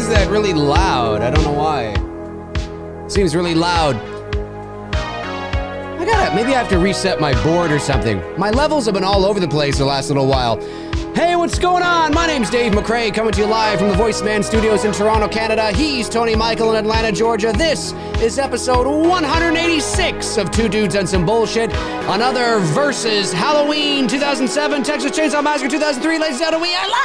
is that really loud? I don't know why. It seems really loud. Maybe I have to reset my board or something. My levels have been all over the place the last little while. Hey, what's going on? My name's Dave McRae, coming to you live from the Voice Man Studios in Toronto, Canada. He's Tony Michael in Atlanta, Georgia. This is episode 186 of Two Dudes and Some Bullshit. Another versus Halloween 2007, Texas Chainsaw Massacre 2003. Ladies and gentlemen, we are live!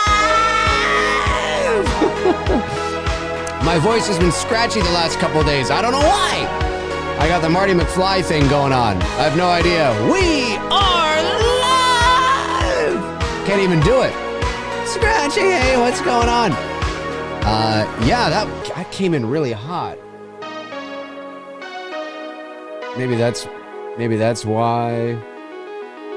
My voice has been scratchy the last couple of days. I don't know why. I got the Marty McFly thing going on. I have no idea. We are live! Can't even do it. Scratchy, hey, what's going on? Yeah, that came in really hot. Maybe that's why.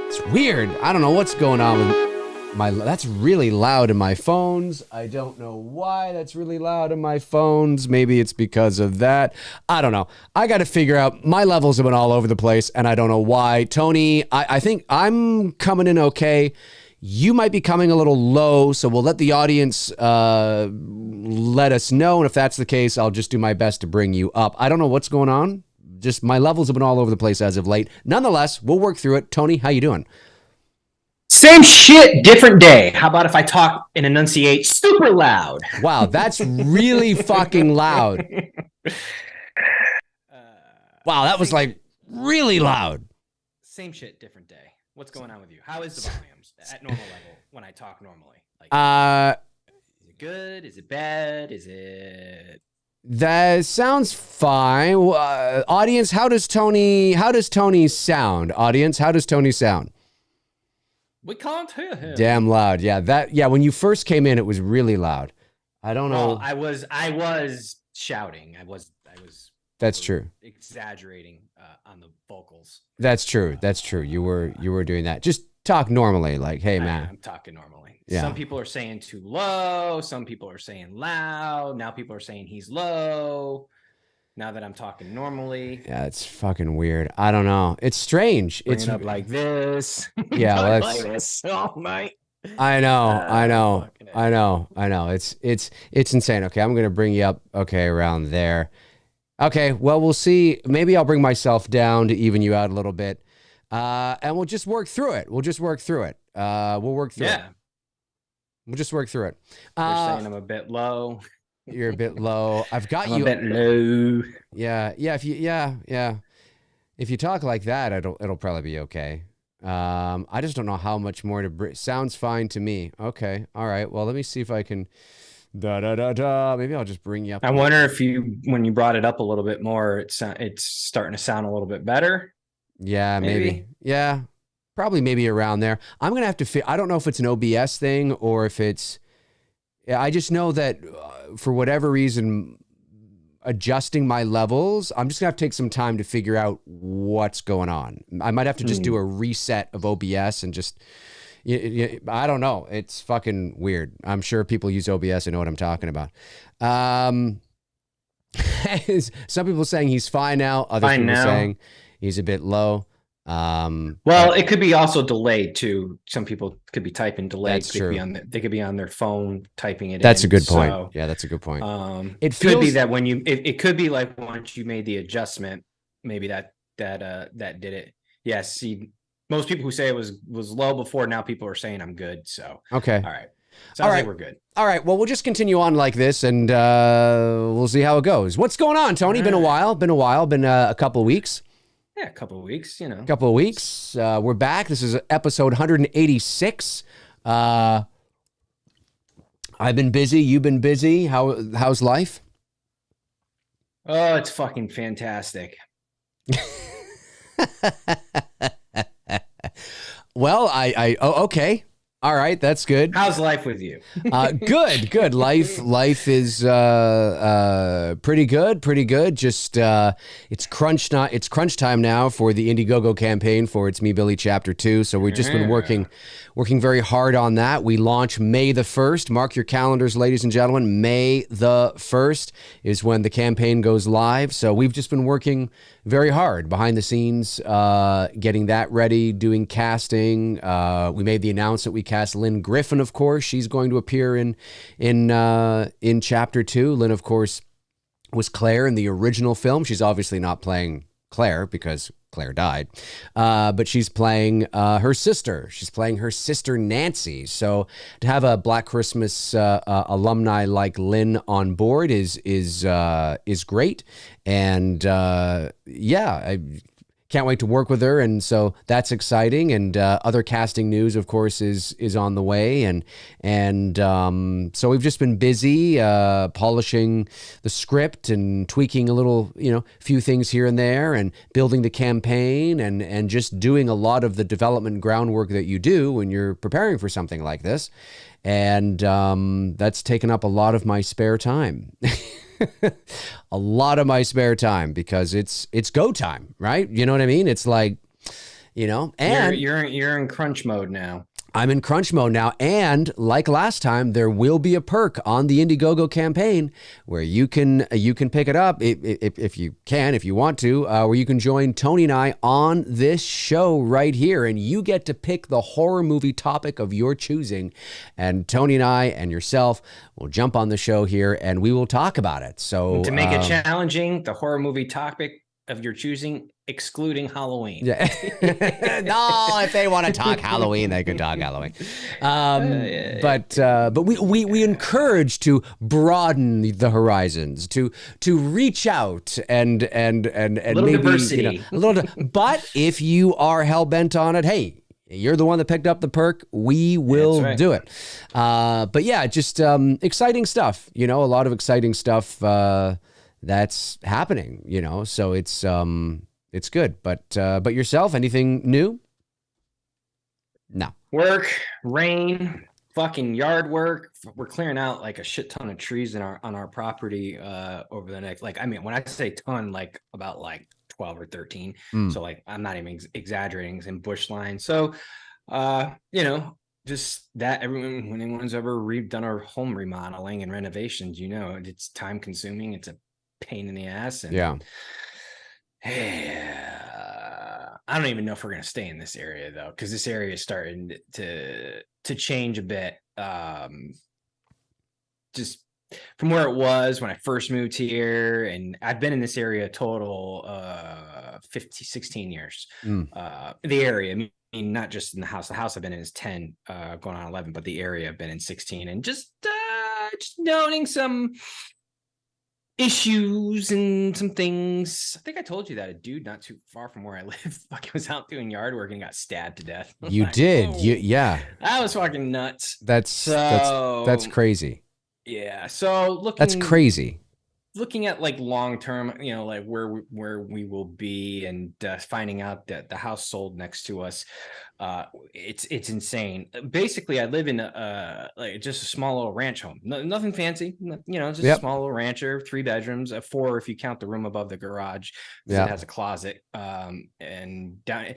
It's weird. I don't know what's going on with that's really loud in my phones. I don't know why that's really loud in my phones. Maybe it's because of that. I don't know. I got to figure out. My levels have been all over the place, and I don't know why. Tony, I think I'm coming in okay. You might be coming a little low, so we'll let the audience let us know. And if that's the case, I'll just do my best to bring you up. I don't know what's going on. Just my levels have been all over the place as of late. Nonetheless, we'll work through it. Tony, how you doing? Same shit, different day. How about if I talk and enunciate super loud? Wow, that's really fucking loud. Wow, that was like really loud. Same shit, different day. What's going on with you? How is the volumes at normal level when I talk normally? Like, is it good? Is it bad? Is it... That sounds fine. Audience, how does Tony sound? Audience, how does Tony sound? We can't hear him. Damn loud. Yeah, when you first came in, it was really loud. I don't know. Well, I was shouting. I was That's true. Exaggerating on the vocals. That's true. You were doing that. Just talk normally, like, hey man. I'm talking normally. Yeah. Some people are saying too low, some people are saying loud. Now people are saying he's low. Now that I'm talking normally. Yeah, it's fucking weird. I don't know. It's strange. It's up like this. Yeah, let's like this all night. I know. It's insane. Okay, I'm gonna bring you up. Okay, around there. Okay, well, we'll see. Maybe I'll bring myself down to even you out a little bit, and we'll just work through it. We'll work through it. We'll just work through it. You're saying I'm a bit low. You're a bit low. I've got I'm you a bit low. Yeah. If you talk like that, it'll probably be okay. I just don't know how much more to sounds fine to me. Okay. All right. Well, let me see if I can maybe I'll just bring you up. I wonder if when you brought it up a little bit more, it's starting to sound a little bit better. Yeah, maybe. Yeah. Probably maybe around there. I'm going to have to I don't know if it's an OBS thing or if it's I just know that for whatever reason, adjusting my levels, I'm just going to have to take some time to figure out what's going on. I might have to just do a reset of OBS and just, I don't know. It's fucking weird. I'm sure people use OBS and know what I'm talking about. Some people saying he's fine now. Other people saying he's a bit low. It could be also delayed too. Some people could be typing delayed. That's true. They could be on their phone tying it in. That's a good point. So, yeah, that's a good point. It could be that when it could be like once you made the adjustment, maybe that did it. Yes. See, most people who say it was low before, now people are saying I'm good. So okay. All right. Sounds like we're good. All right. Well, we'll just continue on like this, and we'll see how it goes. What's going on, Tony? Been a while. Been a couple of weeks. Yeah, a couple of weeks, A couple of weeks. We're back. This is episode 186. I've been busy. You've been busy. How's life? Oh, it's fucking fantastic. Well, okay. All right, that's good. How's life with you? Good. Life is pretty good. Just it's crunch time now for the Indiegogo campaign for It's Me Billy Chapter 2. So we've just been working very hard on that. We launch May the 1st. Mark your calendars, ladies and gentlemen. May the 1st is when the campaign goes live. So we've just been working very hard behind the scenes, getting that ready, doing casting. We made the announcement that we cast Lynn Griffin, of course. She's going to appear in Chapter 2. Lynn, of course, was Claire in the original film. She's obviously not playing Claire because Claire died, but she's playing her sister. She's playing her sister Nancy. So to have a Black Christmas alumni like Lynn on board is great, and I can't wait to work with her, and so that's exciting. And other casting news, of course, is on the way, and so we've just been busy polishing the script and tweaking a little, few things here and there, and building the campaign, and just doing a lot of the development groundwork that you do when you're preparing for something like this, and that's taken up a lot of my spare time. A lot of my spare time, because it's go time, right? You know what I mean? It's like, and you're in crunch mode now. I'm in crunch mode now, and like last time, there will be a perk on the Indiegogo campaign where you can pick it up if you want to, where you can join Tony and I on this show right here, and you get to pick the horror movie topic of your choosing, and Tony and I and yourself will jump on the show here and we will talk about it. So to make it challenging, the horror movie topic of your choosing, excluding Halloween. Yeah. No, if they want to talk Halloween, they can talk Halloween. But we encourage to broaden the horizons, to reach out and little maybe diversity. a little. But if you are hell bent on it, hey, you're the one that picked up the perk. We will do it. But yeah, just exciting stuff. A lot of exciting stuff that's happening. So it's good. But yourself, anything new? No. Work, rain, fucking yard work. We're clearing out like a shit ton of trees on our property over the next, when I say ton, like about like 12 or 13. So like, I'm not even exaggerating, in bush line. So, just that when anyone's ever done our home remodeling and renovations, it's time consuming. It's a pain in the ass. And yeah. I don't even know if we're going to stay in this area though, because this area is starting to change a bit. Just from where it was when I first moved here, and I've been in this area total 16 years. The area, I mean, not just in the house. The house I've been in is 10, going on 11, but the area I've been in 16, and just noting some issues and some things. I think I told you that a dude not too far from where I live fucking was out doing yard work and got stabbed to death. You did. Yeah. That was fucking nuts. That's crazy. Yeah. So that's crazy. Looking at like long term, like where we will be, and finding out that the house sold next to us, it's insane. Basically, I live in like just a small little ranch home, nothing fancy, just a small little rancher, 3 bedrooms, 4 if you count the room above the garage. It has a closet, and down.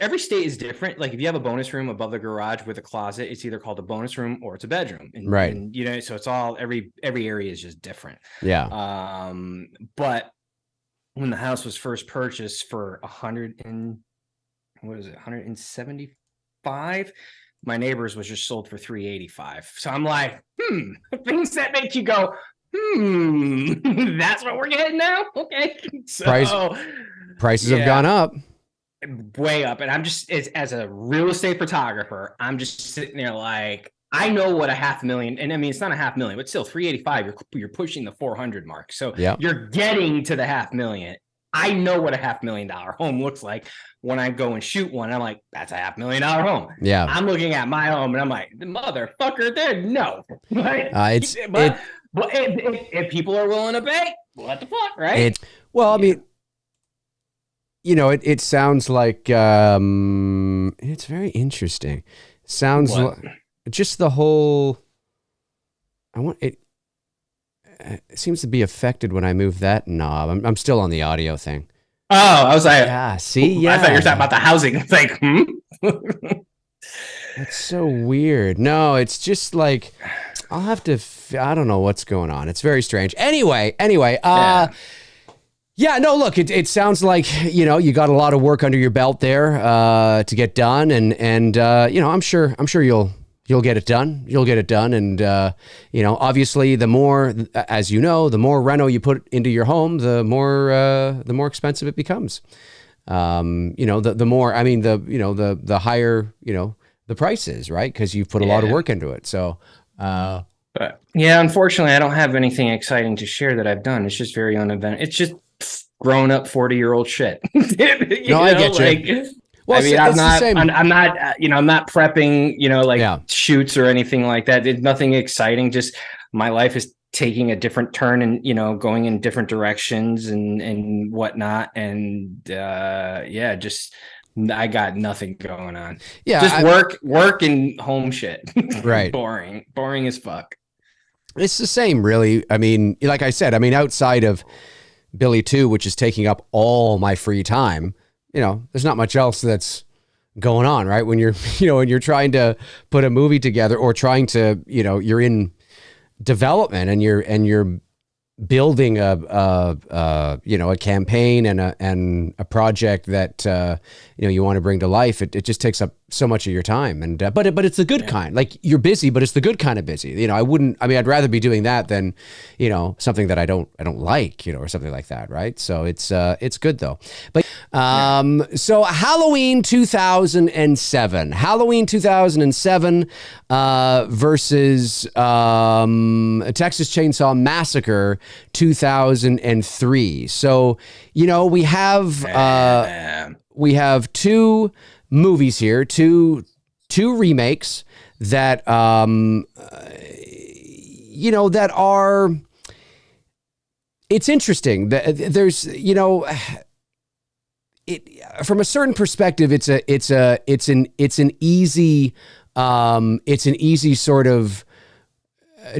Every state is different. Like if you have a bonus room above the garage with a closet, it's either called a bonus room or it's a bedroom, right? And, so it's all every area is just different. Yeah. But when the house was first purchased for 175, my neighbor's was just sold for 385. So I'm like, things that make you go, that's what we're getting now. Okay. So prices have gone up. Way up. And I'm just, as a real estate photographer, I'm just sitting there like, I know what $500,000, and I mean, it's not $500,000, but still 385, you're pushing the 400 mark. So you're getting to the $500,000. I know what a $500,000 home looks like when I go and shoot one. I'm like, that's a $500,000 home. Yeah. I'm looking at my home and I'm like, the motherfucker there. No. Right? But if people are willing to pay, what the fuck, right? I mean, it sounds like, it's very interesting. Sounds like just the whole, it seems to be affected when I move that knob. I'm still on the audio thing. Oh, I was like, yeah, see, yeah. I thought you were talking about the housing. It's like, That's so weird. No, it's just like, I don't know what's going on. It's very strange. Anyway, Yeah, no, look, it sounds like, you got a lot of work under your belt there to get done. And I'm sure you'll get it done. You'll get it done. And, obviously the more, as the more reno you put into your home, the more expensive it becomes. The more, I mean, the higher, the price is, right? Because you've put a lot of work into it. So, but yeah, unfortunately, I don't have anything exciting to share that I've done. It's just very uneventful. It's just grown up 40-year-old shit. I get you. Well, I mean, I'm not prepping, shoots or anything like that. It's nothing exciting. Just my life is taking a different turn and, going in different directions and whatnot. And just I got nothing going on. Yeah. Just work and home shit. Right. Boring as fuck. It's the same, really. I mean, like I said, outside of Billy 2, which is taking up all my free time, there's not much else that's going on, right? When you're, when you're trying to put a movie together or trying to, you're in development and you're building a campaign and a project that, you want to bring to life. It just takes up so much of your time. And, but it's the good kind. Like, you're busy, but it's the good kind of busy. I'd rather be doing that than, something that I don't like, or something like that. Right. So it's good though. But, so Halloween 2007 versus, Texas Chainsaw Massacre 2003. So, we have two movies here, two remakes that that are, it's interesting that there's from a certain perspective it's an easy sort of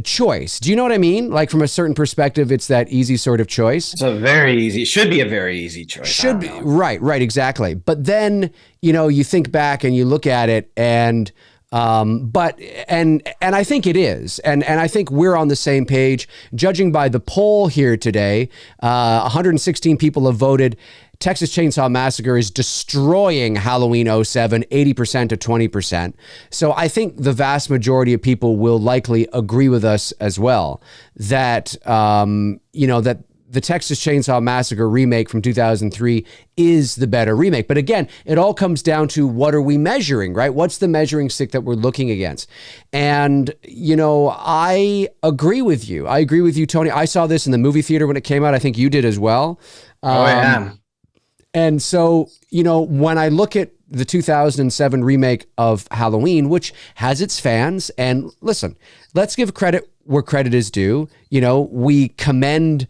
choice. Do you know what I mean? Like, from a certain perspective, it's that easy sort of choice. Should be a very easy choice. Should be. Right, exactly. But then, you think back and you look at it and I think it is. And I think we're on the same page. Judging by the poll here today, 116 people have voted. Texas Chainsaw Massacre is destroying Halloween 07, 80% to 20%. So I think the vast majority of people will likely agree with us as well that, that the Texas Chainsaw Massacre remake from 2003 is the better remake. But again, it all comes down to, what are we measuring, right? What's the measuring stick that we're looking against? And, I agree with you. Tony. I saw this in the movie theater when it came out. I think you did as well. Yeah. And so, when I look at the 2007 remake of Halloween, which has its fans, and listen, let's give credit where credit is due. We commend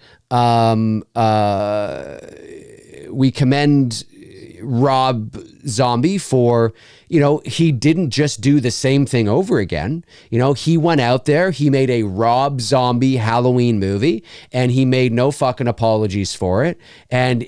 Rob Zombie for, he didn't just do the same thing over again. He went out there, he made a Rob Zombie Halloween movie, and he made no fucking apologies for it. And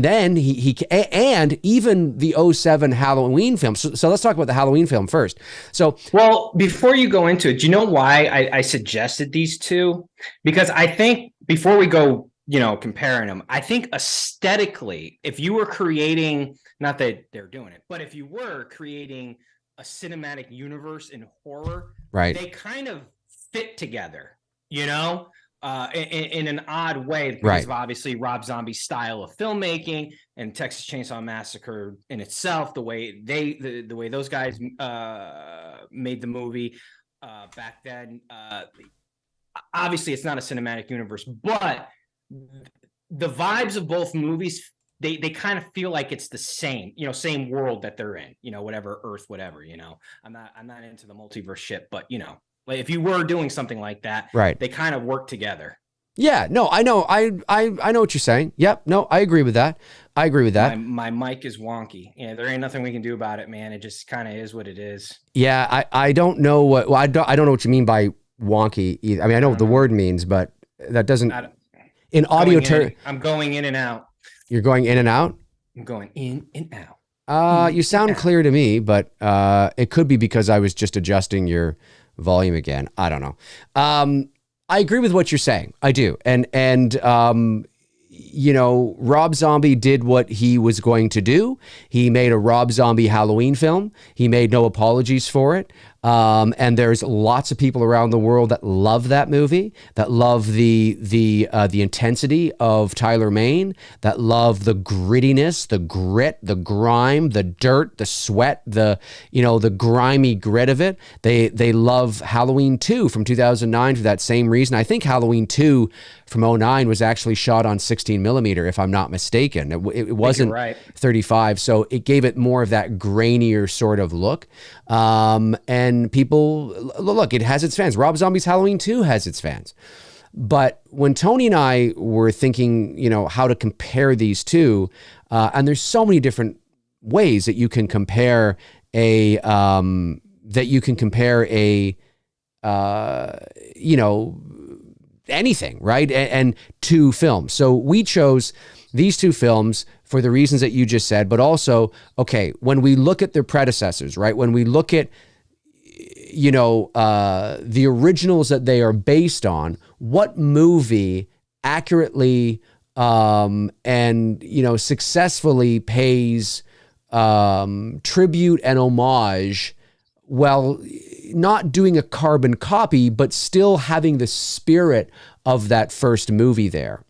then he and even the 07 Halloween film. So let's talk about the Halloween film first. So, well, before you go into it, do you know why I suggested these two? Because I think before we go, comparing them, I think aesthetically, if you were creating, not that they're doing it, but if you were creating a cinematic universe in horror, right, they kind of fit together, in an odd way, because right, of obviously Rob Zombie's style of filmmaking and Texas Chainsaw Massacre in itself, the way the way those guys made the movie back then. Obviously, it's not a cinematic universe, but the vibes of both movies, they kind of feel like it's the same, same world that they're in, whatever Earth, whatever, I'm not into the multiverse shit, but like, if you were doing something like that, right, they kind of work together. Yeah, no, I know. I know what you're saying. Yep. No, I agree with that. My mic is wonky. There ain't nothing we can do about it, man. It just kind of is what it is. Yeah. I don't know what, I don't know what you mean by wonky either. I know what the word means, but that doesn't, in audio terms. I'm going in and out. You're going in and out? I'm going in and out. You sound clear to me, but it could be because I was just adjusting your volume again. I don't know. I agree with what you're saying. I do. And Rob Zombie did what he was going to do. He made a Rob Zombie Halloween film. He made no apologies for it. And there's lots of people around the world that love that movie, that love the intensity of Tyler Mane, that love the grittiness, the grit, the grime, the dirt, the sweat, the grimy grit of it. They love Halloween 2 from 2009 for that same reason. I think Halloween 2 from 2009 was actually shot on 16 millimeter, if I'm not mistaken. It wasn't right. 35, so it gave it more of that grainier sort of look. And people, look, it has its fans. Rob Zombie's Halloween 2 has its fans. But when Tony and I were thinking, how to compare these two, and there's so many different ways that you can compare anything, right? And two films. So we chose these two films for the reasons that you just said, but also, okay, when we look at their predecessors, right? When we look at, the originals that they are based on, what movie accurately and successfully pays tribute and homage, while not doing a carbon copy, but still having the spirit of that first movie there.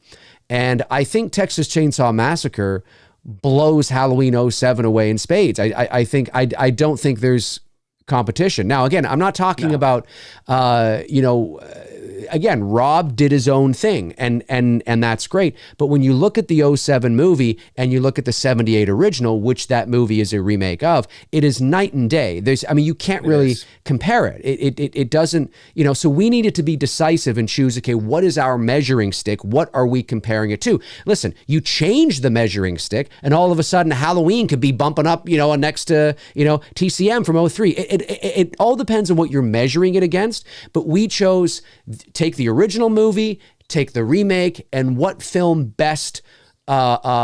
And I think Texas Chainsaw Massacre blows Halloween 07 away in spades. I don't think there's competition. Now, again, I'm not talking about, again, Rob did his own thing, and that's great. But when you look at the 07 movie and you look at the 78 original, which that movie is a remake of, it is night and day. You can't really compare it. It doesn't, so we needed to be decisive and choose, okay, what is our measuring stick? What are we comparing it to? Listen, you change the measuring stick and all of a sudden Halloween could be bumping up, next to, TCM from 03. It all depends on what you're measuring it against, but we chose take the original movie, take the remake, and what film best sort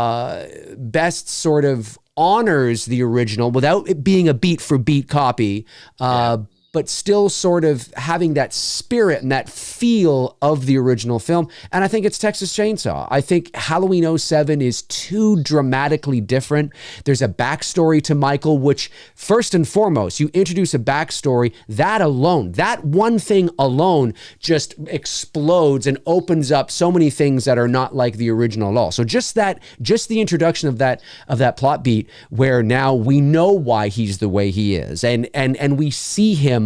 of honors the original without it being a beat for beat copy, but still sort of having that spirit and that feel of the original film. And I think it's Texas Chainsaw. I think Halloween 07 is too dramatically different. There's a backstory to Michael, which first and foremost, you introduce a backstory, that alone, that one thing alone just explodes and opens up so many things that are not like the original at all. So just the introduction of that plot beat where now we know why he's the way he is. And we see him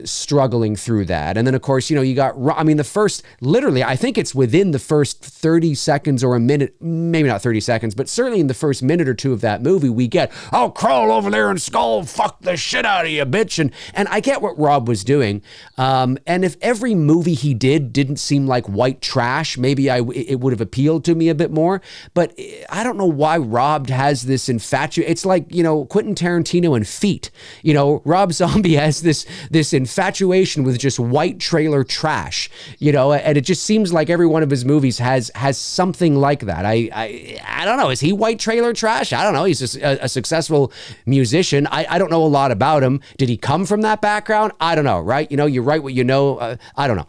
struggling through that. And then of course, you got, the first, literally, I think it's within the first 30 seconds or a minute, maybe not 30 seconds, but certainly in the first minute or two of that movie, we get, I'll crawl over there and skull fuck the shit out of you, bitch. And I get what Rob was doing. And if every movie he didn't seem like white trash, maybe it would have appealed to me a bit more. But I don't know why Rob has this infatuation. It's like, Quentin Tarantino and Feet. Rob Zombie has this infatuation with just white trailer trash, and it just seems like every one of his movies has something like that. I don't know. Is he white trailer trash? I don't know. He's just a successful musician. I don't know a lot about him. Did he come from that background? I don't know, right? You write what you know. I don't know.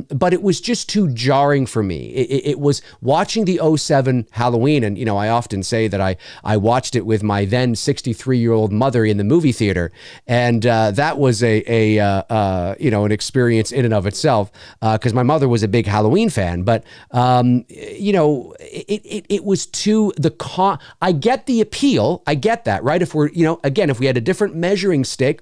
But it was just too jarring for me. It was watching the 07 Halloween, and I often say that I watched it with my then 63-year-old mother in the movie theater, and that was an experience in and of itself, because my mother was a big Halloween fan. But it was too I get the appeal. I get that, right? If we're again, if we had a different measuring stick,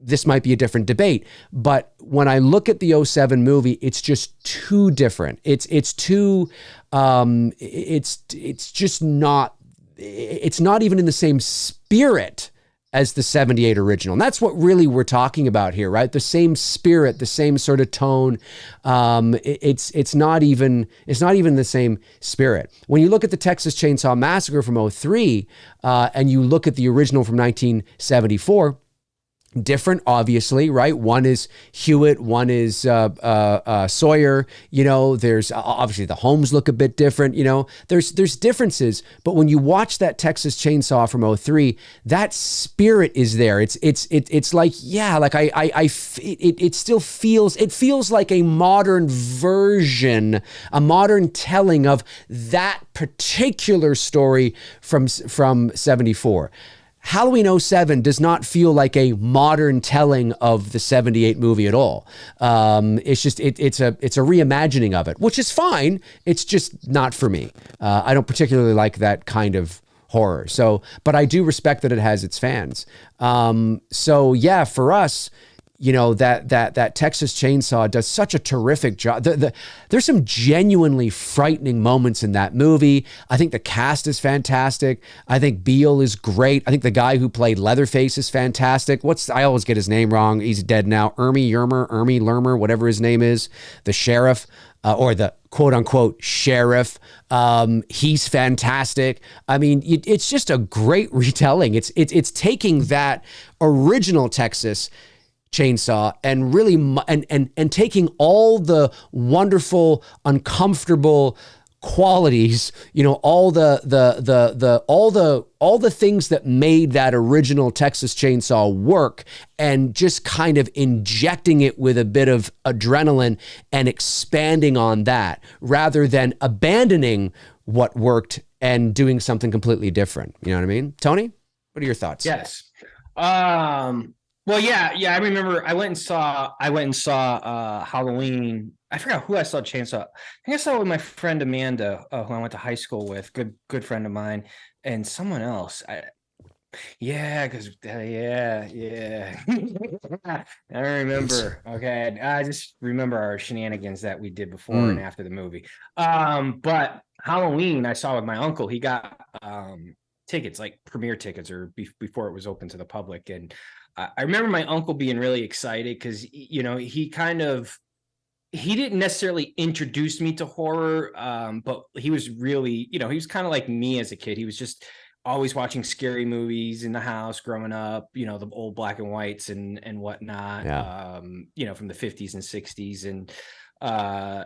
this might be a different debate. But when I look at the 07 movie, it's just too different. It's too it's just not. It's not even in the same spirit as the 78 original. And that's what really we're talking about here, right? The same spirit, the same sort of tone. It's not even the same spirit. When you look at the Texas Chainsaw Massacre from 03, and you look at the original from 1974, different, obviously, right? One is Hewitt, one is Sawyer. You know, there's obviously the homes look a bit different. You know, there's differences, but when you watch that Texas Chainsaw from '03, that spirit is there. It's like, yeah, like it still feels like a modern version, a modern telling of that particular story from '74. Halloween 07 does not feel like a modern telling of the 78 movie at all. It's just, it's a reimagining of it, which is fine. It's just not for me. I don't particularly like that kind of horror. So, but I do respect that it has its fans. So yeah, for us, you know, that Texas Chainsaw does such a terrific job. There's some genuinely frightening moments in that movie. I think the cast is fantastic. I think Beale is great. I think the guy who played Leatherface is fantastic. I always get his name wrong. He's dead now. Ermy Lermer, whatever his name is, the sheriff, or the quote unquote sheriff. He's fantastic. I mean, it's just a great retelling. It's taking that original Texas Chainsaw and really and taking all the wonderful, uncomfortable qualities, you know, all the things that made that original Texas Chainsaw work, and just kind of injecting it with a bit of adrenaline and expanding on that, rather than abandoning what worked and doing something completely different. You know what I mean? Tony, what are your thoughts? Yes. Well, yeah. I remember I went and saw Halloween. I forgot who I saw Chainsaw. I think I saw it with my friend Amanda, who I went to high school with, good friend of mine, and someone else. Yeah. I remember. Okay, I just remember our shenanigans that we did before and after the movie. But Halloween I saw with my uncle. He got tickets, like premiere tickets, or before it was open to the public, and I remember my uncle being really excited because, you know, he didn't necessarily introduce me to horror, but he was really, you know, he was kind of like me as a kid. He was just always watching scary movies in the house growing up, you know, the old black and whites and whatnot, you know, from the 50s and 60s. And,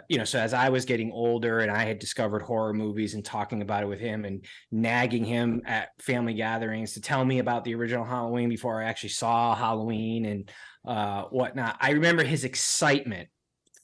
you know, so as I was getting older and I had discovered horror movies and talking about it with him and nagging him at family gatherings to tell me about the original Halloween before I actually saw Halloween and whatnot, I remember his excitement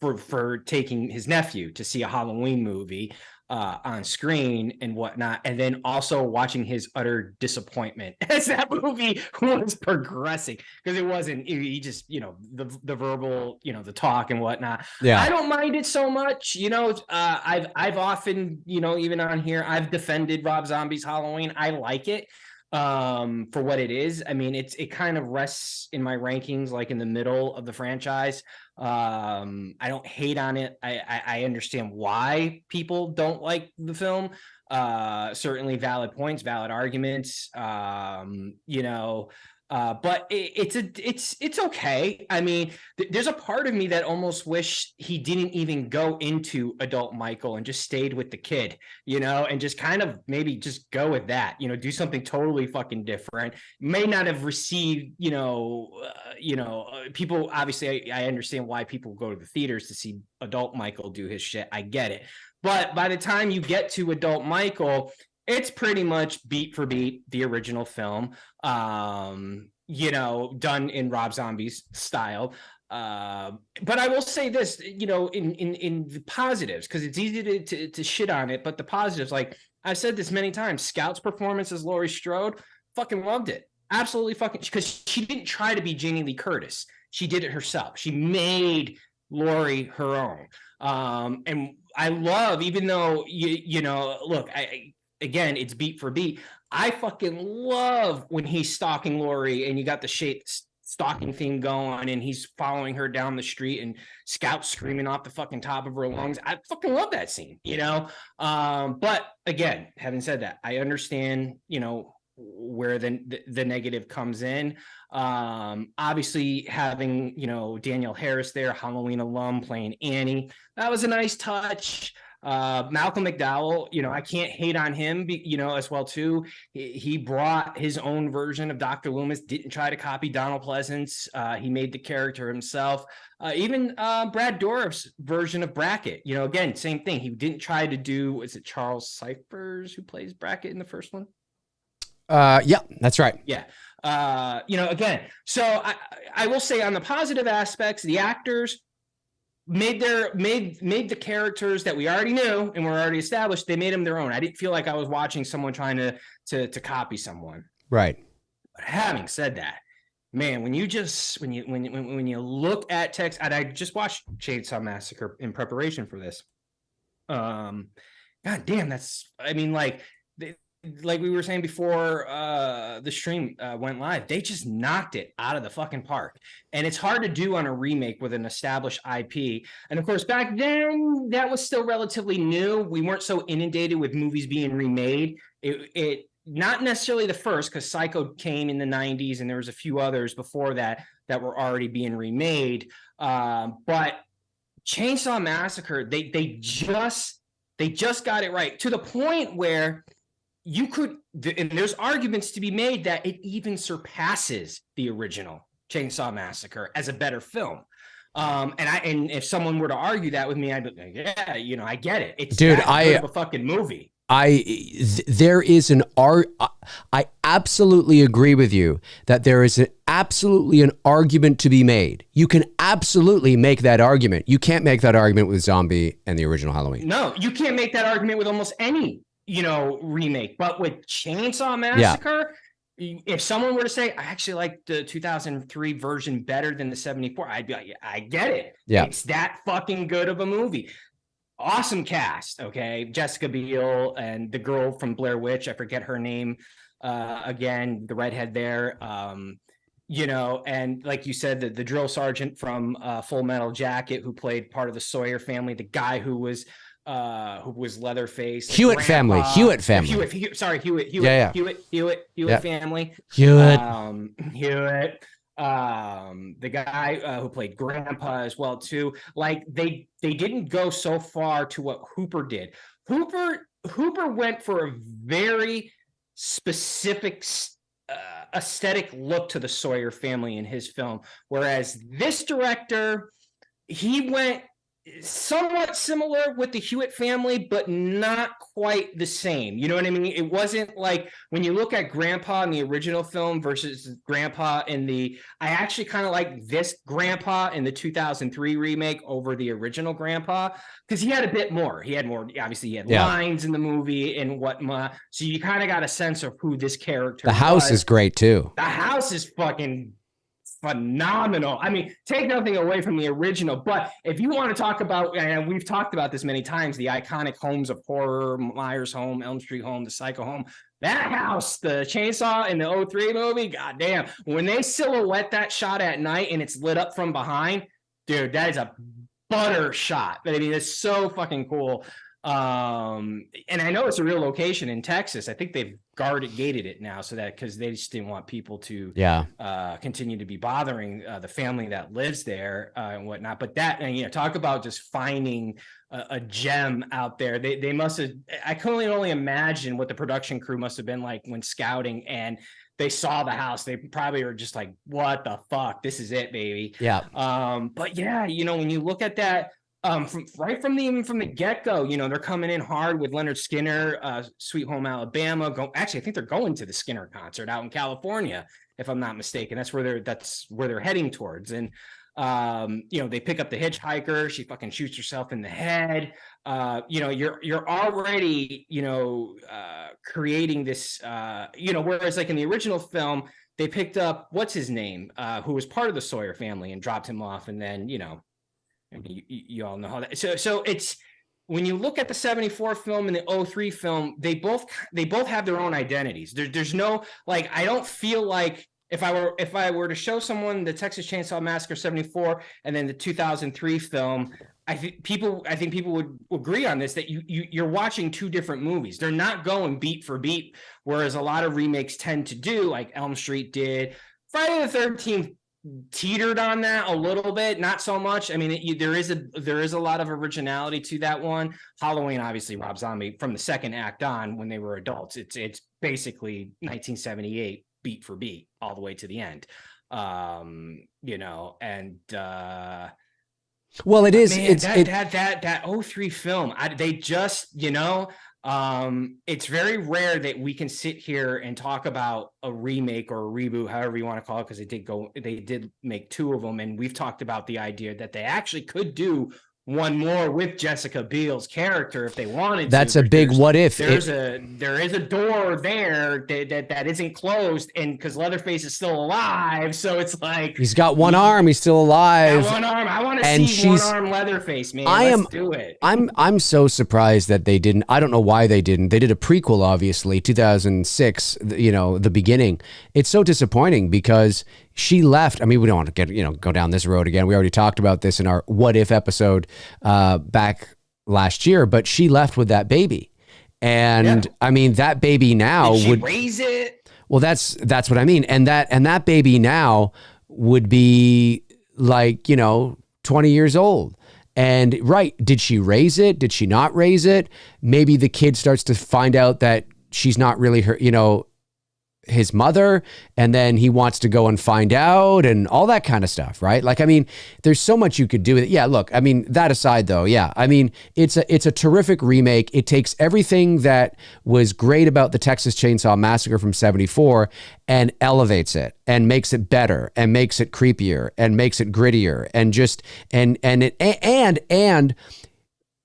for taking his nephew to see a Halloween movie on screen and whatnot, and then also watching his utter disappointment as that movie was progressing, because it wasn't, he just, you know, the verbal, you know, the talk and whatnot. I don't mind it so much, you know. I've often, you know, even on here, I've defended Rob Zombie's Halloween. I like it for what it is. I mean, it kind of rests in my rankings like in the middle of the franchise. I don't hate on it. I understand why people don't like the film. Certainly valid points, valid arguments. You know, but it's okay. I mean, there's a part of me that almost wish he didn't even go into adult Michael and just stayed with the kid, you know, and just kind of maybe just go with that, you know, do something totally fucking different. May not have received, people, obviously I understand why people go to the theaters to see adult Michael do his shit. I get it. But by the time you get to adult Michael, it's pretty much beat for beat the original film, you know, done in Rob Zombie's style. But I will say this, you know, in the positives, because it's easy to shit on it, but the positives, like I've said this many times, Scout's performance as Laurie Strode, fucking loved it. Absolutely fucking, because she didn't try to be Jamie Lee Curtis. She did it herself. She made Laurie her own. And I love, even though, you know, look, again, it's beat for beat. I fucking love when he's stalking Laurie and you got the stalking thing going and he's following her down the street and Scout screaming off the fucking top of her lungs. I fucking love that scene, you know? But again, having said that, I understand, you know, where the negative comes in. Obviously having, you know, Danielle Harris there, Halloween alum, playing Annie, that was a nice touch. Malcolm McDowell, I can't hate on him, as well too. He brought his own version of Dr. Loomis, didn't try to copy Donald Pleasance. He made the character himself. Even Brad Dourif's version of Brackett, again, same thing. He didn't try to do, is it Charles Cyphers who plays Brackett in the first one? Yeah, that's right. Yeah. Again, so I will say on the positive aspects, the actors made the characters that we already knew and were already established. They made them their own. I didn't feel like I was watching someone trying to copy someone. Right. But having said that, man, when you look at text, and I just watched Chainsaw Massacre in preparation for this. God damn, like we were saying before the stream went live, they just knocked it out of the fucking park. And it's hard to do on a remake with an established IP. And of course, back then, that was still relatively new. We weren't so inundated with movies being remade. It not necessarily the first, because Psycho came in the 90s, and there was a few others before that were already being remade. But Chainsaw Massacre, they just got it right, to the point where you could, and there's arguments to be made that it even surpasses the original Chainsaw Massacre as a better film. And if someone were to argue that with me, I'd be like, yeah, I get it. It's good of a fucking movie. I absolutely agree with you that there is absolutely an argument to be made. You can absolutely make that argument. You can't make that argument with Zombie and the original Halloween. No, you can't make that argument with almost any remake. But with Chainsaw Massacre, if someone were to say, I actually like the 2003 version better than the 74, I'd be like, yeah, I get it. Yeah. It's that fucking good of a movie. Awesome cast, okay? Jessica Biel and the girl from Blair Witch, I forget her name, again, the redhead there. And like you said, the drill sergeant from Full Metal Jacket, who played part of the Sawyer family, the guy who was Leatherface, Hewitt family. Yeah. Hewitt. Family. Hewitt. The guy who played Grandpa as well too. Like they didn't go so far to what Hooper did. Hooper went for a very specific aesthetic look to the Sawyer family in his film, whereas this director, he went somewhat similar with the Hewitt family, but not quite the same. You know what I mean? It wasn't like when you look at Grandpa in the original film versus Grandpa I actually kind of like this Grandpa in the 2003 remake over the original Grandpa, because he had a bit more. He had more, obviously he had lines in the movie and whatnot. So you kind of got a sense of who this character was. The house is great too. The house is fucking phenomenal. I mean, take nothing away from the original, but if you want to talk about, and we've talked about this many times, the iconic homes of horror, Myers home, Elm Street home, the Psycho home, that house, the Chainsaw in the 03 movie, goddamn, when they silhouette that shot at night and it's lit up from behind, dude, that is a butter shot. I mean, it's so fucking cool. And I know it's a real location in Texas. I think they've gated it now, so that because they just didn't want people to continue to be bothering the family that lives there and whatnot. But that, and talk about just finding a gem out there. They must have. I can only imagine what the production crew must have been like when scouting and they saw the house. They probably were just like, "What the fuck? This is it, baby." Yeah. But yeah, when you look at that. From the get-go, they're coming in hard with Leonard Skinner, Sweet Home Alabama. Actually, I think they're going to the Skinner concert out in California, if I'm not mistaken. That's where they're heading towards. And they pick up the hitchhiker. She fucking shoots herself in the head. You're already creating this. Whereas like in the original film, they picked up what's his name, who was part of the Sawyer family, and dropped him off, and then you all know how that. So it's when you look at the 74 film and the 03 film, they both have their own identities. There's no, like, I don't feel like if I were to show someone the Texas Chainsaw Massacre 74 and then the 2003 film, I think people would agree on this, that you're watching two different movies. They're not going beat for beat, whereas a lot of remakes tend to do, like Elm Street did. Friday the 13th teetered on that a little bit, not so much. I mean, there is a lot of originality to that one. Halloween, obviously, Rob Zombie from the second act on, when they were adults, it's basically 1978 beat for beat all the way to the end. You know, and well, it is. Man, It's that 03 film. They just, you know, it's very rare that we can sit here and talk about a remake or a reboot, however you want to call it, because they did make two of them, and we've talked about the idea that they actually could do one more with Jessica Biel's character if they wanted to. That's a big what if. There is a door there that isn't closed, and because Leatherface is still alive, so it's like he's got one arm, he's still alive. One arm. I want to see one arm Leatherface, man. Let's do it. I'm so surprised that they didn't. I don't know why they didn't. They did a prequel, obviously, 2006. You know, the beginning. It's so disappointing because she left. I mean, we don't want to go down this road again. We already talked about this in our What If episode back last year, but she left with that baby. And I mean, that baby now would raise it. Well, that's what I mean. And that baby now would be like, 20 years old. And right. Did she raise it? Did she not raise it? Maybe the kid starts to find out that she's not really her, his mother, and then he wants to go and find out and all that kind of stuff, right? Like, I mean, there's so much you could do with it. Yeah, look, I mean, that aside though, yeah, I mean, it's a terrific remake. It takes everything that was great about the Texas Chainsaw Massacre from 74 and elevates it and makes it better and makes it creepier and makes it grittier and just, and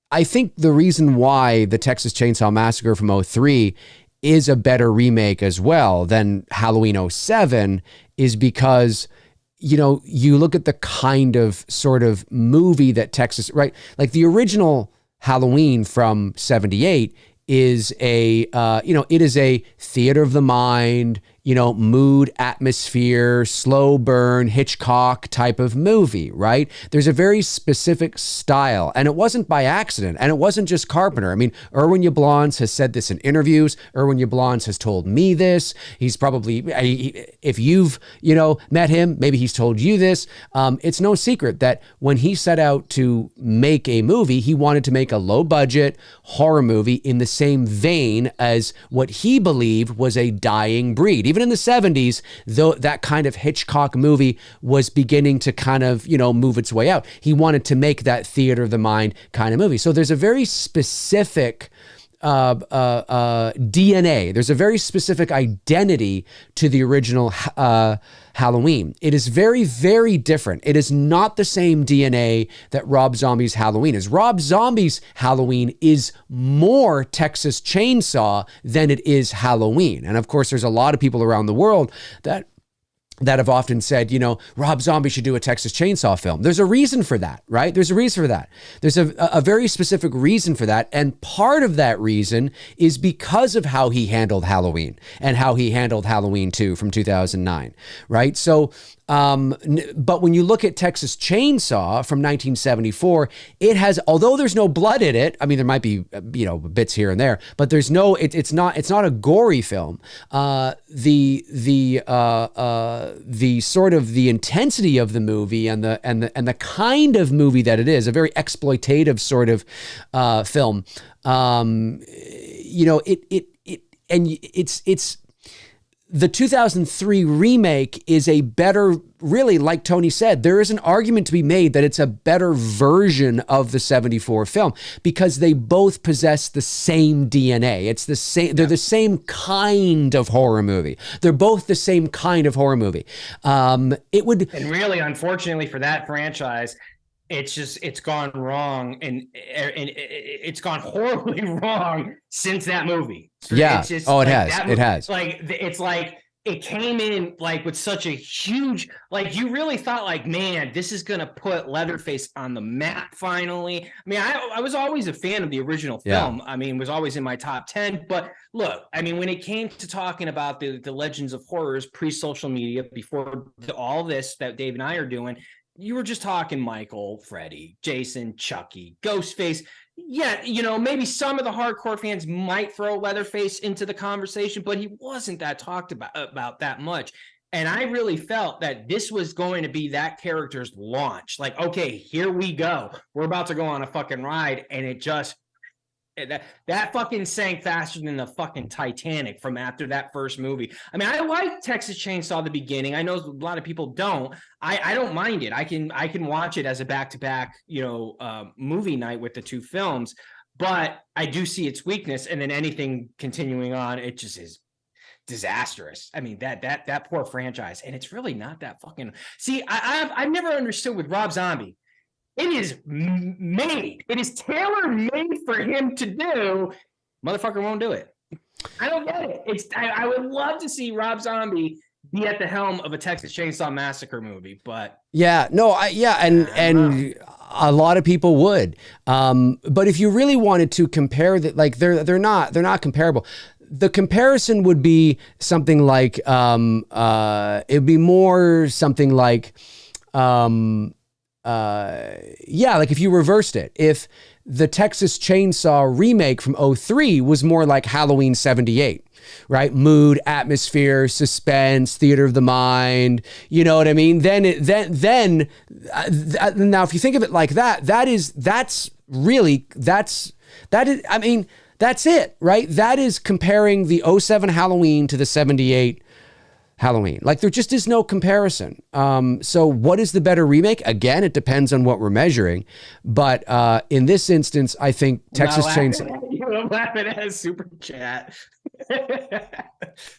I think the reason why the Texas Chainsaw Massacre from 03 is a better remake as well than Halloween 07 is because, you look at the kind of sort of movie that Texas, right? Like the original Halloween from 78 is it is a theater of the mind, mood, atmosphere, slow burn, Hitchcock type of movie, right? There's a very specific style, and it wasn't by accident, and it wasn't just Carpenter. I mean, Irwin Yablans has said this in interviews. Irwin Yablans has told me this. He's probably, if you've, met him, maybe he's told you this. It's no secret that when he set out to make a movie, he wanted to make a low budget horror movie in the same vein as what he believed was a dying breed. Even in the 70s, though, that kind of Hitchcock movie was beginning to kind of, move its way out. He wanted to make that theater of the mind kind of movie. So there's a very specific DNA. There's a very specific identity to the original Halloween. It is very, very different. It is not the same DNA that Rob Zombie's Halloween is. Rob Zombie's Halloween is more Texas Chainsaw than it is Halloween. And of course, there's a lot of people around the world that have often said, Rob Zombie should do a Texas Chainsaw film. There's a reason for that, right? There's a reason for that. There's a very specific reason for that. And part of that reason is because of how he handled Halloween and how he handled Halloween 2 from 2009, right? So, but when you look at Texas Chainsaw from 1974, it has, although there's no blood in it, I mean, there might be, bits here and there, but there's no, it's not a gory film. The sort of the intensity of the movie and the kind of movie that it is, a very exploitative sort of film. It's the 2003 remake is a better, really, like Tony said, there is an argument to be made that it's a better version of the 74 film because they both possess the same DNA. It's the same, they're the same kind of horror movie. They're both the same kind of horror movie. And really, unfortunately for that franchise, it's gone wrong and it's gone horribly wrong since that movie. Yeah. It's just, it has. It has. Like, it's like it came in like with such a huge, like you really thought like, man, this is going to put Leatherface on the map finally. I mean, I was always a fan of the original film. I mean, was always in my top 10, but look, I mean, when it came to talking about the legends of horrors pre-social media, before all this that Dave and I are doing, you were just talking Michael, Freddy, Jason, Chucky, Ghostface. Yeah, maybe some of the hardcore fans might throw Leatherface into the conversation, but he wasn't that talked about that much. And I really felt that this was going to be that character's launch. Like, okay, here we go. We're about to go on a fucking ride. And it just, that fucking sank faster than the fucking Titanic from after that first movie. I mean, I like Texas Chainsaw the beginning. I know a lot of people don't. I don't mind it. I can watch it as a back-to-back, movie night with the two films. But I do see its weakness. And then anything continuing on, it just is disastrous. I mean, that poor franchise, and it's really not that fucking. See, I've never understood with Rob Zombie. It is made. It is tailor made for him to do. Motherfucker won't do it. I don't get it. I would love to see Rob Zombie be at the helm of a Texas Chainsaw Massacre movie, but and a lot of people would. But if you really wanted to compare that, like they're not comparable. The comparison would be something like, it'd be more something like, like if you reversed it, if the Texas Chainsaw remake from 2003 was more like Halloween 78, right? Mood, atmosphere, suspense, theater of the mind, you know what I mean? Then now if you think of it like that, that's it, right? That is comparing the 2007 Halloween to the 78 Halloween. Like there just is no comparison. So what is the better remake? Again, it depends on what we're measuring. But in this instance, I think Texas Chainsaw. You're laughing at super chat.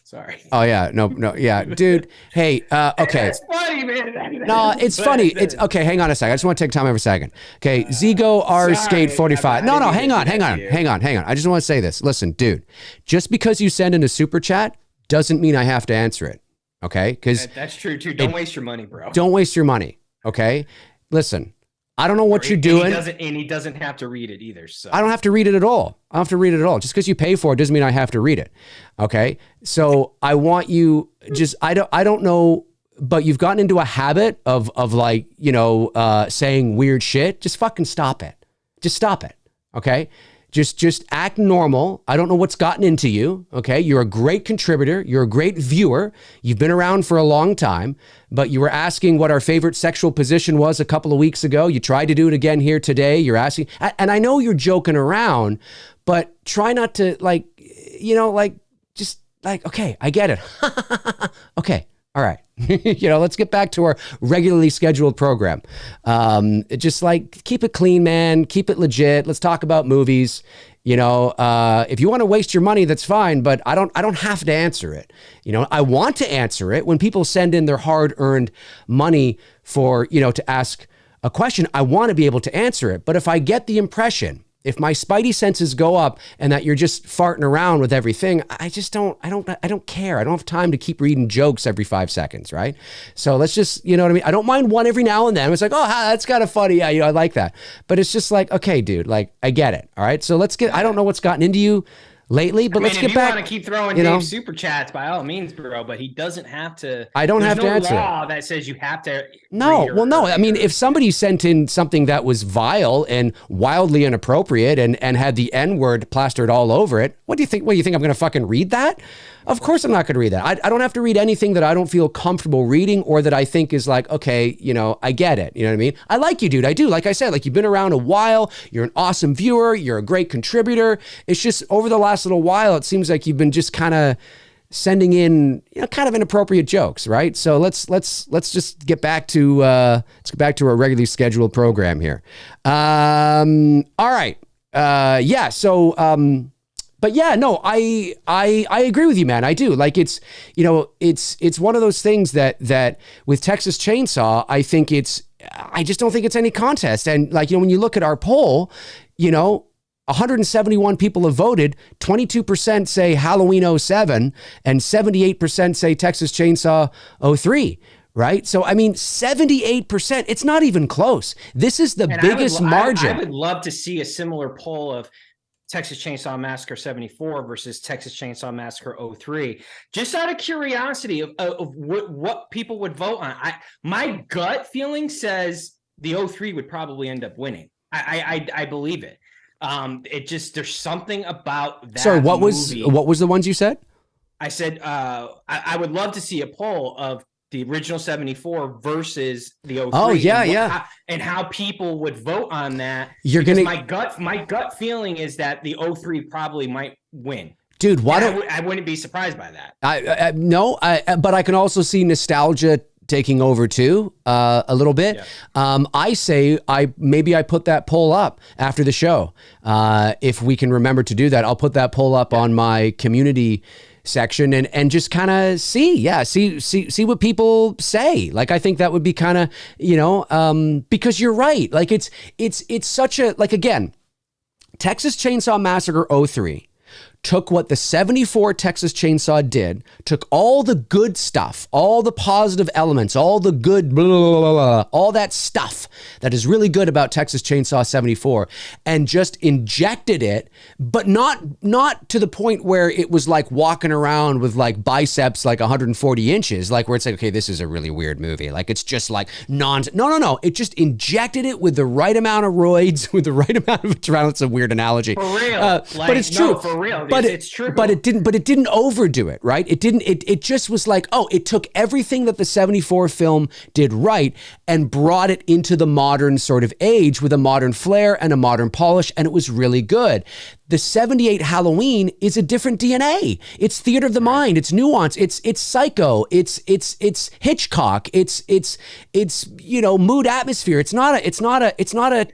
Sorry. Oh yeah, no, yeah, dude. Hey, okay. It's funny, man. No, it's funny. It's okay. Hang on a second. I just want to take time every second. Okay, Zigo R Skate 45. No, hang on. I just want to say this. Listen, dude. Just because you send in a super chat doesn't mean I have to answer it. Okay, because that's true too. Don't waste your money, bro. Don't waste your money. Okay, listen. I don't know what you're doing. He doesn't have to read it either. So I don't have to read it at all. I don't have to read it at all. Just because you pay for it doesn't mean I have to read it. Okay. So I want you I don't know, but you've gotten into a habit of like, saying weird shit. Just fucking stop it. Just stop it. Okay. Just act normal. I don't know what's gotten into you. Okay. You're a great contributor. You're a great viewer. You've been around for a long time, but you were asking what our favorite sexual position was a couple of weeks ago. You tried to do it again here today. You're asking, and I know you're joking around, but try not to okay, I get it. Okay. All right. Let's get back to our regularly scheduled program. Just like keep it clean, man. Keep it legit. Let's talk about movies. If you want to waste your money, that's fine, but I don't have to answer it. I want to answer it when people send in their hard-earned money for, to ask a question. I want to be able to answer it. But if I get the impression, if my spidey senses go up and that you're just farting around with everything, I don't care. I don't have time to keep reading jokes every 5 seconds, right? So let's just, you know what I mean? I don't mind one every now and then. It's like, oh, that's kind of funny. Yeah, I like that. But it's just like, okay, dude, like I get it. All right. So I don't know what's gotten into you lately, but let's get back. If you want to keep throwing Dave super chats, by all means, bro, but he doesn't have to. I don't have to answer law that says you have to. No, no. I mean, if somebody sent in something that was vile and wildly inappropriate and had the N-word plastered all over it, what do you think? What, you think I'm going to fucking read that? Of course I'm not going to read that. I don't have to read anything that I don't feel comfortable reading or that I think is like, okay, I get it. You know what I mean? I like you, dude. I do. Like I said, like you've been around a while. You're an awesome viewer. You're a great contributor. It's just over the last little while, it seems like you've been just kind of sending in, kind of inappropriate jokes, right? So let's just get back to our regularly scheduled program here. All right. Yeah. So, but yeah, no, I agree with you, man. I do. Like it's one of those things that with Texas Chainsaw, I just don't think it's any contest. And like, when you look at our poll, 171 people have voted, 22% say Halloween 2007 and 78% say Texas Chainsaw 2003. Right? So, I mean, 78%, it's not even close. This is the biggest margin. I would love to see a similar poll of Texas Chainsaw Massacre 74 versus Texas Chainsaw Massacre 03. Just out of curiosity of what people would vote on. My gut feeling says the 03 would probably end up winning. I believe it. It just, there's something about that. Sorry, what was the ones you said? I said I would love to see a poll of the original 74 versus the 03. Oh yeah, and how people would vote on that. You're gonna. My gut feeling is that the 03 probably might win. Dude, why don't I wouldn't be surprised by that. No, but I can also see nostalgia taking over too, a little bit. Yeah. I say maybe I put that poll up after the show. If we can remember to do that, I'll put that poll up on my community section and just kind of see what people say. Like, I think that would be kind of, because you're right. Like, it's such a, like, again, Texas Chainsaw Massacre 03 took what the 74 Texas Chainsaw did, took all the good stuff, all the positive elements, all the good, blah, blah, blah, blah, all that stuff that is really good about Texas Chainsaw 74, and just injected it, but not to the point where it was like walking around with like biceps like 140 inches, like where it's like, okay, this is a really weird movie. Like, it's just like no. It just injected it with the right amount of roids, with the right amount of adrenaline. It's a weird analogy. For real. But it's true. No, for real. But it's true. But it didn't overdo it, right? It just was like, oh, it took everything that the 74 film did right and brought it into the modern sort of age with a modern flair and a modern polish, and it was really good. The 78 Halloween is a different DNA. It's theater of the mind. It's nuance. It's Psycho. It's Hitchcock. It's mood atmosphere. It's not a.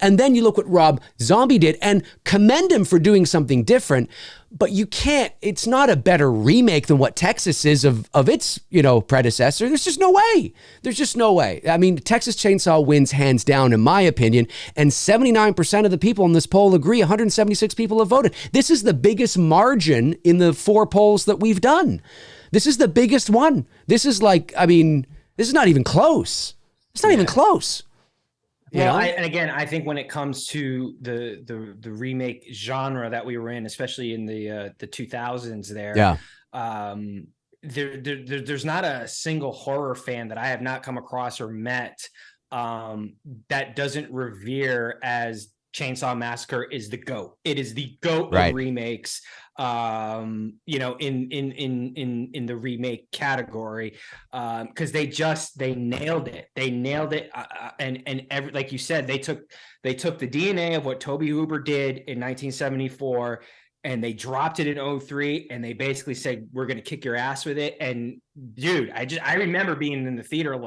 And then you look what Rob Zombie did, and commend him for doing something different. But you can't, it's not a better remake than what Texas is of its, predecessor. There's just no way. There's just no way. I mean, Texas Chainsaw wins hands down, in my opinion, and 79% of the people in this poll agree. 176 people have voted. This is the biggest margin in the 4 polls that we've done. This is the biggest one. This is like, this is not even close. It's not even close. And again, I think when it comes to the remake genre that we were in, especially in the 2000s, there's not a single horror fan that I have not come across or met that doesn't revere as Chainsaw Massacre is the GOAT. It is the GOAT of remakes. In the remake category, because they nailed it. They nailed it, like you said, they took the DNA of what Tobe Hooper did in 1974, and they dropped it in 03, and they basically said, we're going to kick your ass with it. And dude, I remember being in the theater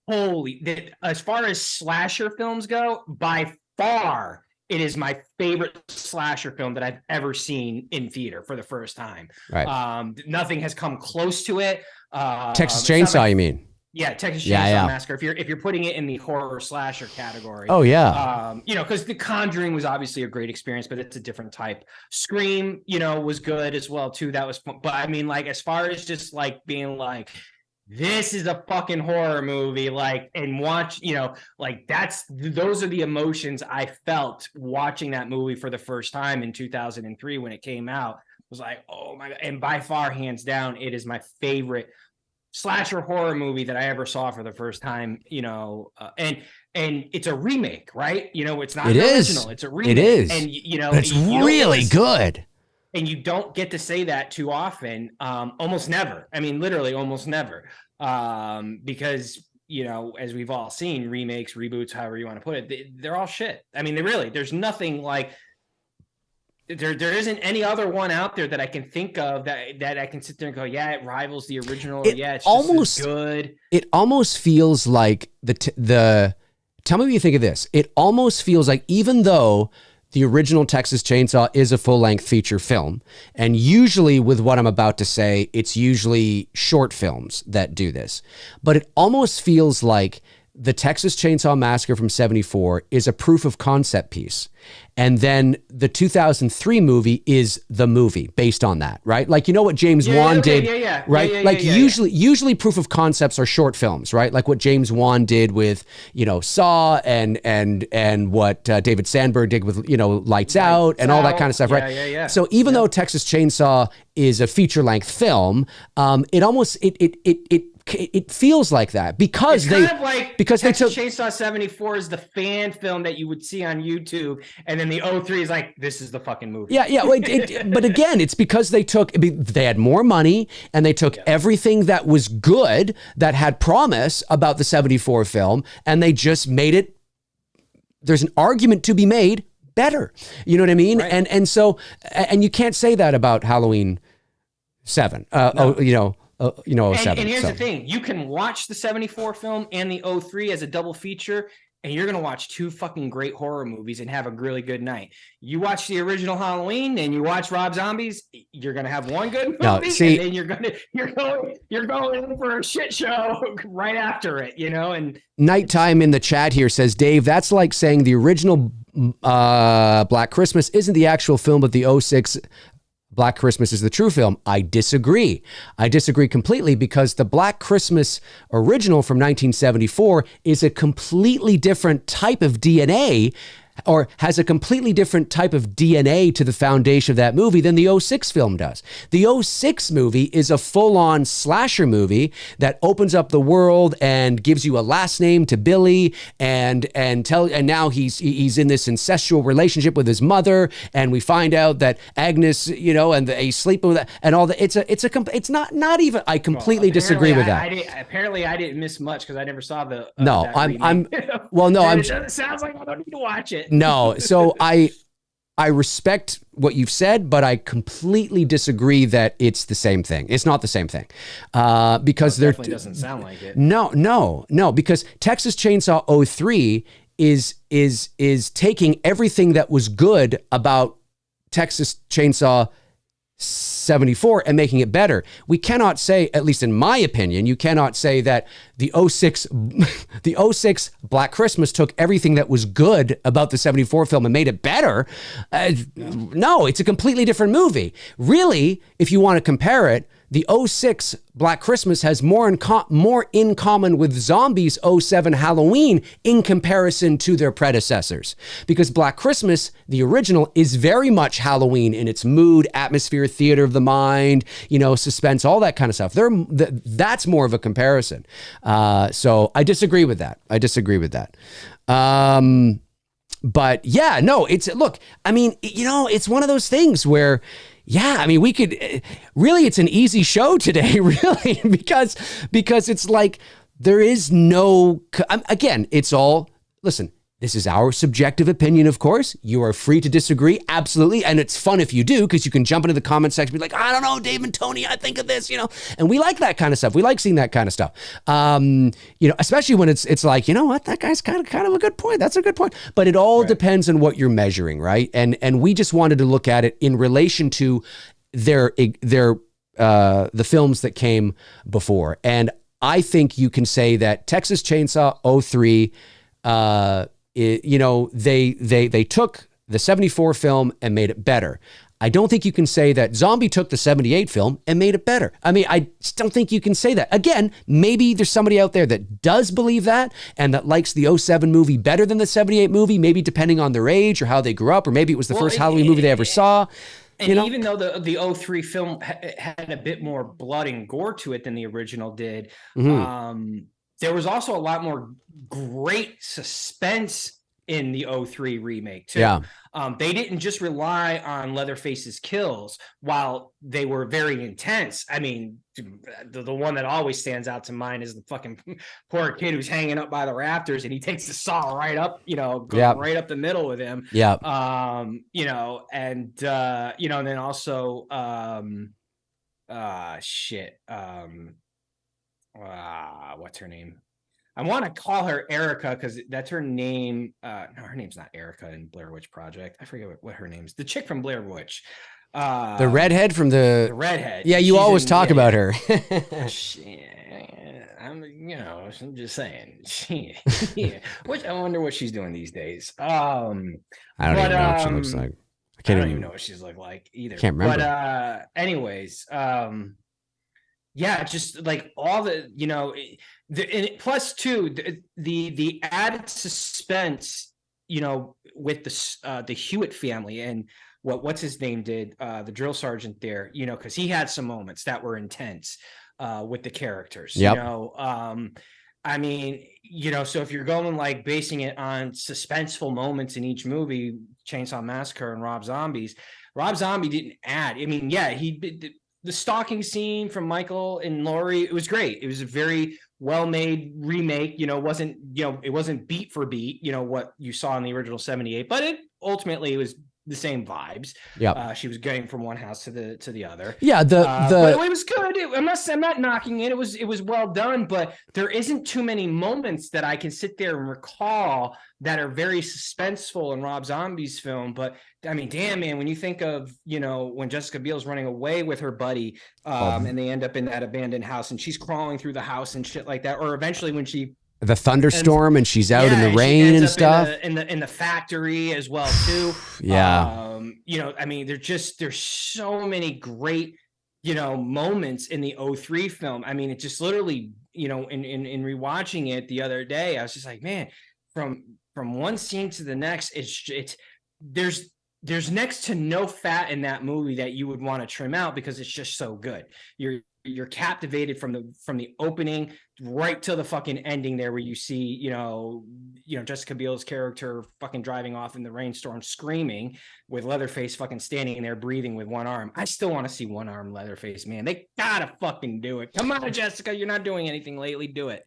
holy, as far as slasher films go, by far it is my favorite slasher film that I've ever seen in theater for the first time. Right. Nothing has come close to it. Texas Chainsaw, you mean? Yeah, Texas Chainsaw Massacre. If you're putting it in the horror slasher category. Oh yeah. Because The Conjuring was obviously a great experience, but it's a different type. Scream, was good as well too. That was fun. But I mean, like, as far as just like being like, this is a fucking horror movie, like, and watch, those are the emotions I felt watching that movie for the first time in 2003 when it came out. It was like, oh my God. And by far, hands down, it is my favorite slasher horror movie that I ever saw for the first time, and it's a remake, right? It's not an original, it's a remake. It is. And, but it's really good. And you don't get to say that too often, almost never. I mean, literally almost never, because, as we've all seen, remakes, reboots, however you want to put it, they're all shit. I mean, there's nothing like, there isn't any other one out there that I can think of that I can sit there and go, yeah, it rivals the original. It's almost just as good. It almost feels like tell me what you think of this. It almost feels like, even though the original Texas Chainsaw is a full-length feature film, and usually with what I'm about to say, it's usually short films that do this, but it almost feels like the Texas Chainsaw Massacre from 74 is a proof of concept piece. And then the 2003 movie is the movie based on that, right? Like, what James Wan did, right? Usually proof of concepts are short films, right? Like what James Wan did with, Saw and what David Sandberg did with, Lights Out and all that kind of stuff, right? So even though Texas Chainsaw is a feature length film, it it feels like that because it's kind of like because Texas they took Chainsaw 74 is the fan film that you would see on YouTube, and then the 03 is like, this is the fucking movie. Yeah. But again, it's because they had more money and they took everything that was good that had promise about the 74 film and they just made it. There's an argument to be made better. You know what I mean? Right. And so you can't say that about Halloween 7. No. 07. And here's the thing. You can watch the 74 film and the 03 as a double feature, and you're going to watch two fucking great horror movies and have a really good night. You watch the original Halloween and you watch Rob Zombies, you're going to have one good movie, and then you're going in for a shit show right after it, you know? And Nighttime in the chat here says, Dave, that's like saying the original Black Christmas isn't the actual film, but the 06 Black Christmas is the true film. I disagree. I disagree completely because the Black Christmas original from 1974 is a completely different type of DNA, or has a completely different type of DNA to the foundation of that movie than the 06 film does. The 06 movie is a full-on slasher movie that opens up the world and gives you a last name to Billy and now he's in this incestual relationship with his mother, and we find out that Agnes, you know, and he's sleeping with that and all that. It's not even. I completely disagree with that. Apparently, I didn't miss much because I never saw the. No, I'm. Well, no, It sounds like I don't need to watch it. No, so I respect what you've said, but I completely disagree that it's the same thing. It's not the same thing, because there definitely doesn't sound like it. No, because Texas Chainsaw 03 is taking everything that was good about Texas Chainsaw 74 and making it better. We cannot say, at least in my opinion, you cannot say that the 06 Black Christmas took everything that was good about the 74 film and made it better. No, it's a completely different movie. Really, if you want to compare it, the 06 Black Christmas has more in common with Zombies 07 Halloween in comparison to their predecessors. Because Black Christmas, the original, is very much Halloween in its mood, atmosphere, theater of the mind, you know, suspense, all that kind of stuff. That's more of a comparison. So I disagree with that. But yeah, no, look, I mean, you know, it's one of those things where, yeah, I mean, we could really, it's an easy show today, really, because it's like there is no, again, it's all, listen, this is our subjective opinion, of course. You are free to disagree, absolutely. And it's fun if you do, because you can jump into the comment section and be like, I don't know, Dave and Tony, I think of this, you know, and we like that kind of stuff. We like seeing that kind of stuff. You know, especially when it's like, you know what, that guy's kind of a good point. That's a good point. But it all depends on what you're measuring, right? And we just wanted to look at it in relation to the films that came before. And I think you can say that Texas Chainsaw 03, you know, they took the 74 film and made it better. I don't think you can say that Zombie took the 78 film and made it better. I mean, I just don't think you can say that. Again, maybe there's somebody out there that does believe that and that likes the 07 movie better than the 78 movie, maybe depending on their age or how they grew up, or maybe it was the first Halloween movie they ever saw. And even though the 03 film had a bit more blood and gore to it than the original did, there was also a lot more great suspense in the 03 remake too. Yeah. They didn't just rely on Leatherface's kills while they were very intense. I mean, the one that always stands out to mind is the fucking poor kid who's hanging up by the rafters and he takes the saw right up, you know, going right up the middle with him. Yeah. You know, and you know, and then also what's her name? I want to call her Erica because that's her name. No, her name's not Erica in Blair Witch Project. I forget what her name is. The chick from Blair Witch. The redhead from the redhead. Yeah, you always talk about her. I'm just saying. Which I wonder what she's doing these days. I don't even know what she looks like. I don't even know what she's like either. Can't remember. But anyways, yeah, just like all the, you know, plus too, the added suspense, you know, with the Hewitt family and what's his name did, the drill sergeant there, you know, because he had some moments that were intense. with the characters. Yep. You know, I mean, you know, so if you're going like basing it on suspenseful moments in each movie, Chainsaw Massacre and Rob Zombie didn't add. I mean, yeah, the stalking scene from Michael and Laurie, it was great. It was a very well-made remake. You know, it wasn't beat for beat, you know, what you saw in the original 78, but it was the same vibes. Yeah. She was going from one house to the other. Yeah. But it was good. I'm not knocking it. It was well done, but there isn't too many moments that I can sit there and recall that are very suspenseful in Rob Zombie's film. But I mean, damn, man, when you think of, you know, when Jessica Biel's running away with her buddy, and they end up in that abandoned house and she's crawling through the house and shit like that, or eventually when the thunderstorm and she's out in the rain and stuff in the factory as well too. Yeah. You know, I mean, there's so many great, you know, moments in the 03 film. I mean, it just literally, you know, in rewatching it the other day, I was just like, man, from one scene to the next, there's next to no fat in that movie that you would want to trim out because it's just so good. You're captivated from the opening right till the fucking ending there, where you see, you know, Jessica Biel's character fucking driving off in the rainstorm screaming with Leatherface fucking standing there breathing with one arm. I still want to see one arm Leatherface, man. They gotta fucking do it. Come on, Jessica, you're not doing anything lately. Do it.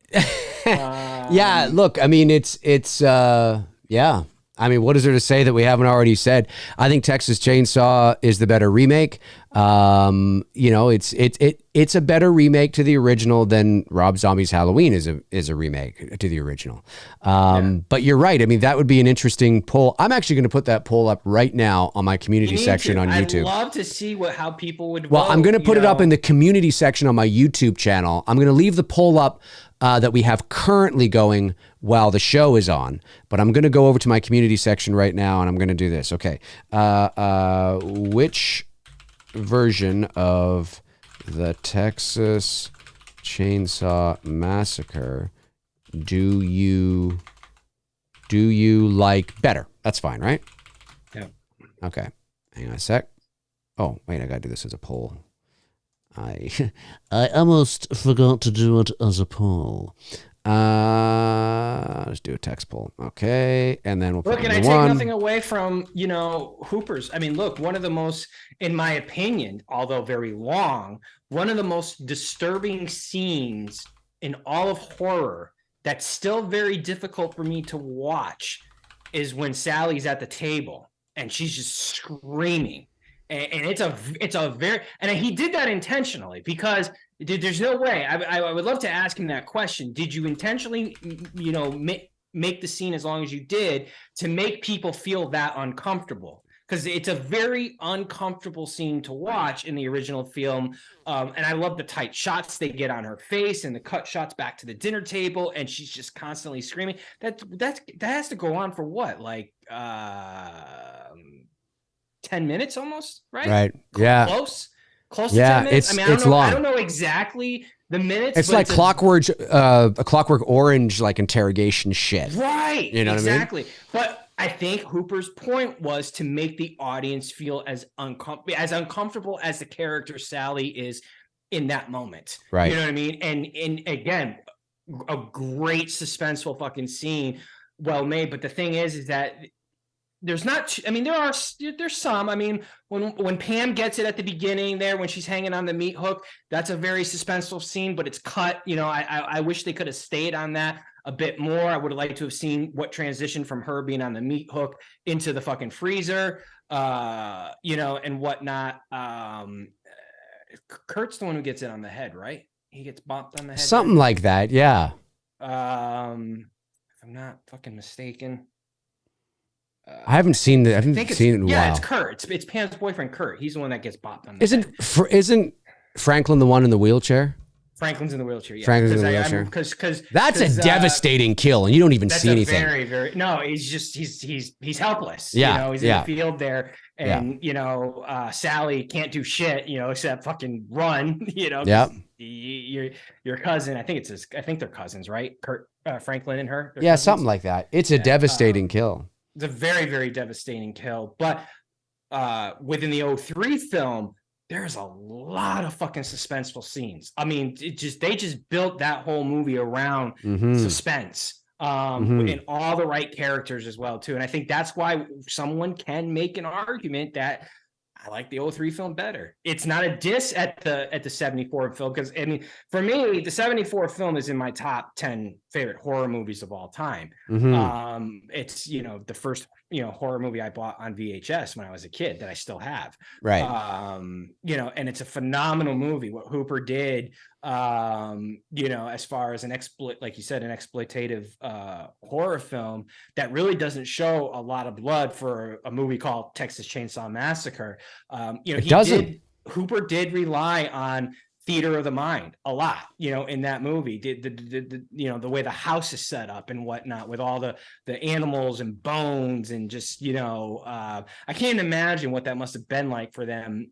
Yeah, look, I mean, it's yeah. I mean, what is there to say that we haven't already said? I think Texas Chainsaw is the better remake. You know, it's a better remake to the original than Rob Zombie's Halloween is a remake to the original. But you're right. I mean, that would be an interesting poll. I'm actually going to put that poll up right now on my community section on YouTube. I'd love to see how people would vote. Well, I'm going to put it up in the community section on my YouTube channel. I'm going to leave the poll up that we have currently going while the show is on, but I'm going to go over to my community section right now and I'm going to do this. Okay. Which version of the Texas Chainsaw Massacre do you like better? That's fine, right? Yeah. Okay. Hang on a sec. Oh, wait, I got to do this as a poll. I almost forgot to do it as a poll. Let's do a text poll. Okay. And then we'll put and I take nothing away from, you know, Hooper's. I mean, look, one of the most, in my opinion, although very long, one of the most disturbing scenes in all of horror that's still very difficult for me to watch is when Sally's at the table and she's just screaming. And it's a very, and he did that intentionally because there's no way. I would love to ask him that question. Did you intentionally, you know, make the scene as long as you did to make people feel that uncomfortable? Because it's a very uncomfortable scene to watch in the original film. And I love the tight shots they get on her face and the cut shots back to the dinner table. And she's just constantly screaming. That has to go on for what? Like, 10 minutes almost, right? Right. Yeah. Close to 10 It's, minutes. I mean, it's long. I don't know exactly the minutes. It's like a Clockwork Orange, like interrogation shit. Right. You know exactly. what I mean? But I think Hooper's point was to make the audience feel as uncomfortable as the character Sally is in that moment. Right. You know what I mean? And again, a great suspenseful fucking scene, well made. But the thing is that there's not, I mean, there's some, I mean, when Pam gets it at the beginning there, when she's hanging on the meat hook, that's a very suspenseful scene, but it's cut, you know, I wish they could have stayed on that a bit more. I would have liked to have seen what transitioned from her being on the meat hook into the fucking freezer, you know, and whatnot. Kurt's the one who gets it on the head, right? He gets bopped on the head. Something like that. Yeah. If I'm not fucking mistaken. I haven't seen it in a while. Yeah, it's Kurt. It's Pam's boyfriend, Kurt. He's the one that gets bopped on the head. Isn't Franklin the one in the wheelchair? Franklin's in the wheelchair. Yeah. Franklin's in the wheelchair. Because that's a devastating kill, and you don't even see anything. Very no. He's helpless. Yeah, you know, he's in the field there, and you know, Sally can't do shit, you know, except fucking run. You know, your cousin. I think they're cousins, right? Kurt, Franklin, and her. Yeah, cousins? Something like that. It's a devastating kill. It's a very, very devastating kill. But within the 03 film, there's a lot of fucking suspenseful scenes. I mean, they just built that whole movie around suspense, and all the right characters as well too. And I think that's why someone can make an argument that I like the 03 film better. It's not a diss at the 74 film, because I mean, for me, the 74 film is in my top 10 favorite horror movies of all time. It's, you know, the first, you know, horror movie I bought on VHS when I was a kid that I still have. Right. You know, and it's a phenomenal movie. What Hooper did, you know, as far as like you said, an exploitative horror film that really doesn't show a lot of blood for a movie called Texas Chainsaw Massacre. You know, Hooper did rely on theater of the mind a lot, you know, in that movie. The you know, the way the house is set up and whatnot, with all the animals and bones, and just, you know, I can't imagine what that must have been like for them.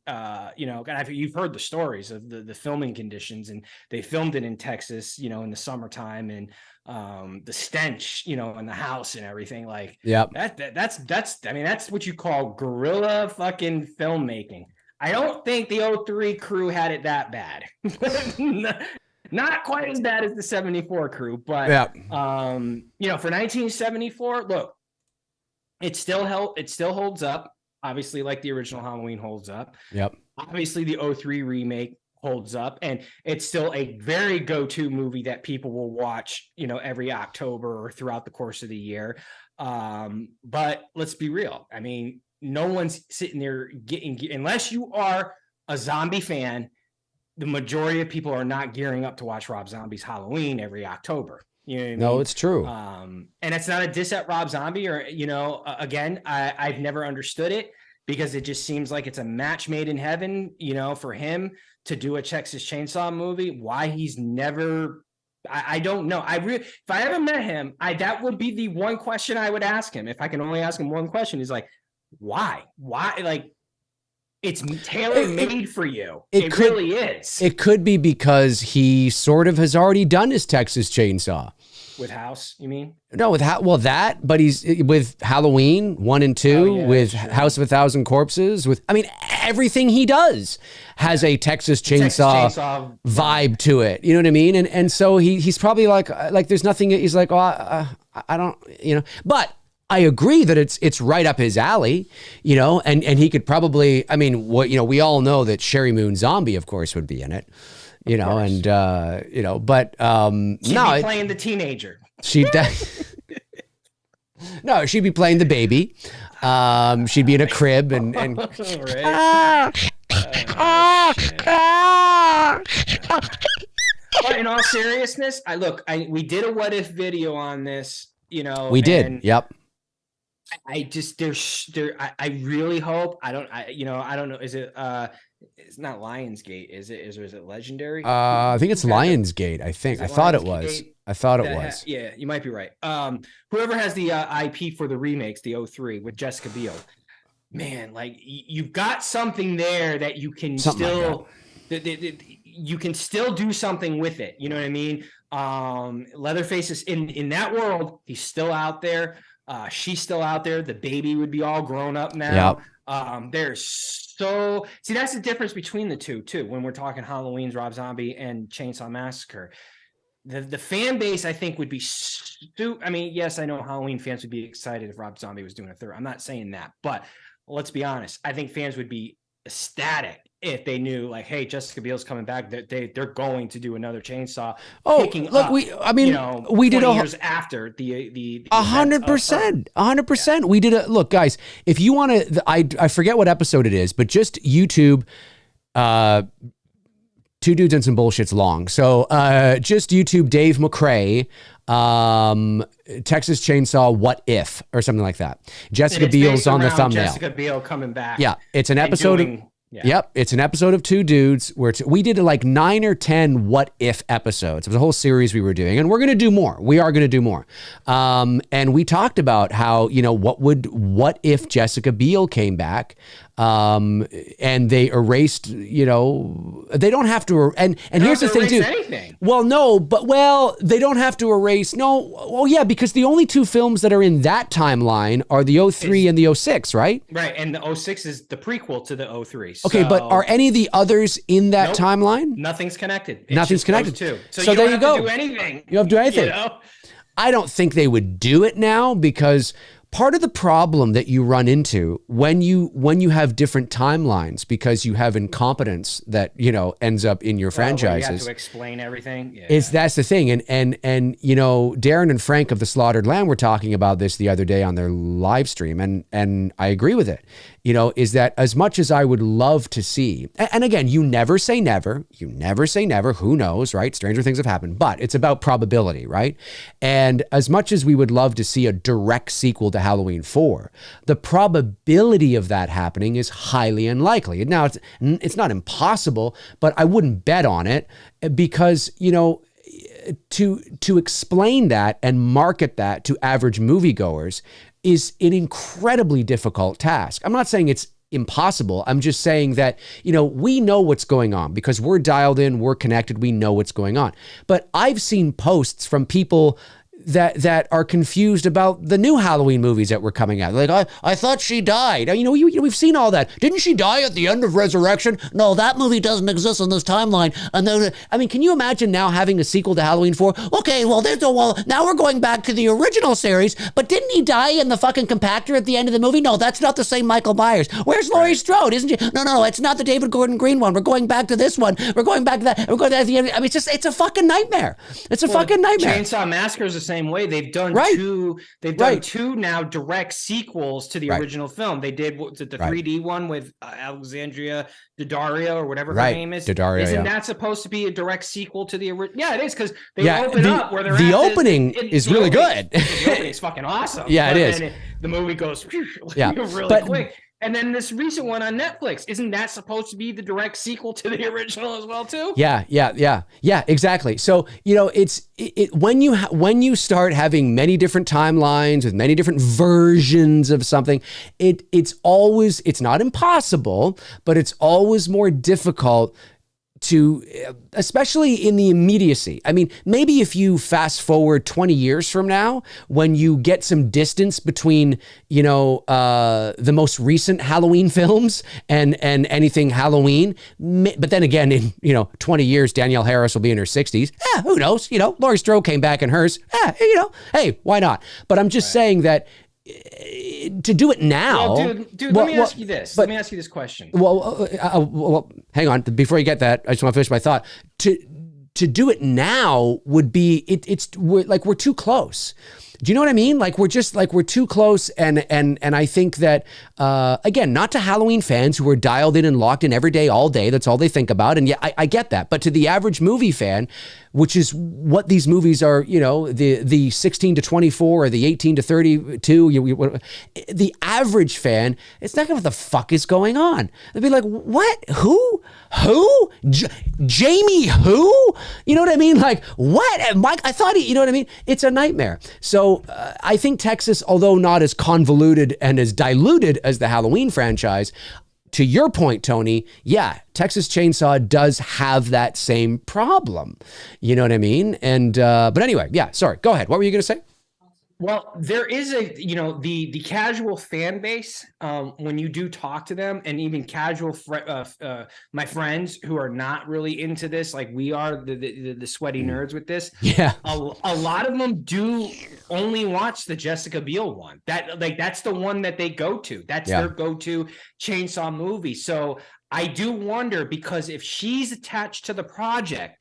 You know, and you've heard the stories of the filming conditions, and they filmed it in Texas, you know, in the summertime, and the stench, you know, in the house and everything. Like, that's I mean, that's what you call guerrilla fucking filmmaking. I don't think the 03 crew had it that bad. Not quite as bad as the 74 crew, but you know, for 1974, look, it still holds up. Obviously, like the original Halloween holds up. Obviously, the 03 remake holds up, and it's still a very go-to movie that people will watch, you know, every October or throughout the course of the year. But let's be real. I mean, no one's sitting there unless you are a zombie fan. The majority of people are not gearing up to watch Rob Zombie's Halloween every October. You know what I mean? No, it's true. And it's not a diss at Rob Zombie, or, you know, again, I've never understood it, because it just seems like it's a match made in heaven, you know, for him to do a Texas Chainsaw movie. Why he's never, I don't know. If I ever met him, that would be the one question I would ask him. If I can only ask him one question, is like, why? Like, it's tailor-made for you. It really is. It could be because he sort of has already done his Texas Chainsaw. With House, you mean? No, but he's with Halloween 1 and 2, with House of 1,000 Corpses, I mean, everything he does has a Texas Chainsaw vibe to it. You know what I mean? And so he's probably like there's nothing. He's like, I don't, you know, but I agree that it's right up his alley, you know, and he could probably, I mean, what, you know, we all know that Sherry Moon Zombie, of course, would be in it, you know, and, you know, but, she'd be playing the teenager. She'd no, she'd be playing the baby. She'd be in a crib and But in all seriousness, we did a what if video on this, you know, we did. Yep. I really hope I don't know. Is it it's not Lionsgate, is it? Is it Legendary? I think it's Lionsgate. I thought it was. Yeah, you might be right. Whoever has the IP for the remakes, the 03 with Jessica Biel, man, like you've got something there that you can you can still do something with it. You know what I mean? Leatherface is in that world. He's still out there. She's still out there. The baby would be all grown up now. That's the difference between the two too. When we're talking Halloween's Rob Zombie and Chainsaw Massacre, the fan base, I think, would be I mean, yes, I know Halloween fans would be excited if Rob Zombie was doing a third. I'm not saying that, but let's be honest. I think fans would be ecstatic if they knew, like, hey, Jessica Biel's coming back. They're going to do another Chainsaw. We did years after the 100%, 100%. We did look, guys. If you want to, I forget what episode it is, but just YouTube. Two Dudes and Some Bullshit's long, so just YouTube Dave McRae, Texas Chainsaw What If or something like that. Jessica Biel's on the thumbnail. Jessica Biel coming back. Yeah, it's an episode. Yep, it's an episode of Two Dudes where we did like 9 or 10 what if episodes. It was a whole series we were doing, and we're going to do more. We are going to do more. And we talked about how, you know, what if Jessica Biel came back, and they erased, you know, they don't have to, and here's the thing too. Anything. Well, no, they don't have to erase. No, well, yeah, because the only two films that are in that timeline are the 03 and the 06, right? Right, and the 06 is the prequel to the 03. Okay, but are any of the others in that timeline? Nothing's connected. Nothing's connected. Too. So there you go. You don't have to do anything. You don't have to do anything. You know? I don't think they would do it now, because part of the problem that you run into when you have different timelines, because you have incompetence that, you know, ends up in your franchises. You have to explain everything. Yeah. That's the thing. And you know, Darren and Frank of the Slaughtered Lamb were talking about this the other day on their live stream, and I agree with it. You know, is that as much as I would love to see, and again, you never say never, who knows, right? Stranger things have happened, but it's about probability, right? And as much as we would love to see a direct sequel to Halloween 4, the probability of that happening is highly unlikely. Now, it's not impossible, but I wouldn't bet on it, because, you know, to explain that and market that to average moviegoers is an incredibly difficult task. I'm not saying it's impossible. I'm just saying that, you know, we know what's going on because we're dialed in, we're connected, we know what's going on. But I've seen posts from people that are confused about the new Halloween movies that were coming out. Like, I thought she died. You know, we've seen all that. Didn't she die at the end of Resurrection? No, that movie doesn't exist on this timeline. And then, I mean, can you imagine now having a sequel to Halloween 4? Okay, well, now we're going back to the original series, but didn't he die in the fucking compactor at the end of the movie? No, that's not the same Michael Myers. Where's Laurie Strode? Isn't she? No, it's not the David Gordon Green one. We're going back to this one. We're going back to that. We're going to the end. I mean, it's a fucking nightmare. It's a fucking nightmare. Chainsaw Massacre is the same way. They've done two. They've done two now direct sequels to the original film. They did the 3D one with Alexandria Daddario or whatever her name is. Daddario, Isn't that supposed to be a direct sequel to the original? Yeah, it is, because they open up where they're the opening is really good. The opening's fucking awesome. Yeah, it is. The movie goes really quick. And then this recent one on Netflix, isn't that supposed to be the direct sequel to the original as well too? Yeah, exactly. So, you know, when you start having many different timelines with many different versions of something, it's not impossible, but it's always more difficult to, especially in the immediacy. I mean, maybe if you fast forward 20 years from now, when you get some distance between, you know, the most recent Halloween films and anything Halloween, but then again, in, you know, 20 years, Danielle Harris will be in her 60s. Who knows? You know, Laurie Strode came back in hers. You know, hey, why not? But I'm just saying that to do it now. Well, dude, let me ask you this. Let me ask you this question. Well, hang on. Before you get that, I just want to finish my thought. To do it now would be we're too close. Do you know what I mean? Like we're too close, and I think that again, not to Halloween fans who are dialed in and locked in every day, all day. That's all they think about, and yeah, I get that. But to the average movie fan, which is what these movies are, you know, the 16 to 24 or the 18 to 32, the average fan, it's not gonna what the fuck is going on. They'd be like, what? Who? Jamie? Who? You know what I mean? Like what? Mike? I thought you know what I mean? It's a nightmare. So I think Texas, although not as convoluted and as diluted as the Halloween franchise, to your point, Tony, yeah, Texas Chainsaw does have that same problem. You know what I mean? And but anyway, yeah, sorry. Go ahead. What were you going to say? Well, there is the casual fan base, when you do talk to them, and even casual my friends who are not really into this, like we are, the sweaty nerds with this. Yeah, a lot of them do only watch the Jessica Biel one. That's the one that they go to. That's their go-to Chainsaw movie. So I do wonder, because if she's attached to the project,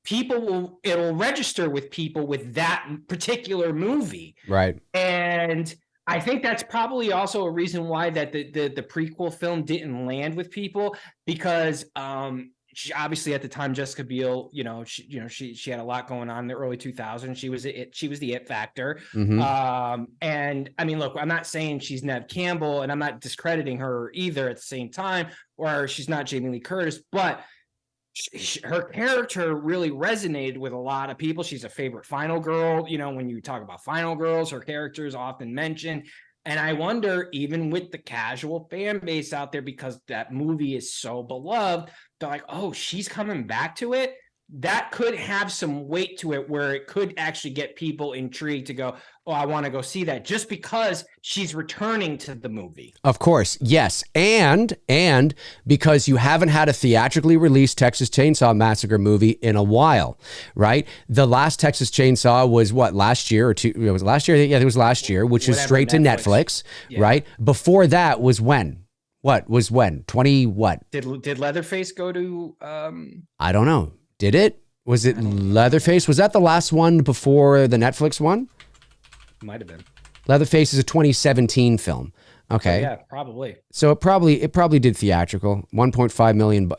it'll register with people with that particular movie. Right. And I think that's probably also a reason why that the prequel film didn't land with people, because she, obviously at the time, Jessica Biel, she had a lot going on in the early 2000s. She was the it factor. Mm-hmm. And I mean, look, I'm not saying she's Neve Campbell, and I'm not discrediting her either at the same time, or she's not Jamie Lee Curtis, but her character really resonated with a lot of people. She's a favorite final girl. You know, when you talk about final girls, her character is often mentioned. And I wonder, even with the casual fan base out there, because that movie is so beloved, they're like, oh, she's coming back to it. that could have some weight to it where it could actually get people intrigued to go, oh, I want to go see that, just because she's returning to the movie. Of course, yes. And because you haven't had a theatrically released Texas Chainsaw Massacre movie in a while, right? The last Texas Chainsaw was what, last year or two? It was last year. Yeah, it was last year, which is straight to Netflix, right? Before that was when? What was when? 20 what? Did Leatherface go to I don't know. Did it? Was it Leatherface? Was that the last one before the Netflix one? Might have been. Leatherface is a 2017 film. Okay. Yeah, probably. So it probably did theatrical. 1.5 million.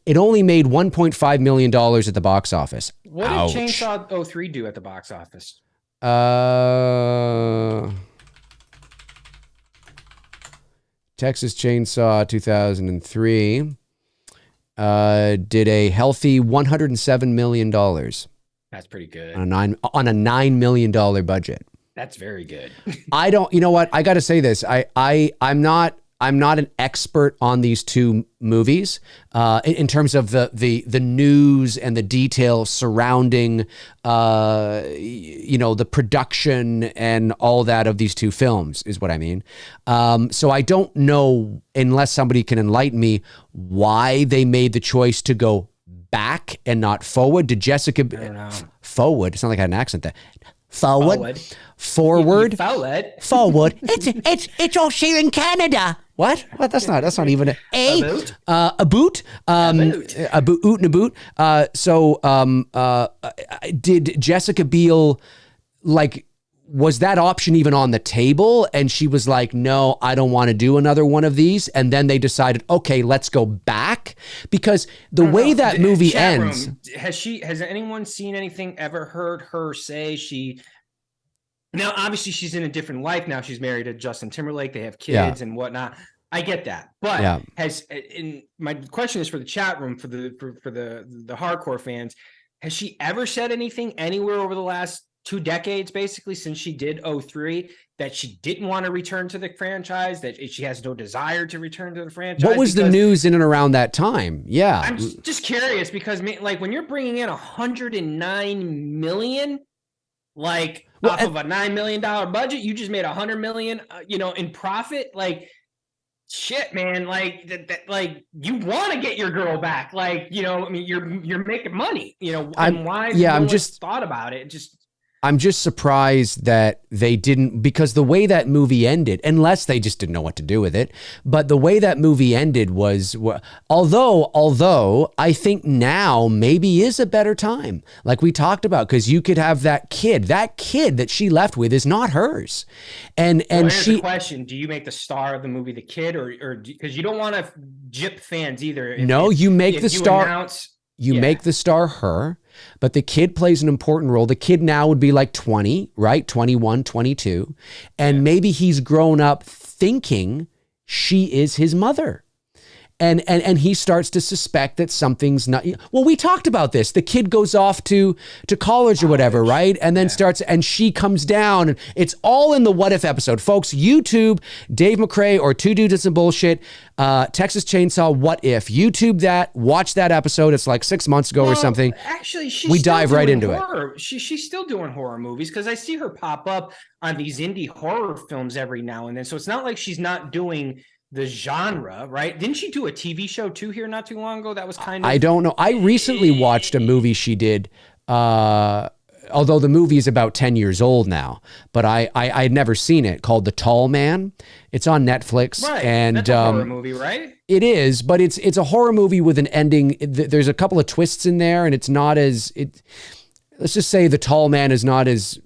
It only made $1.5 million at the box office. What did Chainsaw 03 do at the box office? Texas Chainsaw 2003 did a healthy $107 million. That's pretty good. On a $9 million budget. That's very good. You know what? I got to say this. I'm not an expert on these two movies in terms of the news and the detail surrounding, the production and all that of these two films is what I mean. So I don't know, unless somebody can enlighten me, why they made the choice to go back and not forward. Did Jessica forward? It's not like I had an accent there. Forward. It's all here in Canada. What? That's not even a boot. Did Jessica Biel, was that option even on the table? And she was like, no, I don't want to do another one of these. And then they decided, okay, let's go back. Because the way that movie ends. Has anyone seen anything, ever heard her say now, obviously she's in a different life now. She's married to Justin Timberlake. They have kids and whatnot. I get that. But my question is for the chat room, for the hardcore fans, has she ever said anything anywhere over the last 2 decades, basically, since she did 03, that she didn't want to return to the franchise, that she has no desire to return to the franchise? What was the news in and around that time? Yeah. I'm just curious, because when you're bringing in $109 million, off of a $9 million budget, you just made $100 million, in profit. Shit, man. You want to get your girl back. You're making money. I'm just thought about it. I'm just surprised that they didn't, because the way that movie ended, unless they just didn't know what to do with it, but the way that movie ended was, although I think now maybe is a better time, like we talked about, because you could have that kid that she left with is not hers. And here's the question: do you make the star of the movie the kid, or because you don't want to gyp fans either? You make the star. Make the star her, but the kid plays an important role. The kid now would be 20, right? 21, 22. And maybe he's grown up thinking she is his mother. And he starts to suspect that something's not. Well, we talked about this. The kid goes off to college or whatever, right? And then and she comes down. And it's all in the What If episode. Folks, YouTube, Dave McRae or Two Dudes and Some Bullshit, Texas Chainsaw, What If. YouTube that, watch that episode. It's 6 months ago or something. Actually, we dive right into it. She's still doing horror movies, because I see her pop up on these indie horror films every now and then. So it's not like she's not doing the genre, right? Didn't she do a TV show too here not too long ago? That was kind of... I don't know. I recently watched a movie she did, although the movie is about 10 years old now, but I'd never seen it, called The Tall Man. It's on Netflix. Right. And that's a horror movie, right? It is, but it's a horror movie with an ending. There's a couple of twists in there, and it's not as... let's just say The Tall Man is not as...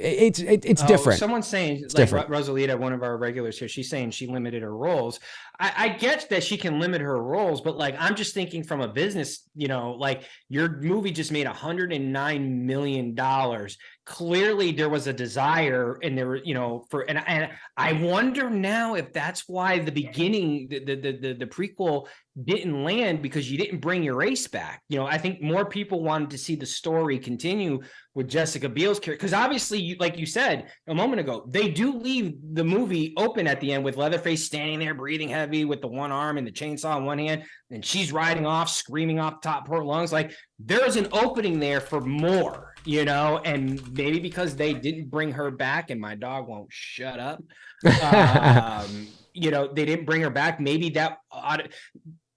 It's different. Someone's saying, Rosalita, one of our regulars here, she's saying she limited her roles. I get that she can limit her roles, but I'm just thinking from a business, your movie just made $109 million. Clearly there was a desire, and there were, and I wonder now if that's why the beginning, the prequel didn't land, because you didn't bring your ace back. I think more people wanted to see the story continue with Jessica Biel's character, because obviously, like you said a moment ago, they do leave the movie open at the end with Leatherface standing there breathing heavy heavy with the one arm and the chainsaw in one hand, and she's riding off, screaming off the top of her lungs. Like, there's an opening there for more, you know, and maybe because they didn't bring her back, and my dog won't shut up. You know, they didn't bring her back. Maybe that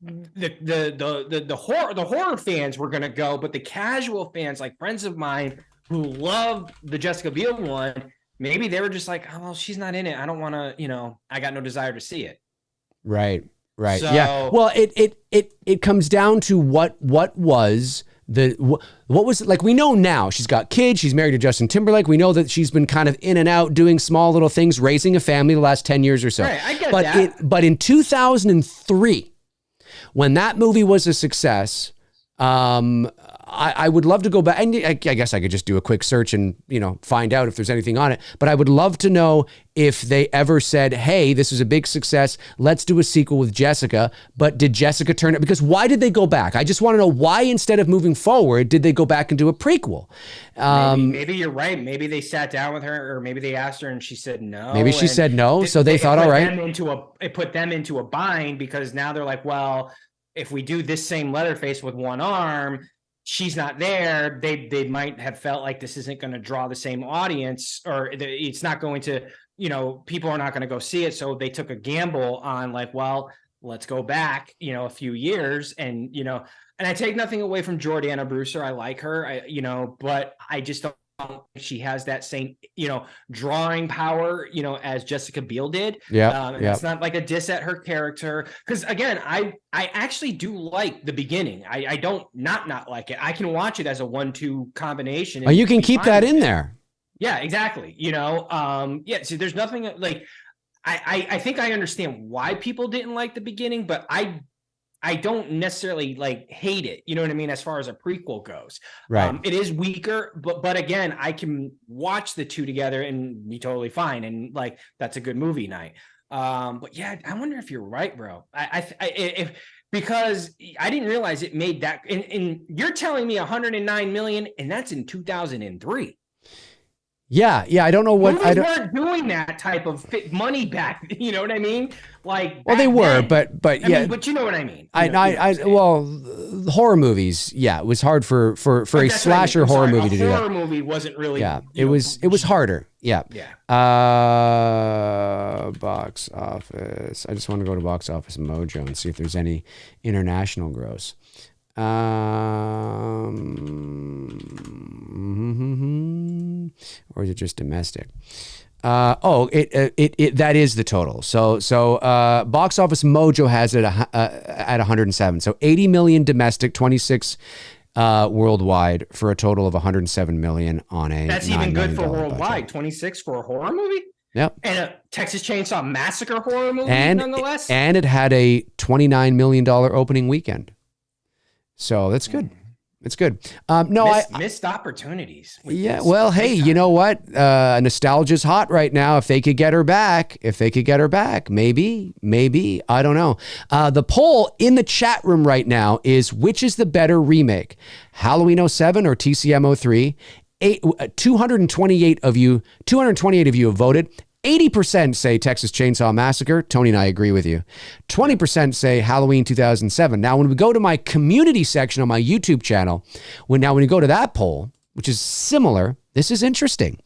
the horror fans were gonna go, but the casual fans, like friends of mine who love the Jessica Biel one, maybe they were just like, oh, well, she's not in it. I don't want to, you know, I got no desire to see it. Right. So, yeah. Well, it comes down to what was like, we know now she's got kids, she's married to Justin Timberlake. We know that she's been kind of in and out doing small little things, raising a family the last 10 years or so. Right, I get that. But in 2003, when that movie was a success, I would love to go back, and I guess I could just do a quick search and, you know, find out if there's anything on it. But I would love to know if they ever said, hey, this is a big success, let's do a sequel with Jessica. But did Jessica turn it? Because why did they go back? I just want to know why, instead of moving forward, did they go back and do a prequel? Maybe you're right. Maybe they sat down with her, or maybe they asked her and she said no. Maybe she said no, so they thought, all right. It put them into a bind, because now they're like, well, if we do this same Leatherface with one arm, she's not there. They might have felt like this isn't going to draw the same audience, or it's not going to, you know, people are not going to go see it. So they took a gamble on, like, well, let's go back, you know, a few years, and, you know, and I take nothing away from Jordana Brewster. I like her, you know, but I just don't think she has that same, you know, drawing power, you know, as Jessica Biel did. Yeah. It's not like a diss at her character. Because again, I actually do like the beginning. I don't not like it. I can watch it as a 1-2 combination. You can keep that in there. Yeah, exactly. You know, yeah. See, there's nothing like, I think I understand why people didn't like the beginning, but I don't necessarily like hate it. You know what I mean? As far as a prequel goes, right. It is weaker, but again, I can watch the two together and be totally fine. And like, that's a good movie night. But yeah, I wonder if you're right, bro. Because I didn't realize it made that, and you're telling me 109 million, and that's in 2003. Yeah, I don't know what Movies weren't doing that type of money back. You know what I mean? Like, well, they were, but yeah, but you know what I mean. Well, horror movies. Yeah, it was hard for a slasher horror movie to do that. Horror movie wasn't really. Yeah, it was harder. Yeah. Yeah. Box office. I just want to go to Box Office Mojo and see if there's any international gross. Or is it just domestic? That is the total. So Box Office Mojo has it at 107. So 80 million domestic, 26 worldwide, for a total of 107 million on a. That's even good for worldwide. 26 for a horror movie. Yep. And a Texas Chainsaw Massacre horror movie, nonetheless. And it had a $29 million opening weekend. So that's good. It's good. Missed opportunities. Yeah. Well, hey, you know what? Nostalgia's hot right now. If they could get her back, maybe, I don't know. The poll in the chat room right now is, which is the better remake, Halloween 07 or TCM 03? 228 of you have voted. 80% say Texas Chainsaw Massacre. Tony and I agree with you. 20% say Halloween 2007. Now, when we go to my community section on my YouTube channel, when you go to that poll, which is similar, this is interesting.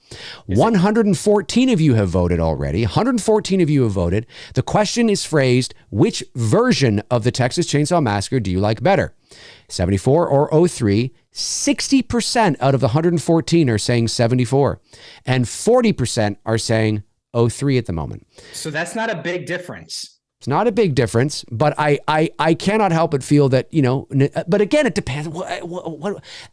114 of you have voted already. 114 of you have voted. The question is phrased, which version of the Texas Chainsaw Massacre do you like better? 74 or 03? 60% out of the 114 are saying 74. And 40% are saying 03 at the moment. So that's not a big difference. It's not a big difference, but I cannot help but feel that, you know, but again, it depends.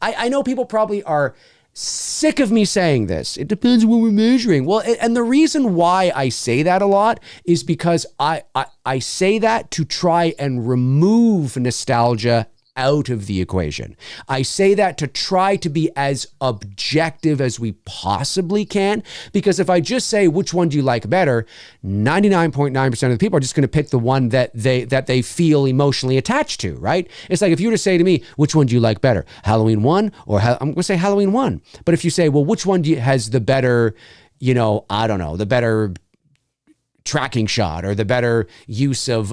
I know people probably are sick of me saying this. It depends what we're measuring. Well, and the reason why I say that a lot is because I say that to try and remove nostalgia out of the equation. I say that to try to be as objective as we possibly can, because if I just say, which one do you like better, 99.9% of the people are just going to pick the one that they feel emotionally attached to, right? It's like if you were to say to me, which one do you like better, Halloween 1 or I'm going to say Halloween 1. But if you say, well, which one has the better, you know, I don't know, the better tracking shot or the better use of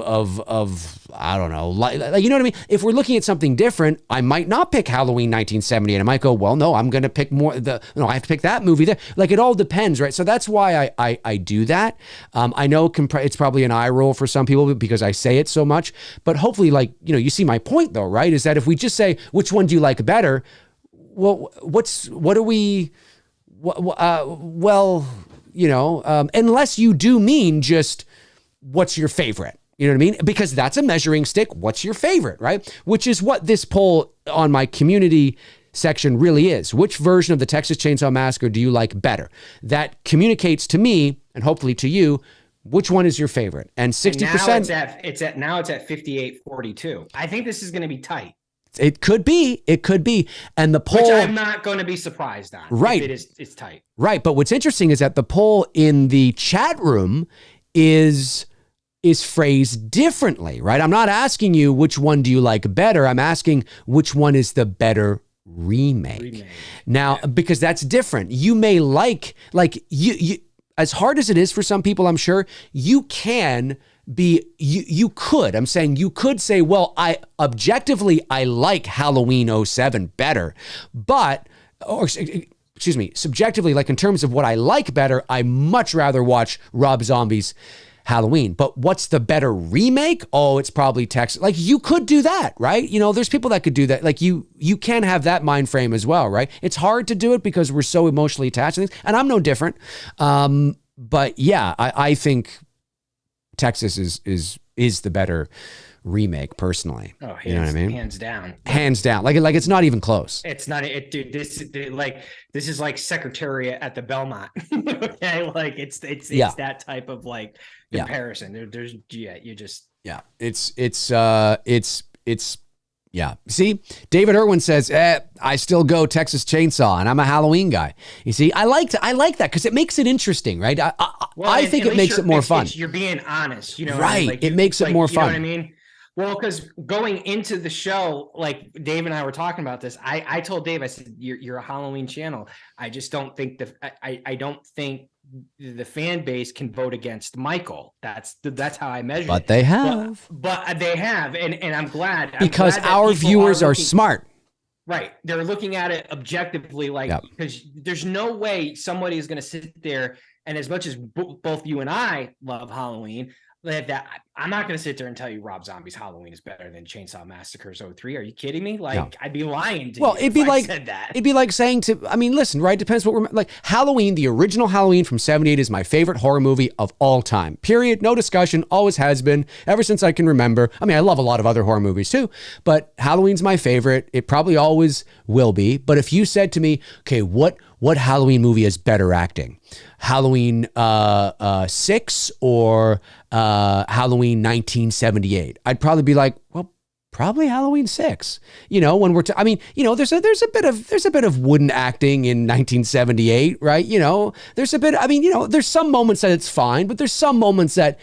I don't know, like, you know what I mean? If we're looking at something different, I might not pick Halloween 1978. I might go, well, no, I'm going to pick more I have to pick that movie there. Like, it all depends, right? So that's why I do that. I know it's probably an eye roll for some people because I say it so much, but hopefully, like, you see my point though, right? Is that if we just say, which one do you like better? Well, unless you do mean just what's your favorite, you know what I mean? Because that's a measuring stick. What's your favorite, right? Which is what this poll on my community section really is. Which version of the Texas Chainsaw Massacre do you like better? That communicates to me and hopefully to you, which one is your favorite? And 60%. Now it's at 58-42. I think this is going to be tight. It could be. And the poll, which I'm not going to be surprised on. Right. It's tight. Right. But what's interesting is that the poll in the chat room is phrased differently, right? I'm not asking you which one do you like better. I'm asking which one is the better remake. Now, because that's different. You may like you as hard as it is for some people, I'm sure, you can be, you could, I'm saying you could say, well, I like Halloween 07 better, subjectively, like in terms of what I like better, I much rather watch Rob Zombie's Halloween. But what's the better remake? Oh, it's probably Texas. Like, you could do that, right? There's people that could do that. Like, you can have that mind frame as well, right? It's hard to do it because we're so emotionally attached to things, and I'm no different. But yeah, I think Texas is the better remake personally. Oh, you know what I mean? Hands down. Like it's not even close. It's not dude. This is like Secretariat at the Belmont. Okay, like it's that type of like comparison. There's yeah. See, David Irwin says, I still go Texas Chainsaw, and I'm a Halloween guy. You see, I like that because it makes it interesting, right? I think it makes it more fun. You're being honest, right? Like, it makes it more fun. You know what I mean? Well, because going into the show, like Dave and I were talking about this, I told Dave, I said, you're a Halloween channel. I just don't think I don't think the fan base can vote against Michael. That's how I measure it. But they have. But they have, and I'm glad. Because our viewers are smart. Right. They're looking at it objectively, because there's no way somebody is going to sit there, and as much as both you and I love Halloween, that I'm not going to sit there and tell you Rob Zombie's Halloween is better than Chainsaw Massacre's 03. Are you kidding me? I'd be lying to you. It'd be like, said that. It'd be like saying listen, right? Depends what we're like. Halloween, the original Halloween from 78 is my favorite horror movie of all time. Period. No discussion. Always has been ever since I can remember. I mean, I love a lot of other horror movies too, but Halloween's my favorite. It probably always will be. But if you said to me, okay, what Halloween movie is better acting? Halloween 6 or Halloween 1978? I'd probably be like, well, probably Halloween 6. When we're there's a bit of wooden acting in 1978, right? There's a bit, there's some moments that it's fine, but there's some moments that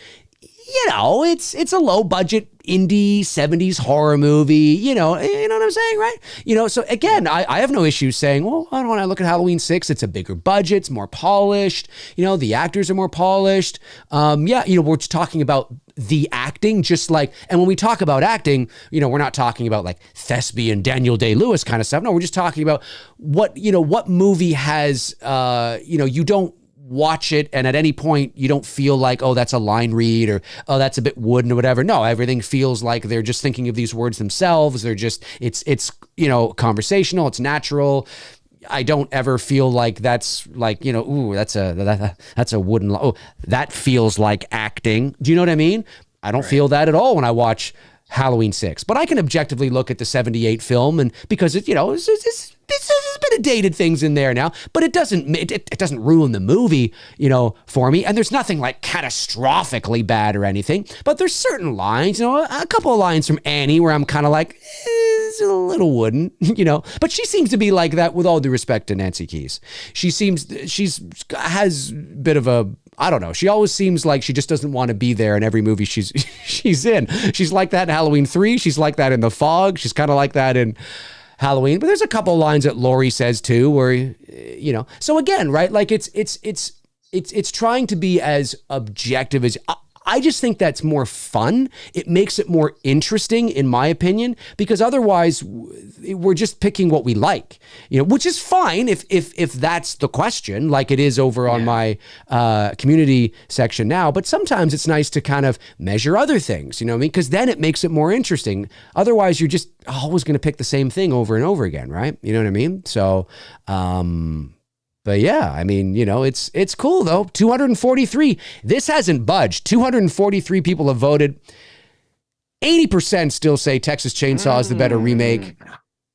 it's a low budget indie 70s horror movie, you know what I'm saying, right? So again, I have no issue saying, well, when I look at Halloween 6, it's a bigger budget, it's more polished, the actors are more polished. We're just talking about the acting, just like, and when we talk about acting, we're not talking about like thespian Daniel Day-Lewis kind of stuff. No, we're just talking about what movie has, you don't watch it and at any point you don't feel like, oh, that's a line read or, oh, that's a bit wooden or whatever. No, everything feels like they're just thinking of these words themselves. They're just, it's conversational, it's natural. I don't ever feel like that's like, ooh, that's a wooden, oh, that feels like acting. Do you know what I mean? I don't feel that at all when I watch Halloween 6, but I can objectively look at the 78 film, and because it's a bit of dated things in there now, but it doesn't ruin the movie, for me. And there's nothing like catastrophically bad or anything, but there's certain lines, a couple of lines from Annie where I'm kind of like, it's a little wooden, but she seems to be like that, with all due respect to Nancy Keys. Has a bit of a, I don't know. She always seems like she just doesn't want to be there in every movie she's in. She's like that in Halloween 3. She's like that in The Fog. She's kind of like that in Halloween. But there's a couple of lines that Laurie says too, where, so again, right? Like it's it's trying to be as objective as. I just think that's more fun. It makes it more interesting, in my opinion, because otherwise we're just picking what we like, which is fine if that's the question, like it is over on my community section now. But sometimes it's nice to kind of measure other things, you know what I mean? Because then it makes it more interesting. Otherwise, you're just always going to pick the same thing over and over again, right? You know what I mean? So, but yeah, I mean, it's cool though. 243. This hasn't budged. 243 people have voted. 80% still say Texas Chainsaw is the better remake.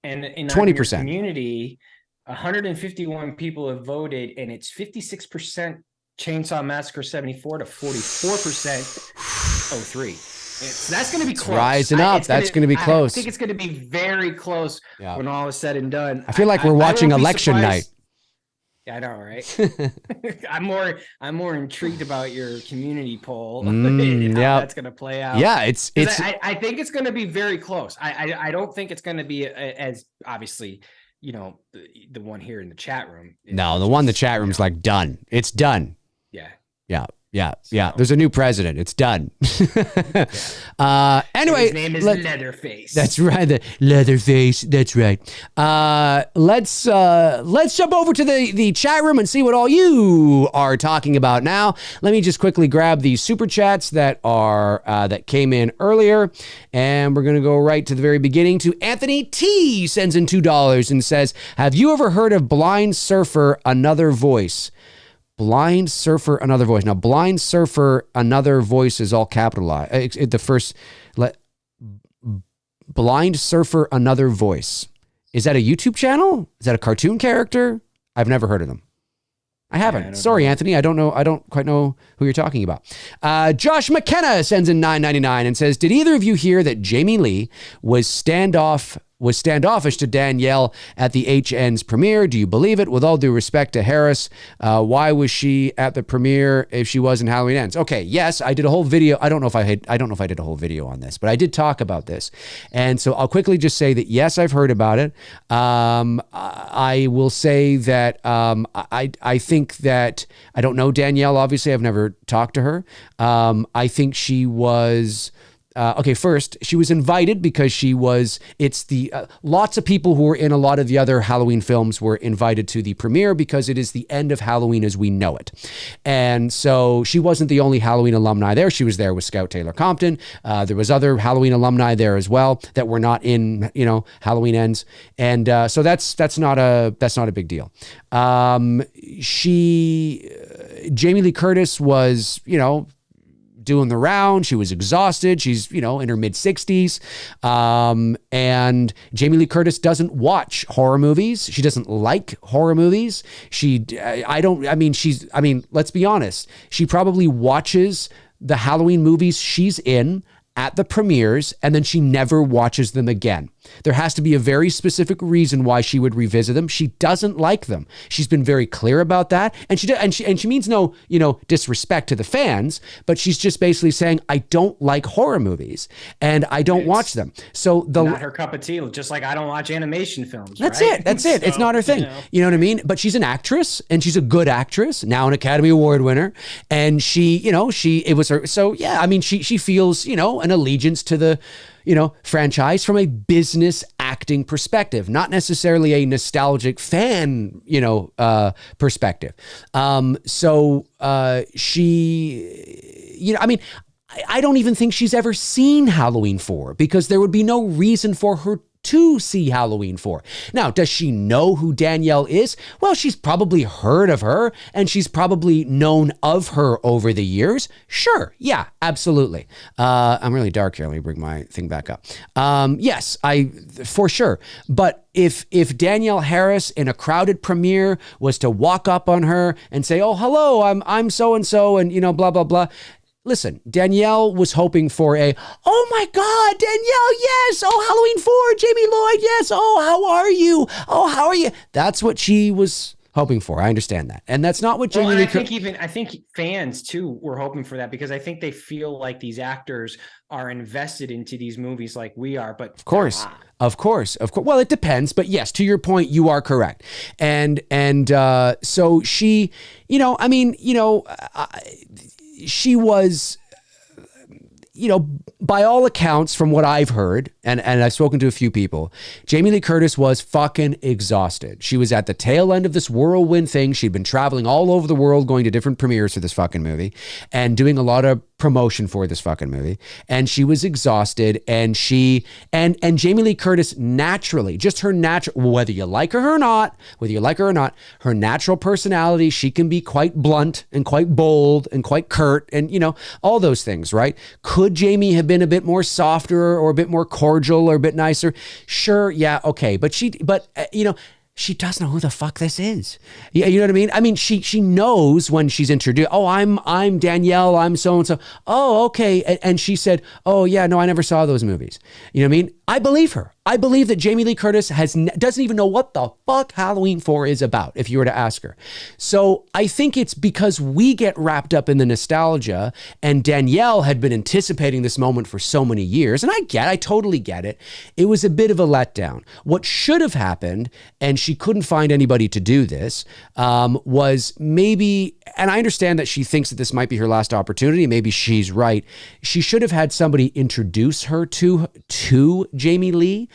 And in 20% community, 151 people have voted, and it's 56% Chainsaw Massacre 74 to 44% 03. That's going to be close. Rising up. That's going to be close. I think it's going to be very close when all is said and done. I feel like we're watching election night. Yeah, I know, right? I'm more intrigued about your community poll and how that's going to play out. Yeah, I think it's going to be very close. I don't think it's going to be as obviously, the one here in the chat room. No, the one in the chat room's like done. It's done. Yeah. There's a new president. It's done. Anyway, his name is Leatherface. That's right. The Leatherface. That's right. Let's jump over to the chat room and see what all you are talking about now. Let me just quickly grab the super chats that came in earlier, and we're gonna go right to the very beginning. To Anthony T sends in $2 and says, "Have you ever heard of Blind Surfer Another Voice?" Blind Surfer Another Voice. Now, Blind Surfer Another Voice is all capitalized. Blind Surfer Another Voice. Is that a YouTube channel? Is that a cartoon character? I've never heard of them. I haven't. Sorry, Anthony. I don't know. I don't quite know who you're talking about. Josh McKenna sends in $9.99 and says, "Did either of you hear that Jamie Lee was standoffish to Danielle at the HN's premiere? Do you believe it? With all due respect to Harris, why was she at the premiere if she wasn't Halloween Ends?" Okay, yes, I did a whole video. I don't know if I did a whole video on this, but I did talk about this. And so I'll quickly just say that yes, I've heard about it. I will say that I think that I don't know Danielle. Obviously, I've never talked to her. I think she was. Okay, first, she was invited because lots of people who were in a lot of the other Halloween films were invited to the premiere because it is the end of Halloween as we know it. And so she wasn't the only Halloween alumni there. She was there with Scout Taylor Compton. There was other Halloween alumni there as well that were not in, Halloween Ends. And so that's not a big deal. Jamie Lee Curtis was, doing the round. She was exhausted. She's, in her mid 60s. And Jamie Lee Curtis doesn't watch horror movies. She doesn't like horror movies. Let's be honest. She probably watches the Halloween movies she's in at the premieres, and then she never watches them again. There has to be a very specific reason why she would revisit them. She doesn't like them. She's been very clear about that, and she means no, disrespect to the fans, but she's just basically saying, I don't like horror movies and I don't watch them. So not her cup of tea, just like I don't watch animation films. That's it. That's it. It's not her thing. You know what I mean? But she's an actress, and she's a good actress, now an Academy Award winner, and she feels, an allegiance to the franchise from a business acting perspective, not necessarily a nostalgic fan, perspective. I don't even think she's ever seen Halloween 4 because there would be no reason for her to see Halloween 4. Now, does she know who Danielle is? Well, she's probably heard of her, and she's probably known of her over the years. Sure. Yeah, absolutely. I'm really dark here. Let me bring my thing back up. Yes, for sure. But if Danielle Harris in a crowded premiere was to walk up on her and say, "Oh, hello, I'm so-and-so," and blah, blah, blah. Listen, Danielle was hoping for "Oh my God, Danielle, yes. Oh, Halloween 4, Jamie Lloyd, yes. Oh, how are you? Oh, how are you?" That's what she was Hoping for. I understand that. And that's not what Jamie Well, Lee and I think fans too were hoping for that, because I think they feel like these actors are invested into these movies like we are, but Of course. Well, it depends, but yes, to your point, you are correct. And so she, she was, by all accounts, from what I've heard, and I've spoken to a few people, Jamie Lee Curtis was fucking exhausted. She was at the tail end of this whirlwind thing. She'd been traveling all over the world, going to different premieres for this fucking movie and doing a lot of promotion for this fucking movie. And she was exhausted, and and Jamie Lee Curtis naturally, just her natural, whether you like her or not, her natural personality, she can be quite blunt and quite bold and quite curt and, all those things, right? Could Jamie have been a bit more softer or a bit more cordial or a bit nicer? Sure. Yeah. Okay. But she doesn't know who the fuck this is. Yeah, you know what I mean? I mean, she knows when she's introduced. Oh, I'm Danielle. I'm so and so. Oh, okay. And she said, oh yeah, no, I never saw those movies. You know what I mean? I believe her. I believe that Jamie Lee Curtis doesn't even know what the fuck Halloween 4 is about, if you were to ask her. So I think it's because we get wrapped up in the nostalgia, and Danielle had been anticipating this moment for so many years. And I totally get it. It was a bit of a letdown. What should have happened, and she couldn't find anybody to do this, was maybe, and I understand that she thinks that this might be her last opportunity. Maybe she's right. She should have had somebody introduce her to Jamie Lee.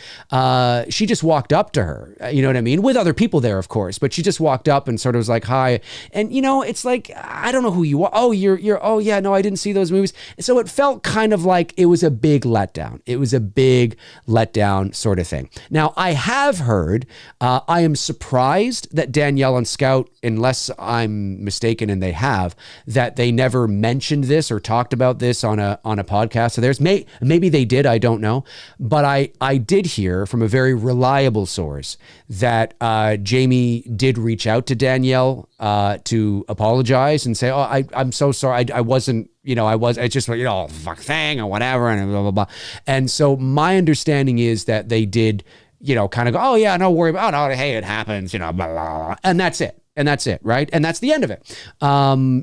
She just walked up to her, you know what I mean? With other people there, of course, but she just walked up and sort of was like, hi. And it's like, I don't know who you are. Oh, oh yeah, no, I didn't see those movies. So it felt kind of like it was a big letdown. It was a big letdown sort of thing. Now, I have heard, I am surprised that Danielle and Scout, unless I'm mistaken and they have, that they never mentioned this or talked about this on a podcast. So maybe they did, I don't know. But I did hear from a very reliable source that Jamie did reach out to Danielle to apologize and say, oh, I'm so sorry. I wasn't, it's just, fuck thing or whatever and blah, blah, blah. And so my understanding is that they did, kind of go, oh yeah, no worry about it. Oh, hey, it happens, blah, blah, blah. And that's it. And that's it, right? And that's the end of it.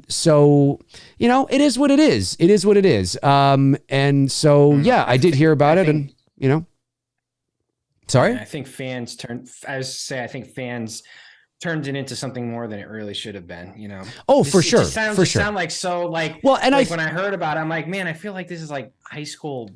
So, it is what it is. It is what it is. And so, yeah, I did hear about it and, Sorry? I think fans turned it into something more than it really should have been, Oh, for sure. Sound like so like, well, and like when I heard about it, I'm like, man, I feel like this is like high school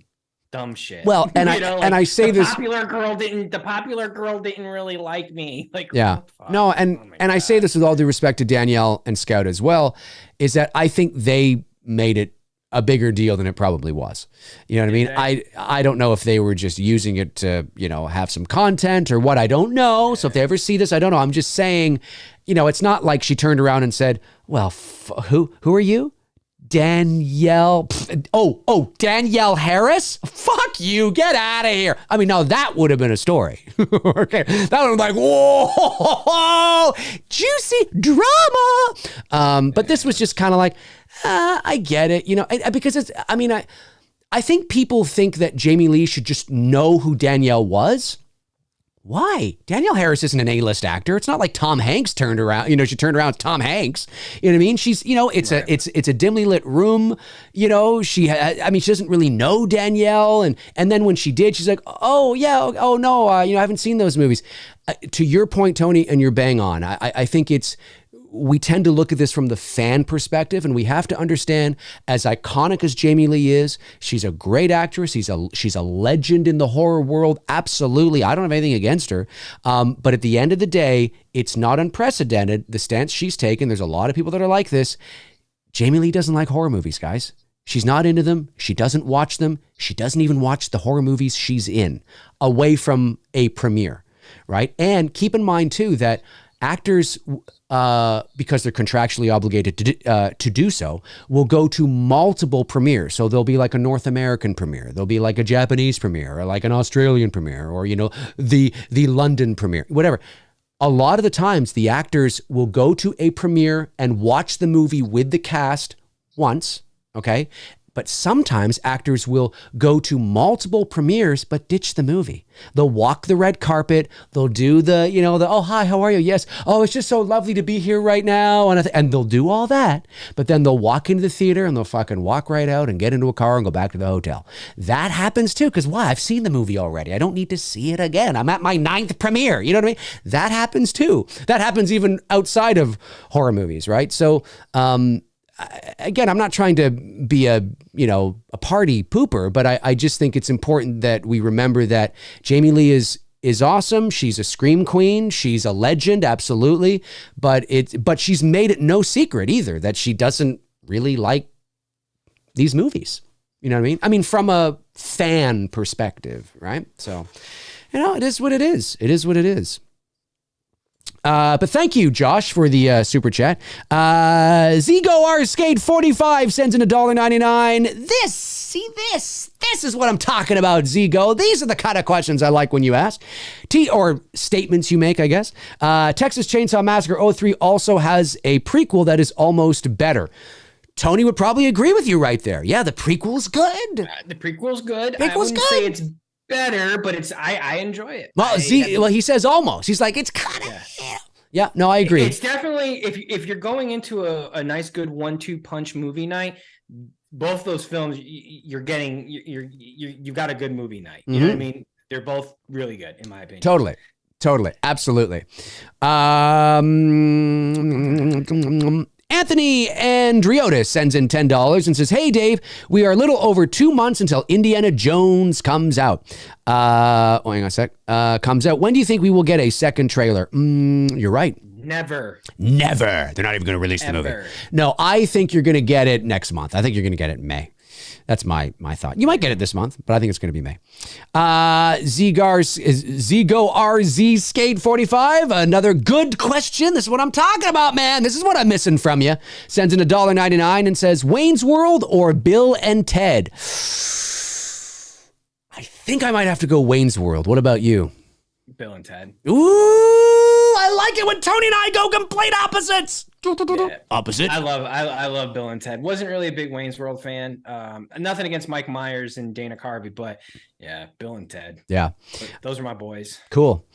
dumb shit. Well, and I say the this, the popular girl didn't really like me. Like, yeah, no. And I say this with all due respect to Danielle and Scout as well, is that I think they made it a bigger deal than it probably was. You know what I mean? I don't know if they were just using it to, have some content or what. I don't know. So if they ever see this, I don't know. I'm just saying, it's not like she turned around and said, well, who are you? Danielle. Danielle Harris? Fuck you. Get out of here. I mean, now that would have been a story. Okay. That would have been like, whoa, juicy drama. But this was just kind of like, I get it, because I think people think that Jamie Lee should just know who Danielle was. Why? Danielle Harris isn't an A-list actor. It's not like Tom Hanks turned around, she turned around with Tom Hanks. You know what I mean? She's, it's a dimly lit room. She doesn't really know Danielle. And then when she did, she's like, oh yeah, oh no, I haven't seen those movies. To your point, Tony, and you're bang on. I think we tend to look at this from the fan perspective, and we have to understand, as iconic as Jamie Lee is, she's a great actress. She's a legend in the horror world. Absolutely. I don't have anything against her. But at the end of the day, it's not unprecedented, the stance she's taken. There's a lot of people that are like this. Jamie Lee doesn't like horror movies, guys. She's not into them. She doesn't watch them. She doesn't even watch the horror movies she's in, away from a premiere, right? And keep in mind, too, that actors, because they're contractually obligated to do so, will go to multiple premieres. So there'll be like a North American premiere, there'll be like a Japanese premiere, or like an Australian premiere, or the London premiere, whatever. A lot of the times, the actors will go to a premiere and watch the movie with the cast once, okay, But sometimes actors will go to multiple premieres but ditch the movie. They'll walk the red carpet. They'll do the, oh, hi, how are you? Yes. Oh, it's just so lovely to be here right now. And they'll do all that. But then they'll walk into the theater and they'll fucking walk right out and get into a car and go back to the hotel. That happens too. Because why? I've seen the movie already. I don't need to see it again. I'm at my 9th premiere. You know what I mean? That happens too. That happens even outside of horror movies, right? So, again, I'm not trying to be a party pooper, but I just think it's important that we remember that Jamie Lee is awesome. She's a scream queen. She's a legend, absolutely. But she's made it no secret either that she doesn't really like these movies. You know what I mean? I mean, from a fan perspective, right? So, it is what it is. It is what it is. But thank you, Josh, for the super chat. Zigo Arskate 45 sends in $1.99. This is what I'm talking about, Zigo. These are the kind of questions I like when you ask. Or statements you make, I guess. Texas Chainsaw Massacre 03 also has a prequel that is almost better. Tony would probably agree with you right there. Yeah, the prequel's good. The prequel's good. I wouldn't say it's better, but I enjoy it. Well, he says almost. He's like, it's kind of, yeah, no, I agree. It's definitely, if you're going into a nice, good 1-2 punch movie night, both those films, you've got a good movie night. You know what I mean? They're both really good, in my opinion. Totally. Absolutely. Anthony Andriotis sends in $10 and says, hey, Dave, we are a little over 2 months until Indiana Jones comes out. Hang on a sec. Comes out. When do you think we will get a second trailer? You're right. Never. They're not even going to release the movie. No, I think you're going to get it next month. I think you're going to get it in May. That's my thought. You might get it this month, but I think it's going to be May. Zigo RZ Skate 45, another good question. This is what I'm talking about, man. This is what I'm missing from you. Sends in $1.99 and says, Wayne's World or Bill and Ted? I think I might have to go Wayne's World. What about you? Bill and Ted. Ooh, I like it when Tony and I go complete opposites. Yeah. Opposite. I love Bill and Ted. Wasn't really a big Wayne's World fan. Nothing against Mike Myers and Dana Carvey, but yeah, Bill and Ted. Yeah. Those are my boys. Cool.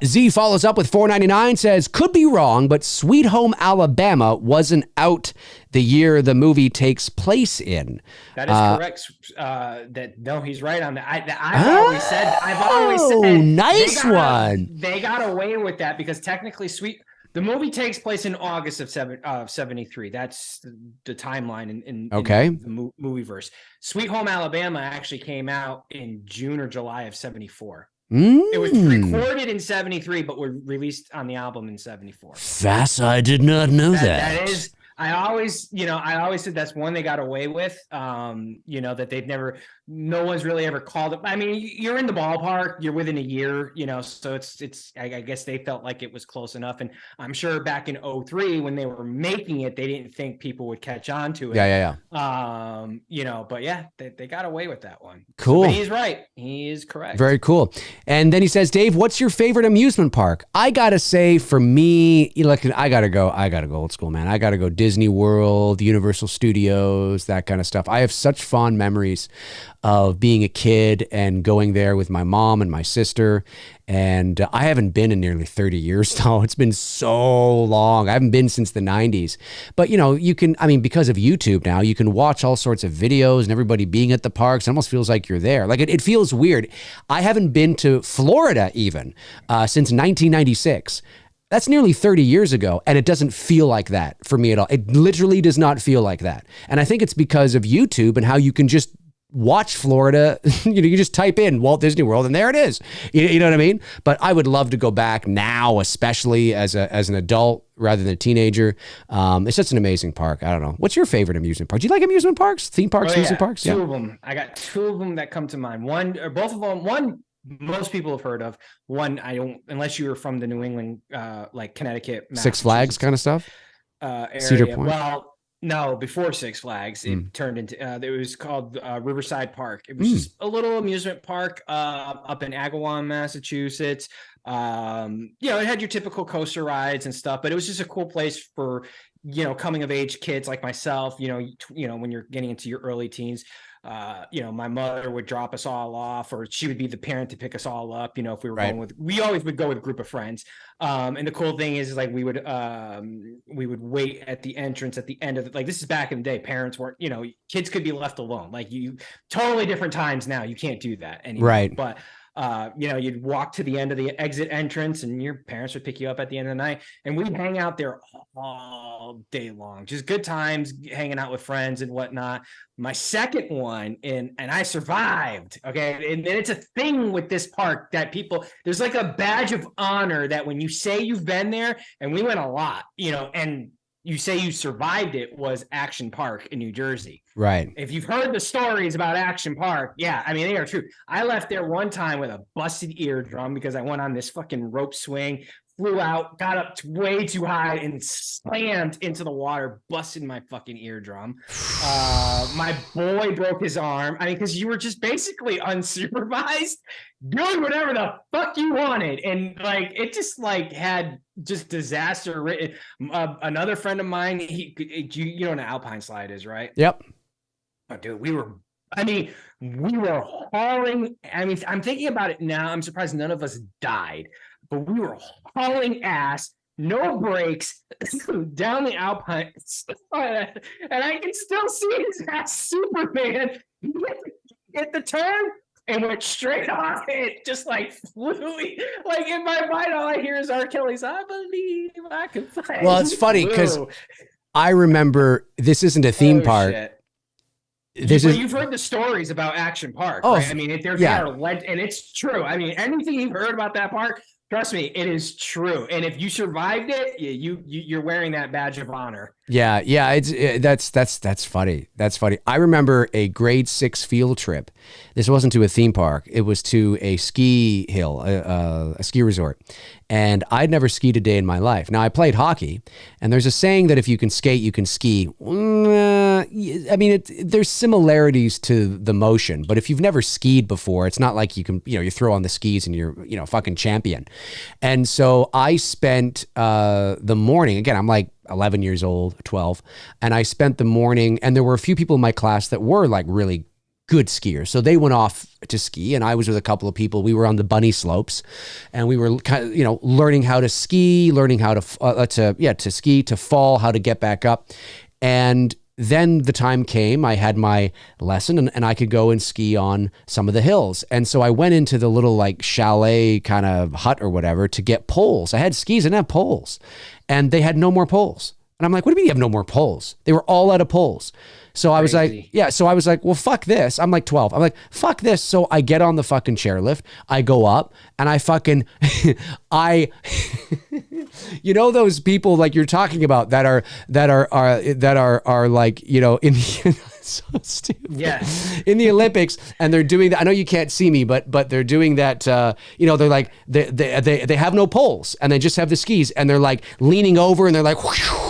Z follows up with $4.99, says, could be wrong, but Sweet Home Alabama wasn't out the year the movie takes place in. That is correct. No, he's right on that. I've always said. Nice one. They got away with that because technically the movie takes place in August of 73. That's the timeline in the movie verse. Sweet Home Alabama actually came out in June or July of 74. It was recorded in 73, but was released on the album in 74. Fast, I did not know that. That is, I always said that's one they got away with. That no one's really ever called it. I mean, you're in the ballpark, you're within a year, so it's, I guess they felt like it was close enough. And I'm sure back in 03, when they were making it, they didn't think people would catch on to it. Yeah. But yeah, they got away with that one. Cool. But he's right. He is correct. Very cool. And then he says, Dave, what's your favorite amusement park? I got to say, for me, I got to go old school, man. I got to go Disney World, Universal Studios, that kind of stuff. I have such fond memories of being a kid and going there with my mom and my sister. And I haven't been in nearly 30 years now. It's been so long. I haven't been since the 90s. But, because of YouTube now, you can watch all sorts of videos and everybody being at the parks. It almost feels like you're there. Like it feels weird. I haven't been to Florida even since 1996. That's nearly 30 years ago, and it doesn't feel like that for me at all. It literally does not feel like that. And I think it's because of YouTube and how you can just watch Florida. You just type in Walt Disney World and there it is. You know what I mean? But I would love to go back now, especially as an adult rather than a teenager. It's just an amazing park. I don't know. What's your favorite amusement park? Do you like amusement parks? Theme parks, amusement parks? Two of them. I got two of them that come to mind. One or both of them. One most people have heard of. One I don't, unless you were from the New England, like Connecticut, Six Flags kind of stuff. Area. Cedar Point. Well, no, before Six Flags, it turned into. It was called Riverside Park. It was just a little amusement park up in Agawam, Massachusetts. It had your typical coaster rides and stuff, but it was just a cool place for coming of age kids like myself, when you're getting into your early teens, my mother would drop us all off, or she would be the parent to pick us all up. If we were we always would go with a group of friends. And the cool thing is like we would wait at the entrance at the end of like, this is back in the day. Parents weren't, kids could be left alone. Like totally different times now. You can't do that anymore. Right. But you'd walk to the end of the exit entrance and your parents would pick you up at the end of the night, and we'd hang out there all day long. Just good times, hanging out with friends and whatnot. My second one, and I survived. Okay. And it's a thing with this park that there's like a badge of honor that when you say you've been there, and we went a lot, and you say you survived it, was Action Park in New Jersey. Right. If you've heard the stories about Action Park, yeah, I mean, they are true. I left there one time with a busted eardrum because I went on this fucking rope swing, flew out, got up way too high, and slammed into the water, busted my fucking eardrum. My boy broke his arm. I mean, because you were just basically unsupervised, doing whatever the fuck you wanted. And like, it just like had just disaster written. Another friend of mine, you know what an alpine slide is, right? Yep. Oh, dude, we were hauling. I mean, I'm thinking about it now. I'm surprised none of us died, but we were hauling ass, no brakes, down the alpine. And I can still see his ass, Superman, hit the turn and went straight off it, just like flew. Like in my mind, all I hear is R. Kelly's "I Believe I Can Fly." Well, it's funny because I remember this isn't a theme park. Shit. But you've heard the stories about Action Park, oh, right? I mean, and it's true. I mean, anything you've heard about that park, trust me, it is true. And if you survived it, you're wearing that badge of honor. Yeah. That's funny. That's funny. I remember a grade 6 field trip. This wasn't to a theme park. It was to a ski hill, a ski resort. And I'd never skied a day in my life. Now, I played hockey, and there's a saying that if you can skate, you can ski. I mean, there's similarities to the motion, but if you've never skied before, it's not like you can, you throw on the skis and you're, fucking champion. And so I spent the morning, again, I'm like 11 years old, 12, and I spent the morning, and there were a few people in my class that were like really good skiers. So they went off to ski, and I was with a couple of people. We were on the bunny slopes, and we were kind of, learning how to ski, learning how to ski, to fall, how to get back up. And then the time came, I had my lesson, and I could go and ski on some of the hills. And so I went into the little like chalet kind of hut or whatever to get poles. I had skis and I had poles, and they had no more poles. And I'm like, what do you mean you have no more poles? They were all out of poles. So I was like, well, fuck this. I'm like 12. I'm like, fuck this. So I get on the fucking chairlift. I go up, and I fucking, those people like you're talking about that are like, in so stupid. Yeah. In the Olympics, and they're doing that. I know you can't see me, but they're doing that. They're like they have no poles, and they just have the skis, and they're like leaning over, and they're like,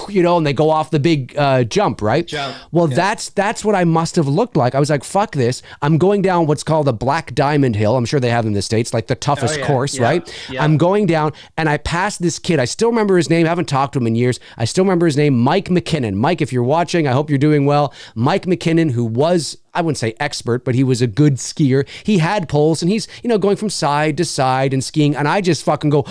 and they go off the big jump, right? Well, yeah. That's what I must have looked like. I was like, fuck this. I'm going down what's called a Black Diamond Hill. I'm sure they have them in the States, like the toughest course, right? Yeah. I'm going down, and I passed this kid. I still remember his name. I haven't talked to him in years. I still remember his name, Mike McKinnon. Mike, if you're watching, I hope you're doing well. Mike McKinnon, who was, I wouldn't say expert, but he was a good skier. He had poles, and he's, going from side to side and skiing. And I just fucking go,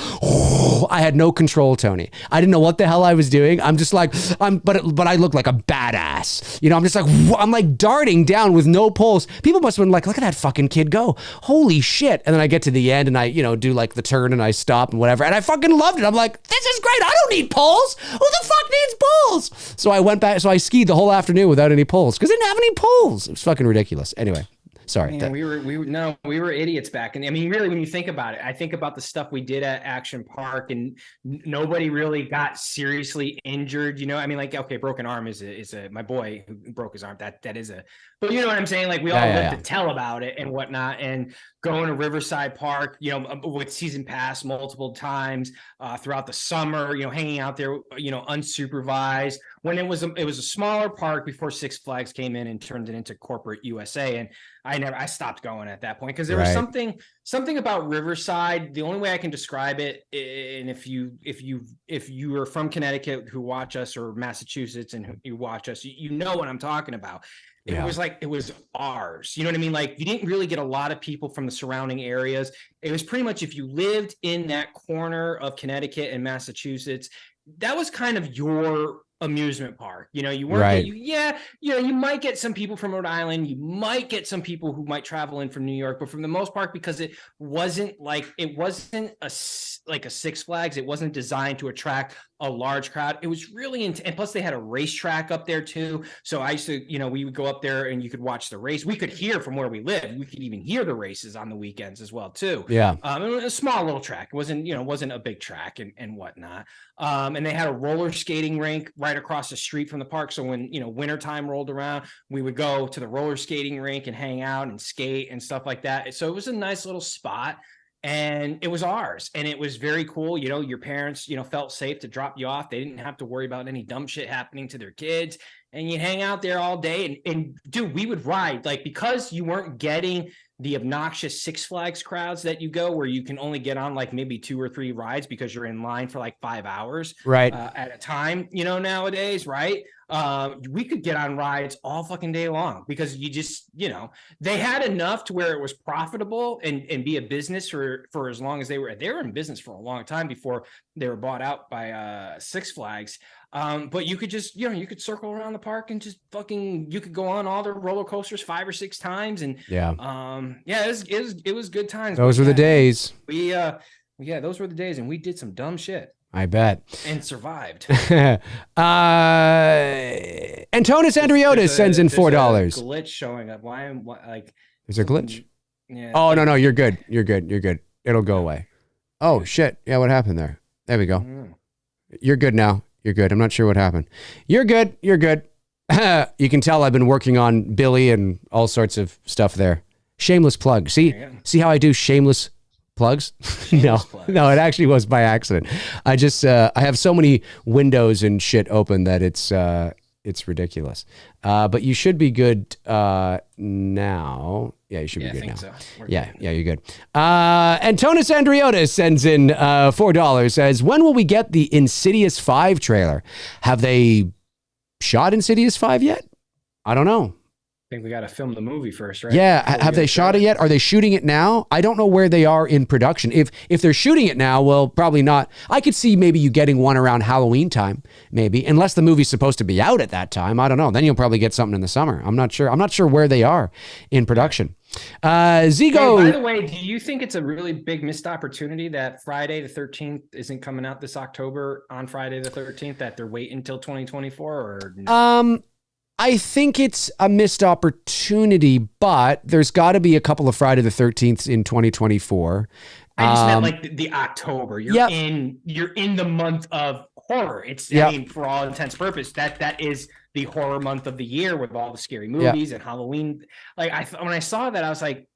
I had no control, Tony. I didn't know what the hell I was doing. I'm just like, but I look like a badass. I'm just like, I'm like darting down with no poles. People must have been like, look at that fucking kid go. Holy shit. And then I get to the end, and I, do like the turn, and I stop and whatever. And I fucking loved it. I'm like, this is great. I don't need poles. Who the fuck needs poles? So I went back. So I skied the whole afternoon without any poles because I didn't have any poles. It was fucking ridiculous. Anyway, sorry. Man, we were idiots back. And I mean, really, when you think about it, I think about the stuff we did at Action Park, and nobody really got seriously injured. I mean, like, okay, broken arm is my boy who broke his arm. That is a but you know what I'm saying? Like we all Yeah, live to tell about it and whatnot, and going to Riverside Park, with season pass multiple times throughout the summer, hanging out there, unsupervised. When it was a smaller park before Six Flags came in and turned it into corporate USA, and I stopped going at that point because there was something about Riverside. The only way I can describe it, and if you are from Connecticut who watch us, or Massachusetts and you watch us, you know what I'm talking about. It was like, it was ours. You know what I mean? Like, you didn't really get a lot of people from the surrounding areas. It was pretty much, if you lived in that corner of Connecticut and Massachusetts, that was kind of your amusement park. You weren't, you might get some people from Rhode Island. You might get some people who might travel in from New York, but from the most part, because it wasn't a Six Flags, it wasn't designed to attract a large crowd. It was really and plus they had a racetrack up there too. So I used to, we would go up there and you could watch the race. We could hear from where we lived. We could even hear the races on the weekends as well too. Yeah. It was a small little track. It wasn't a big track and whatnot. And they had a roller skating rink right across the street from the park. So when, wintertime rolled around, we would go to the roller skating rink and hang out and skate and stuff like that. So it was a nice little spot. And it was ours, and it was very cool. Your parents, felt safe to drop you off. They didn't have to worry about any dumb shit happening to their kids, and you hang out there all day. And dude, we would ride, like, because you weren't getting the obnoxious Six Flags crowds that you go, where you can only get on like maybe 2 or 3 rides because you're in line for like 5 hours at a time, nowadays, right? We could get on rides all fucking day long because you just, they had enough to where it was profitable and be a business for as long as they were in business for a long time before they were bought out by Six Flags. But you could just, you could circle around the park and just you could go on all the roller coasters 5 or 6 times. And it was good times. Those were the days. Those were the days, and we did some dumb shit. I bet. And survived. Antonis Andriotis sends in $4. A glitch showing up. There's a glitch? Yeah. Oh, no, you're good. You're good. It'll go away. Oh, shit. Yeah, what happened there? There we go. You're good now. You're good. I'm not sure what happened. You're good. You can tell I've been working on Billy and all sorts of stuff there. Shameless plug. See how I do shameless plugs? No, it actually was by accident. I just I have so many windows and shit open that it's ridiculous. But you should be good now. Yeah, you should be good now. So. Yeah, you're good. Antonis Andriotis sends in $4. Says, when will we get the Insidious 5 trailer? Have they shot Insidious 5 yet? I don't know. I think we got to film the movie first, right? Yeah. Have they shot it yet? Are they shooting it now? I don't know where they are in production. If they're shooting it now, well, probably not. I could see maybe you getting one around Halloween time, maybe, unless the movie's supposed to be out at that time. I don't know. Then you'll probably get something in the summer. I'm not sure where they are in production. Zigo. Hey, by the way, do you think it's a really big missed opportunity that Friday the 13th isn't coming out this October on Friday the 13th, that they're waiting until 2024 or no? I think it's a missed opportunity, but there's got to be a couple of Friday the 13th in 2024. I just meant like the October. You're in the month of horror. It's I mean, for all intents and purposes, that is the horror month of the year with all the scary movies and Halloween. Like when I saw that, I was like,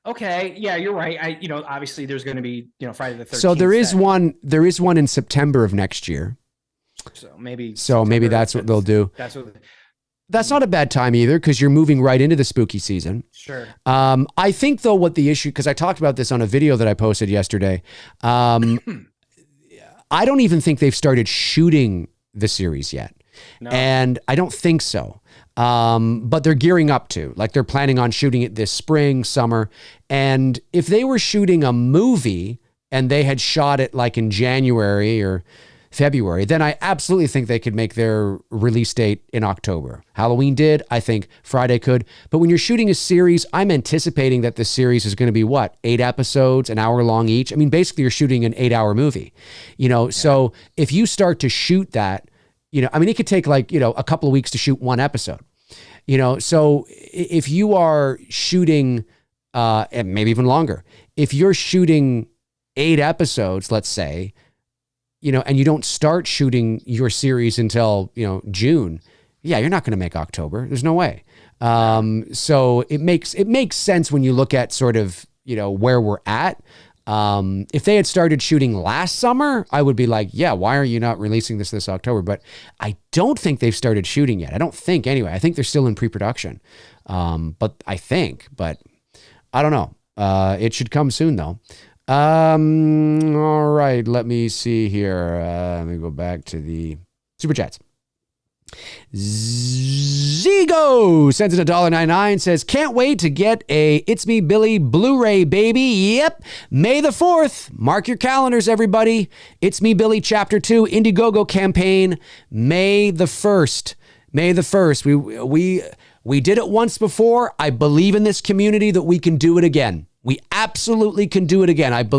okay, yeah, you're right. Obviously there's going to be, Friday the 13th. So there is one in September of next year. So maybe that's what they'll do. That's not a bad time either, because you're moving right into the spooky season. Sure. I think, though, what the issue, because I talked about this on a video that I posted yesterday, I don't even think they've started shooting the series yet. No. And I don't think so. But they're gearing up to. Like, they're planning on shooting it this spring, summer. And if they were shooting a movie and they had shot it like in January or February, then I absolutely think they could make their release date in October. Halloween did. I think Friday could. But when you're shooting a series, I'm anticipating that the series is going to be 8 episodes, an hour long each. I mean, basically you're shooting an 8-hour movie, So if you start to shoot that, it could take a couple of weeks to shoot one episode, so if you are shooting, and maybe even longer, if you're shooting 8 episodes, let's say, and you don't start shooting your series until, June, you're not going to make October. There's no way. So it makes sense when you look at sort of, where we're at. If they had started shooting last summer, I would be like, yeah, why are you not releasing this October? But I don't think they've started shooting yet. I don't think anyway. I think they're still in pre-production. But I don't know. It should come soon though. All right, let me see here. Let me go back to the Super Chats. Zigo sends in $1.99, says, can't wait to get a It's Me Billy Blu-ray, baby. Yep. May the 4th. Mark your calendars, everybody. It's Me Billy Chapter 2 Indiegogo campaign. May the 1st. May the 1st. We did it once before. I believe in this community that we can do it again. We absolutely can do it again.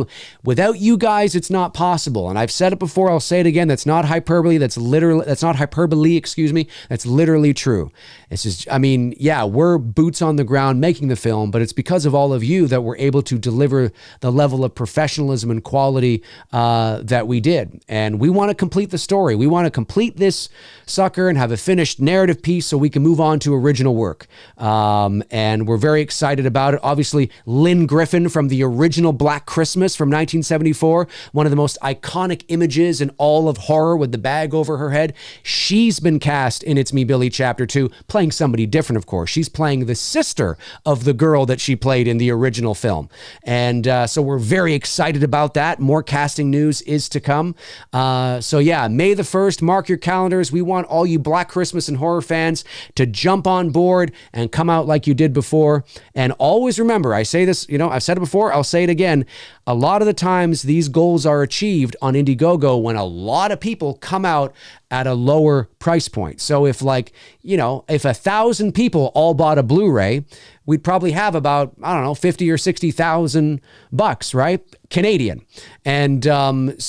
Without you guys, it's not possible. And I've said it before. I'll say it again. That's not hyperbole. That's not hyperbole. Excuse me. That's literally true. It's just, we're boots on the ground making the film, but it's because of all of you that we're able to deliver the level of professionalism and quality that we did. And we want to complete the story. We want to complete this sucker and have a finished narrative piece so we can move on to original work. And we're very excited about it. Obviously, Lynn Griffin from the original Black Christmas from 1974, one of the most iconic images in all of horror with the bag over her head. She's been cast in It's Me Billy Chapter 2, playing somebody different, of course. She's playing the sister of the girl that she played in the original film. And so we're very excited about that. More casting news is to come. May the 1st, mark your calendars. We want all you Black Christmas and horror fans to jump on board and come out like you did before. And always remember, I say this, I've said it before, I'll say it again. A lot of the times these goals are achieved on Indiegogo when a lot of people come out at a lower price point. So if 1,000 people all bought a Blu-ray, we'd probably have about, 50 or 60,000 bucks, right? Canadian. And if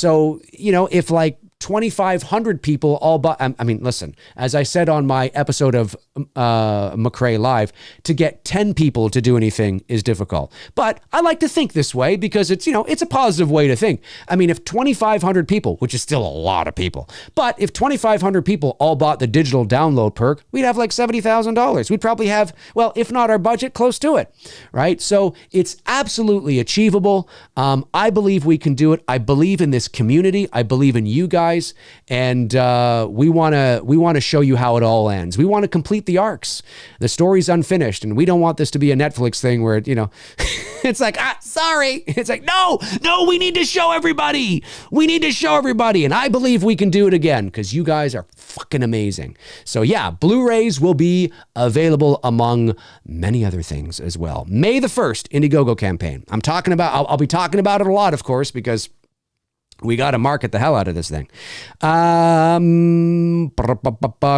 2,500 people all bought, listen, as I said on my episode of McRae Live, to get 10 people to do anything is difficult. But I like to think this way because it's a positive way to think. If 2,500 people, which is still a lot of people, but if 2,500 people all bought the digital download perk, we'd have like $70,000. We'd probably have, if not our budget, close to it, right? So it's absolutely achievable. I believe we can do it. I believe in this community. I believe in you guys. And we want to show you how it all ends. We want to complete the arcs. The story's unfinished, and we don't want this to be a Netflix thing where it's like, sorry. It's like, no, we need to show everybody. We need to show everybody, and I believe we can do it again because you guys are fucking amazing. So yeah, Blu-rays will be available among many other things as well. May the 1st, Indiegogo campaign. I'll be talking about it a lot, of course, because we got to market the hell out of this thing.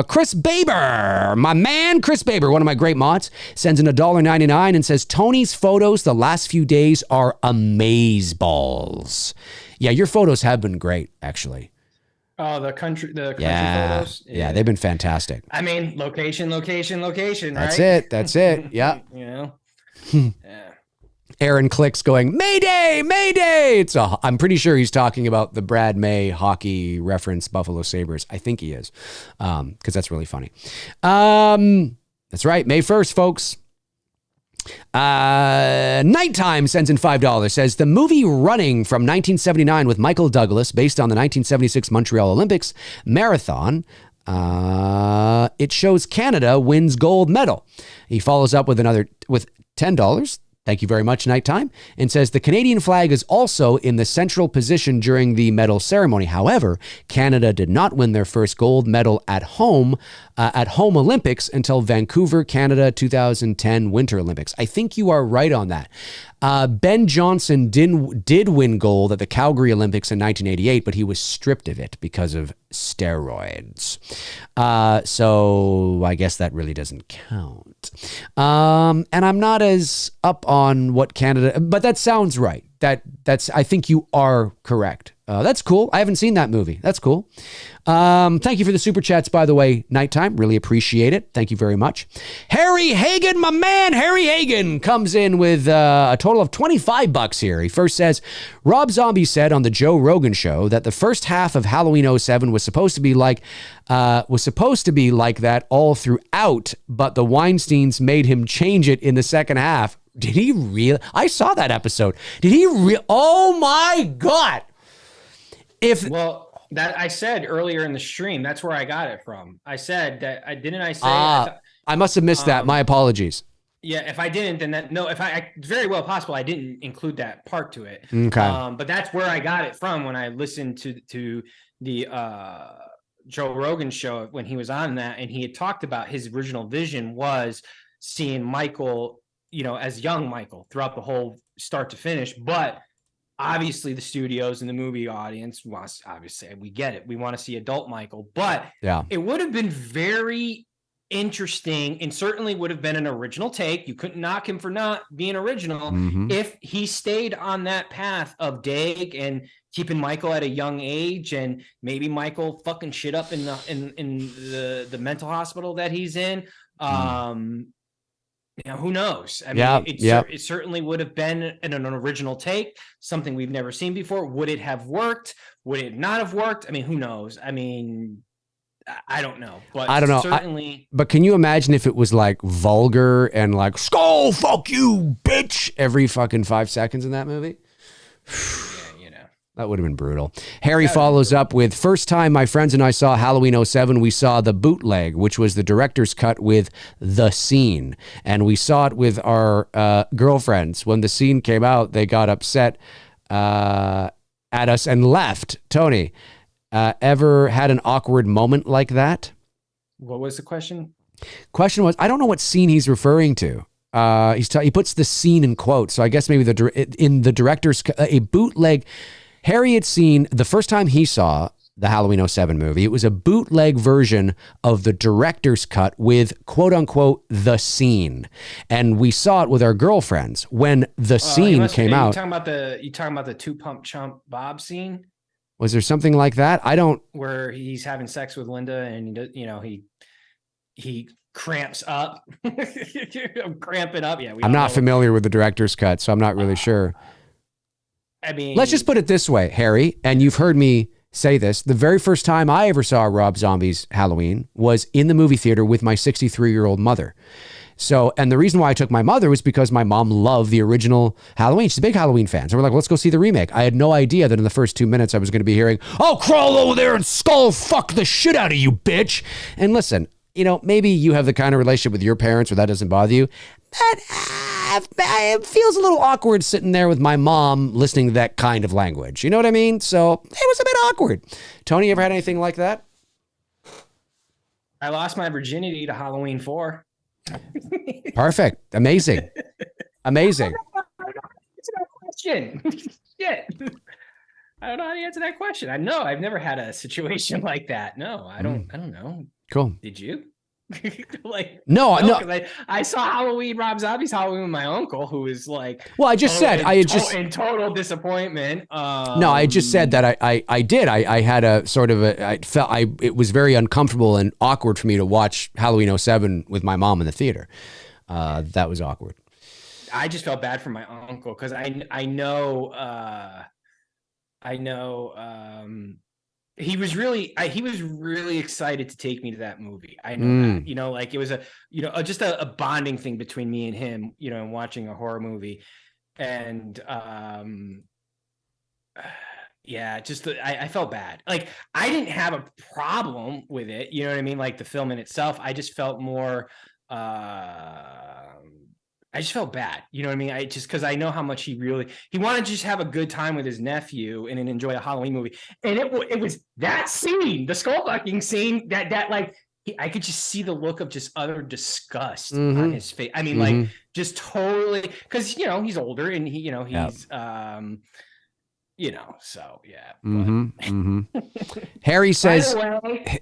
Chris Baber, my man, Chris Baber, one of my great mods, sends in $1.99 and says, Tony's photos the last few days are amazeballs. Yeah, your photos have been great, actually. Oh, the country photos. Yeah, they've been fantastic. Location, That's right? That's it. Yeah. Yeah. Aaron Clicks going, Mayday, Mayday. I'm pretty sure he's talking about the Brad May hockey reference, Buffalo Sabres. I think he is, because that's really funny. That's right, May 1st, folks. Nighttime sends in $5, says the movie Running from 1979 with Michael Douglas, based on the 1976 Montreal Olympics marathon. It shows Canada wins gold medal. He follows up with $10. Thank you very much, Nighttime, and says the Canadian flag is also in the central position during the medal ceremony. However, Canada did not win their first gold medal at home Olympics until Vancouver, Canada 2010 Winter Olympics. I think you are right on that. Ben Johnson did win gold at the Calgary Olympics in 1988, but he was stripped of it because of steroids. So I guess that really doesn't count. And I'm not as up on what Canada, but that sounds right. I think you are correct. That's cool. I haven't seen that movie. That's cool. Thank you for the super chats, by the way. Nighttime, really appreciate it. Thank you very much. Harry Hagen, my man, Harry Hagen comes in with a total of $25 here. He first says, Rob Zombie said on the Joe Rogan show that the first half of Halloween 07 was supposed to be like that all throughout, but the Weinsteins made him change it in the second half. Did he really? I saw that episode. Did he really? Oh my God. Well, that I said earlier in the stream, that's where I got it from. I said that I say I must have missed that. My apologies. Yeah, if I didn't, then it's very well possible I didn't include that part to it. Okay. But that's where I got it from when I listened to the Joe Rogan show when he was on that, and he had talked about his original vision was seeing Michael, as young Michael throughout the whole start to finish, but obviously the studios and the movie audience wants, obviously we get it, we want to see adult Michael, but it would have been very interesting and certainly would have been an original take. You couldn't knock him for not being original if he stayed on that path of Daig and keeping Michael at a young age, and maybe Michael fucking shit up in the mental hospital that he's in. Who knows? I mean, it certainly would have been an original take, something we've never seen before. Would it have worked? Would it not have worked? I mean, who knows? I mean, I don't know. But I don't know. Certainly. But can you imagine if it was like vulgar and like, skull, fuck you, bitch, every fucking 5 seconds in that movie? That would have been brutal. Harry follows up with, first time my friends and I saw Halloween 07, we saw the bootleg, which was the director's cut with the scene. And we saw it with our girlfriends. When the scene came out, they got upset at us and left. Tony, ever had an awkward moment like that? What was the question? Question was, I don't know what scene he's referring to. He puts the scene in quotes. So I guess maybe in the director's, a bootleg. Harry had seen, the first time he saw the Halloween 07 movie, it was a bootleg version of the director's cut with quote unquote the scene. And we saw it with our girlfriends when the scene came out. You talking about the two pump chump Bob scene? Was there something like that? Where he's having sex with Linda and he cramps up. I'm cramping up. Yeah. I'm not familiar with the director's cut, so I'm not really sure. I mean, let's just put it this way, Harry, and you've heard me say this. The very first time I ever saw Rob Zombie's Halloween was in the movie theater with my 63-year-old mother. So, and the reason why I took my mother was because my mom loved the original Halloween. She's a big Halloween fan. So we're like, let's go see the remake. I had no idea that in the first 2 minutes I was going to be hearing, "Oh, crawl over there and skull fuck the shit out of you, bitch." And listen, maybe you have the kind of relationship with your parents where that doesn't bother you. But it feels a little awkward sitting there with my mom listening to that kind of language. You know what I mean? So it was a bit awkward. Tony, ever had anything like that? I lost my virginity to Halloween 4. Perfect. Amazing. Amazing. It's a question. Shit. I don't know how to answer that question. I've never had a situation like that. No, I don't know. Cool. Did you? No. I saw Rob Zombie's Halloween with my uncle, who was like, well, I just said in total disappointment. No, I just said that I did. I had a sort of it was very uncomfortable and awkward for me to watch Halloween 07 with my mom in the theater. That was awkward. I just felt bad for my uncle because I know he was really excited to take me to that movie. I know that, it was just a bonding thing between me and him, and watching a horror movie. And I felt bad. Like, I didn't have a problem with it. You know what I mean? Like the film in itself, I just felt more, I just felt bad. You know what I mean? Because I know how much he wanted to just have a good time with his nephew and enjoy a Halloween movie. And it was that scene, the skull fucking scene, that like, I could just see the look of just utter disgust on his face. I mean, like, just totally, because, he's older and he's, So yeah. Harry says,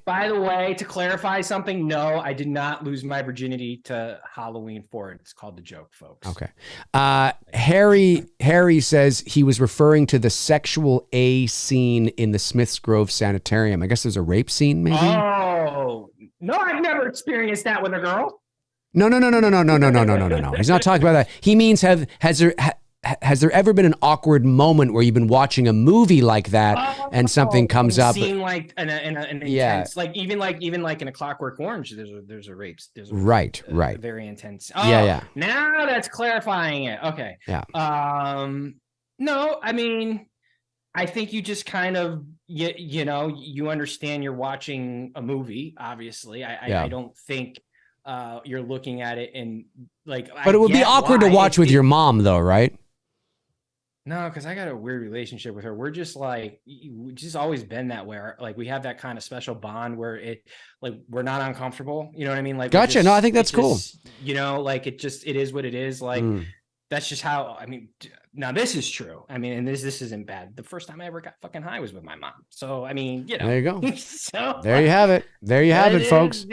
by the way, to clarify something, no, I did not lose my virginity to Halloween 4. It's called The Joke, folks. Okay. Harry says he was referring to the sexual A scene in the Smiths Grove Sanitarium. I guess there's a rape scene, maybe? Oh, no, I've never experienced that with a girl. No. He's not talking about that. He means has there ever been an awkward moment where you've been watching a movie like that and something comes up? Scene like an intense, like even like in A Clockwork Orange, there's a rape. There's a, right. Very intense. Yeah. Now that's clarifying it. Okay. Yeah. No, I mean, I think you just kind of you understand you're watching a movie. Obviously, I don't think you're looking at it and like. But it would be awkward to watch with your mom, though, right? No, because I got a weird relationship with her. We're just like, we just always been that way. Like we have that kind of special bond where we're not uncomfortable. You know what I mean? Like, gotcha. No, I think that's cool. Like it is what it is. Like that's just how. I mean, now this is true. I mean, and this isn't bad. The first time I ever got fucking high was with my mom. So I mean, there you go. So there you have it. There you have it, folks.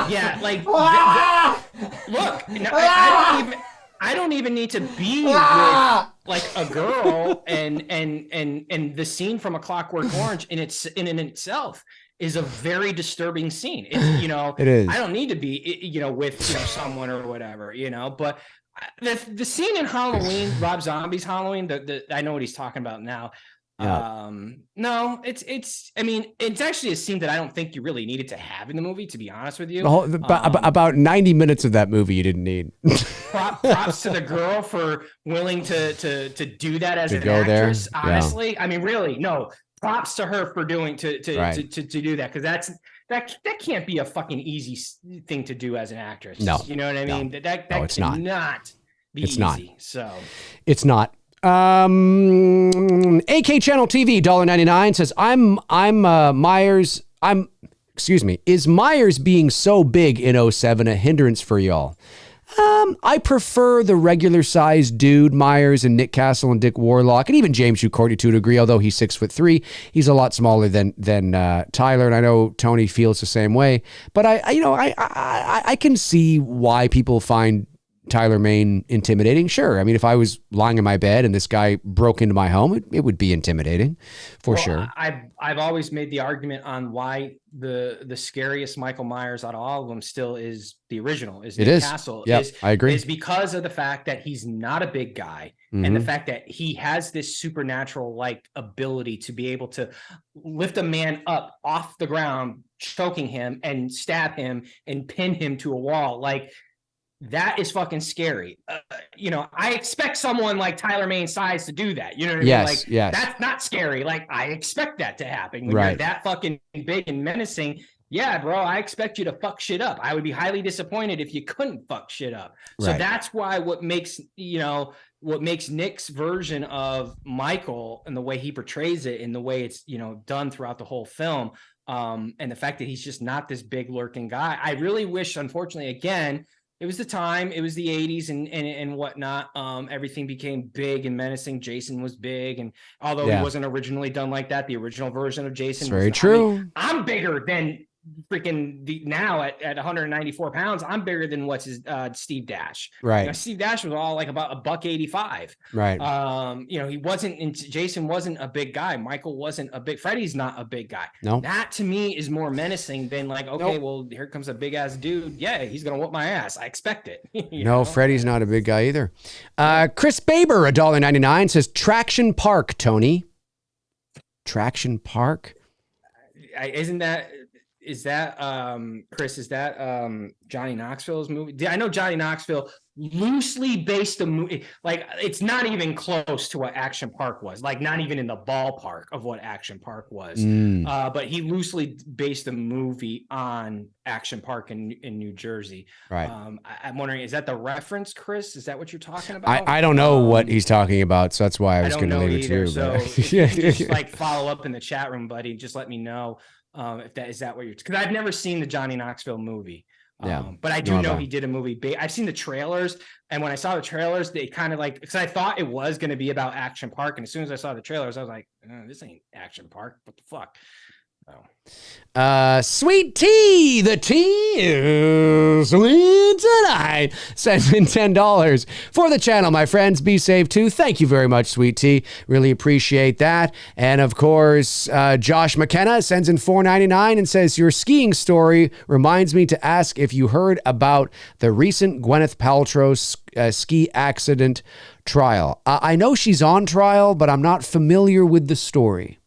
Yeah, like look, I don't even need to be with like a girl and the scene from A Clockwork Orange in itself is a very disturbing scene. It's it is. I don't need to be with someone or whatever, but the scene in Halloween, Rob Zombie's Halloween, I know what he's talking about now. Yeah. No, it's I mean, it's actually a scene that I don't think you really needed to have in the movie, to be honest with you. About 90 minutes of that movie you didn't need. Props to the girl for willing to do that as an actress. There. Honestly, yeah. I mean, really, no. Props to her for doing to do that, because that can't be a fucking easy thing to do as an actress. No, you know what I mean. No. That it's not be it's easy. Not. So it's not. AK Channel TV $1.99 says is Myers being so big in 07 a hindrance for y'all? I prefer the regular sized dude, Myers and Nick Castle and Dick Warlock, and even James Hugh Courtney to a degree, although he's 6'3". He's a lot smaller than Tyler, and I know Tony feels the same way. But I can see why people find Tyler Mane intimidating. Sure. I mean, if I was lying in my bed and this guy broke into my home, it would be intimidating for sure. I've always made the argument on why the scariest Michael Myers out of all of them still is the original, is Nick Castle. Yeah, I agree. Is because of the fact that he's not a big guy, and the fact that he has this supernatural like ability to be able to lift a man up off the ground, choking him and stab him and pin him to a wall. Like, that is fucking scary. I expect someone like Tyler Mane's size to do that. You know what I mean? Like, that's not scary. Like, I expect that to happen when you're that fucking big and menacing. Yeah, bro, I expect you to fuck shit up. I would be highly disappointed if you couldn't fuck shit up. So that's why what makes Nick's version of Michael and the way he portrays it and the way it's, done throughout the whole film, and the fact that he's just not this big lurking guy. I really wish, unfortunately, again, it was the time, it was the 80s and whatnot. Everything became big and menacing. Jason was big. And although he wasn't originally done like that, the original version of Jason. It's very true. I mean, I'm bigger than freaking now at 194 pounds. I'm bigger than Steve Dash. Right. Steve Dash was all like about $185. Right. He wasn't, Jason wasn't a big guy. Michael wasn't a big, Freddy's not a big guy. No. That to me is more menacing than like, okay, well, here comes a big ass dude. Yeah, he's going to whoop my ass. I expect it. Freddy's not a big guy either. Chris Baber, $1.99 says Traction Park, Tony. Traction Park? Is that Chris? Is that Johnny Knoxville's movie? I know Johnny Knoxville loosely based the movie. Like, it's not even close to what Action Park was. Like, not even in the ballpark of what Action Park was. But he loosely based the movie on Action Park in New Jersey. Right. I'm wondering, is that the reference, Chris? Is that what you're talking about? I don't know what he's talking about, so that's why I was going to leave it to you. So if you just like follow up in the chat room, buddy, just let me know. If that is that what you're, because I've never seen the Johnny Knoxville movie. But I do know he did a movie. I've seen the trailers, and when I saw the trailers, they kind of like, because I thought it was going to be about Action Park, and as soon as I saw the trailers, I was like, this ain't Action Park. What the fuck? Sweet tea, the tea is sweet tonight. Sends in $10 for the channel, my friends. Be safe too. Thank you very much, Sweet Tea. Really appreciate that. And of course, Josh McKenna sends in $4.99 and says, your skiing story reminds me to ask if you heard about the recent Gwyneth Paltrow ski accident trial. I know she's on trial, but I'm not familiar with the story.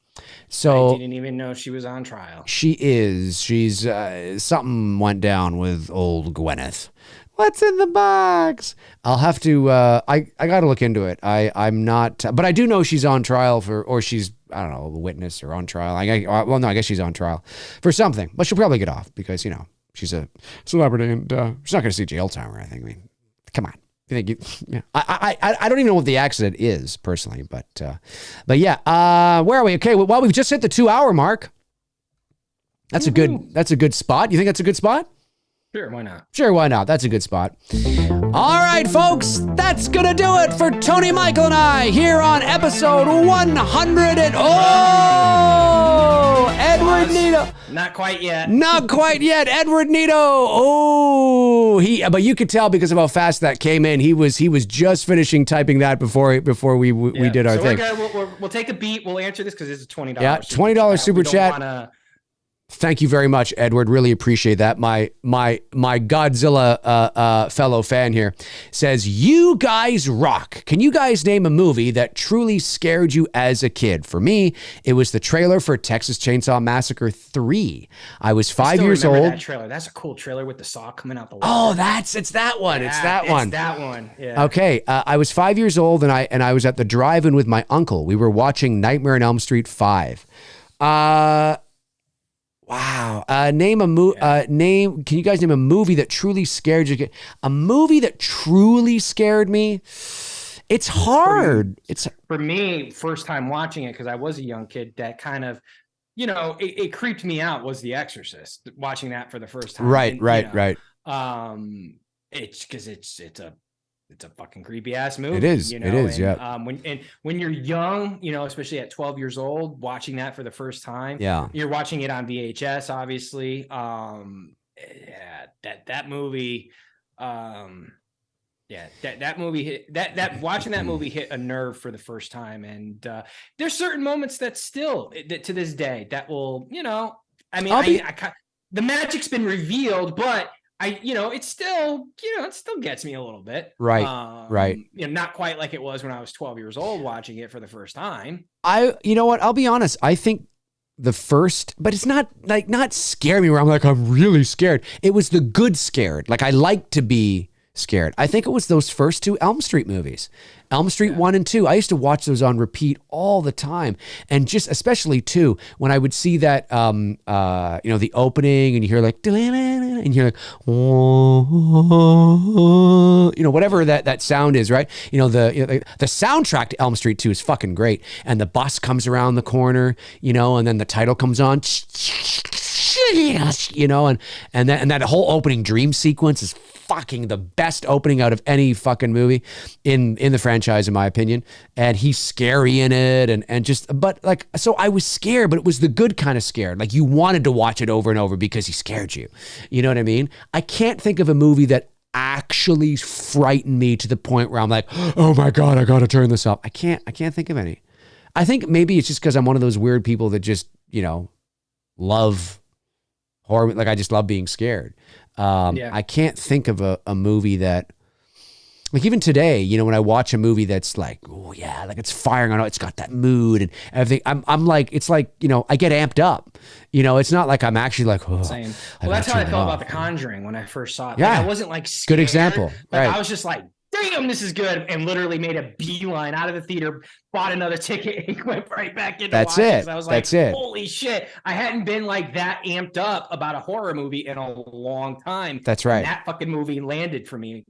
So I didn't even know she was on trial. She is. She's something went down with old Gwyneth. What's in the box? I'll have to. I got to look into it. I'm not, but I do know she's on trial or she's, I don't know, a witness or on trial. Well, no, I guess she's on trial for something, but she'll probably get off because she's a celebrity and she's not going to see jail time or anything. I mean, come on. I don't even know what the accident is personally, but yeah. Where are we? Okay. Well, we've just hit the 2-hour mark. That's a good spot. You think that's a good spot? Sure, why not? Sure, why not? That's a good spot. All right, folks, that's gonna do it for Tony, Michael, and I here on episode 100. Edward Nito. Not quite yet. Not quite yet. Edward Nito. Oh, but you could tell because of how fast that came in. He was just finishing typing that before we did our thing. We'll take a beat. We'll answer this because it's a $20. Yeah, $20 super chat. Thank you very much, Edward. Really appreciate that. My Godzilla fellow fan here says, you guys rock. Can you guys name a movie that truly scared you as a kid? For me, it was the trailer for Texas Chainsaw Massacre 3. I was 5 years old. That trailer. That's a cool trailer with the saw coming out the wall. Oh, it's that one. Yeah, it's that one. It's that one. Yeah. Okay. I was 5 years old and I was at the drive-in with my uncle. We were watching Nightmare on Elm Street 5. Wow. Can you guys name a movie that truly scared you? A movie that truly scared me? It's hard. For me, first time watching it, because I was a young kid, that kind of, it creeped me out, was The Exorcist, watching that for the first time. Right. It's because it's a fucking creepy ass movie. It is. It is. Yeah. When you're young, especially at 12 years old, watching that for the first time. Yeah. You're watching it on VHS, obviously. That movie. That movie hit watching that movie hit a nerve for the first time, and there's certain moments that still to this day that will, the magic's been revealed, but. It still gets me a little bit. Right. Right. Not quite like it was when I was 12 years old watching it for the first time. You know what? I'll be honest. I think the first, but it's not scare me where I'm really scared. It was the good scared. Like I like to be scared. I think it was those first two Elm Street movies. Elm Street 1 and 2. I used to watch those on repeat all the time. And just especially 2, when I would see that, the opening and you hear like, and you're like, whatever that sound is, right? The soundtrack to Elm Street 2 is fucking great. And the bus comes around the corner, and then the title comes on, and that whole opening dream sequence is fucking the best opening out of any fucking movie in the franchise, in my opinion. And he's scary in it, so I was scared, but it was the good kind of scared. Like you wanted to watch it over and over because he scared you. You know what I mean? I can't think of a movie that actually frightened me to the point where I'm like, oh my God, I gotta turn this off. I can't think of any. I think maybe it's just because I'm one of those weird people that just, love horror. Like I just love being scared. I can't think of a movie that, like even today, when I watch a movie that's like, oh yeah, like it's firing on, it's got that mood and everything. I'm like, it's like, I get amped up. It's not like I'm actually like, oh. Same. Well, that's how I felt about The Conjuring when I first saw it. Yeah. Like, I wasn't like scared, good example. But right. I was just like, damn, this is good, and literally made a beeline out of the theater, bought another ticket and went right back into That's watching. it. I was like, That's it. holy shit. I hadn't been like that amped up about a horror movie in a long time. That's right. And that fucking movie landed for me,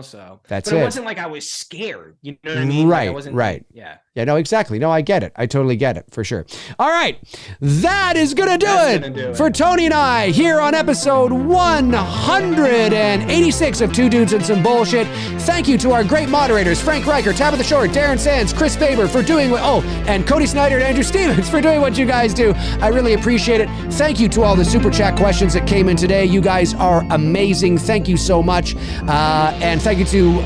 so. That's but it. It wasn't like I was scared. You know what I mean? Right, like I wasn't, right. Yeah. Yeah, no, exactly. No, I get it. I totally get it, for sure. All right. That is going to do it for Tony and I here on episode 186 of Two Dudes and Some Bullshit. Thank you to our great moderators, Frank Riker, Tabitha Short, Darren Sands, Chris Faber for doing and Cody Snyder and Andrew Stevens for doing what you guys do. I really appreciate it. Thank you to all the super chat questions that came in today. You guys are amazing. Thank you so much. And thank you to...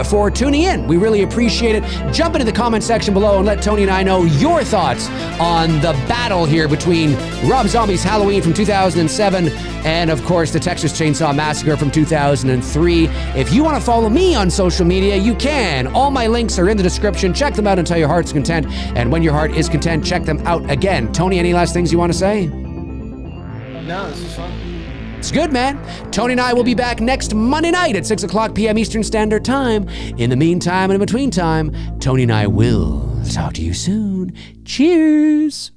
for tuning in. We really appreciate it. Jump into the comment section below and let Tony and I know your thoughts on the battle here between Rob Zombie's Halloween from 2007 and, of course, the Texas Chainsaw Massacre from 2003. If you want to follow me on social media, you can. All my links are in the description. Check them out until your heart's content. And when your heart is content, check them out again. Tony, any last things you want to say? No, this is fun. It's good, man. Tony and I will be back next Monday night at 6 o'clock p.m. Eastern Standard Time. In the meantime and in between time, Tony and I will talk to you soon. Cheers.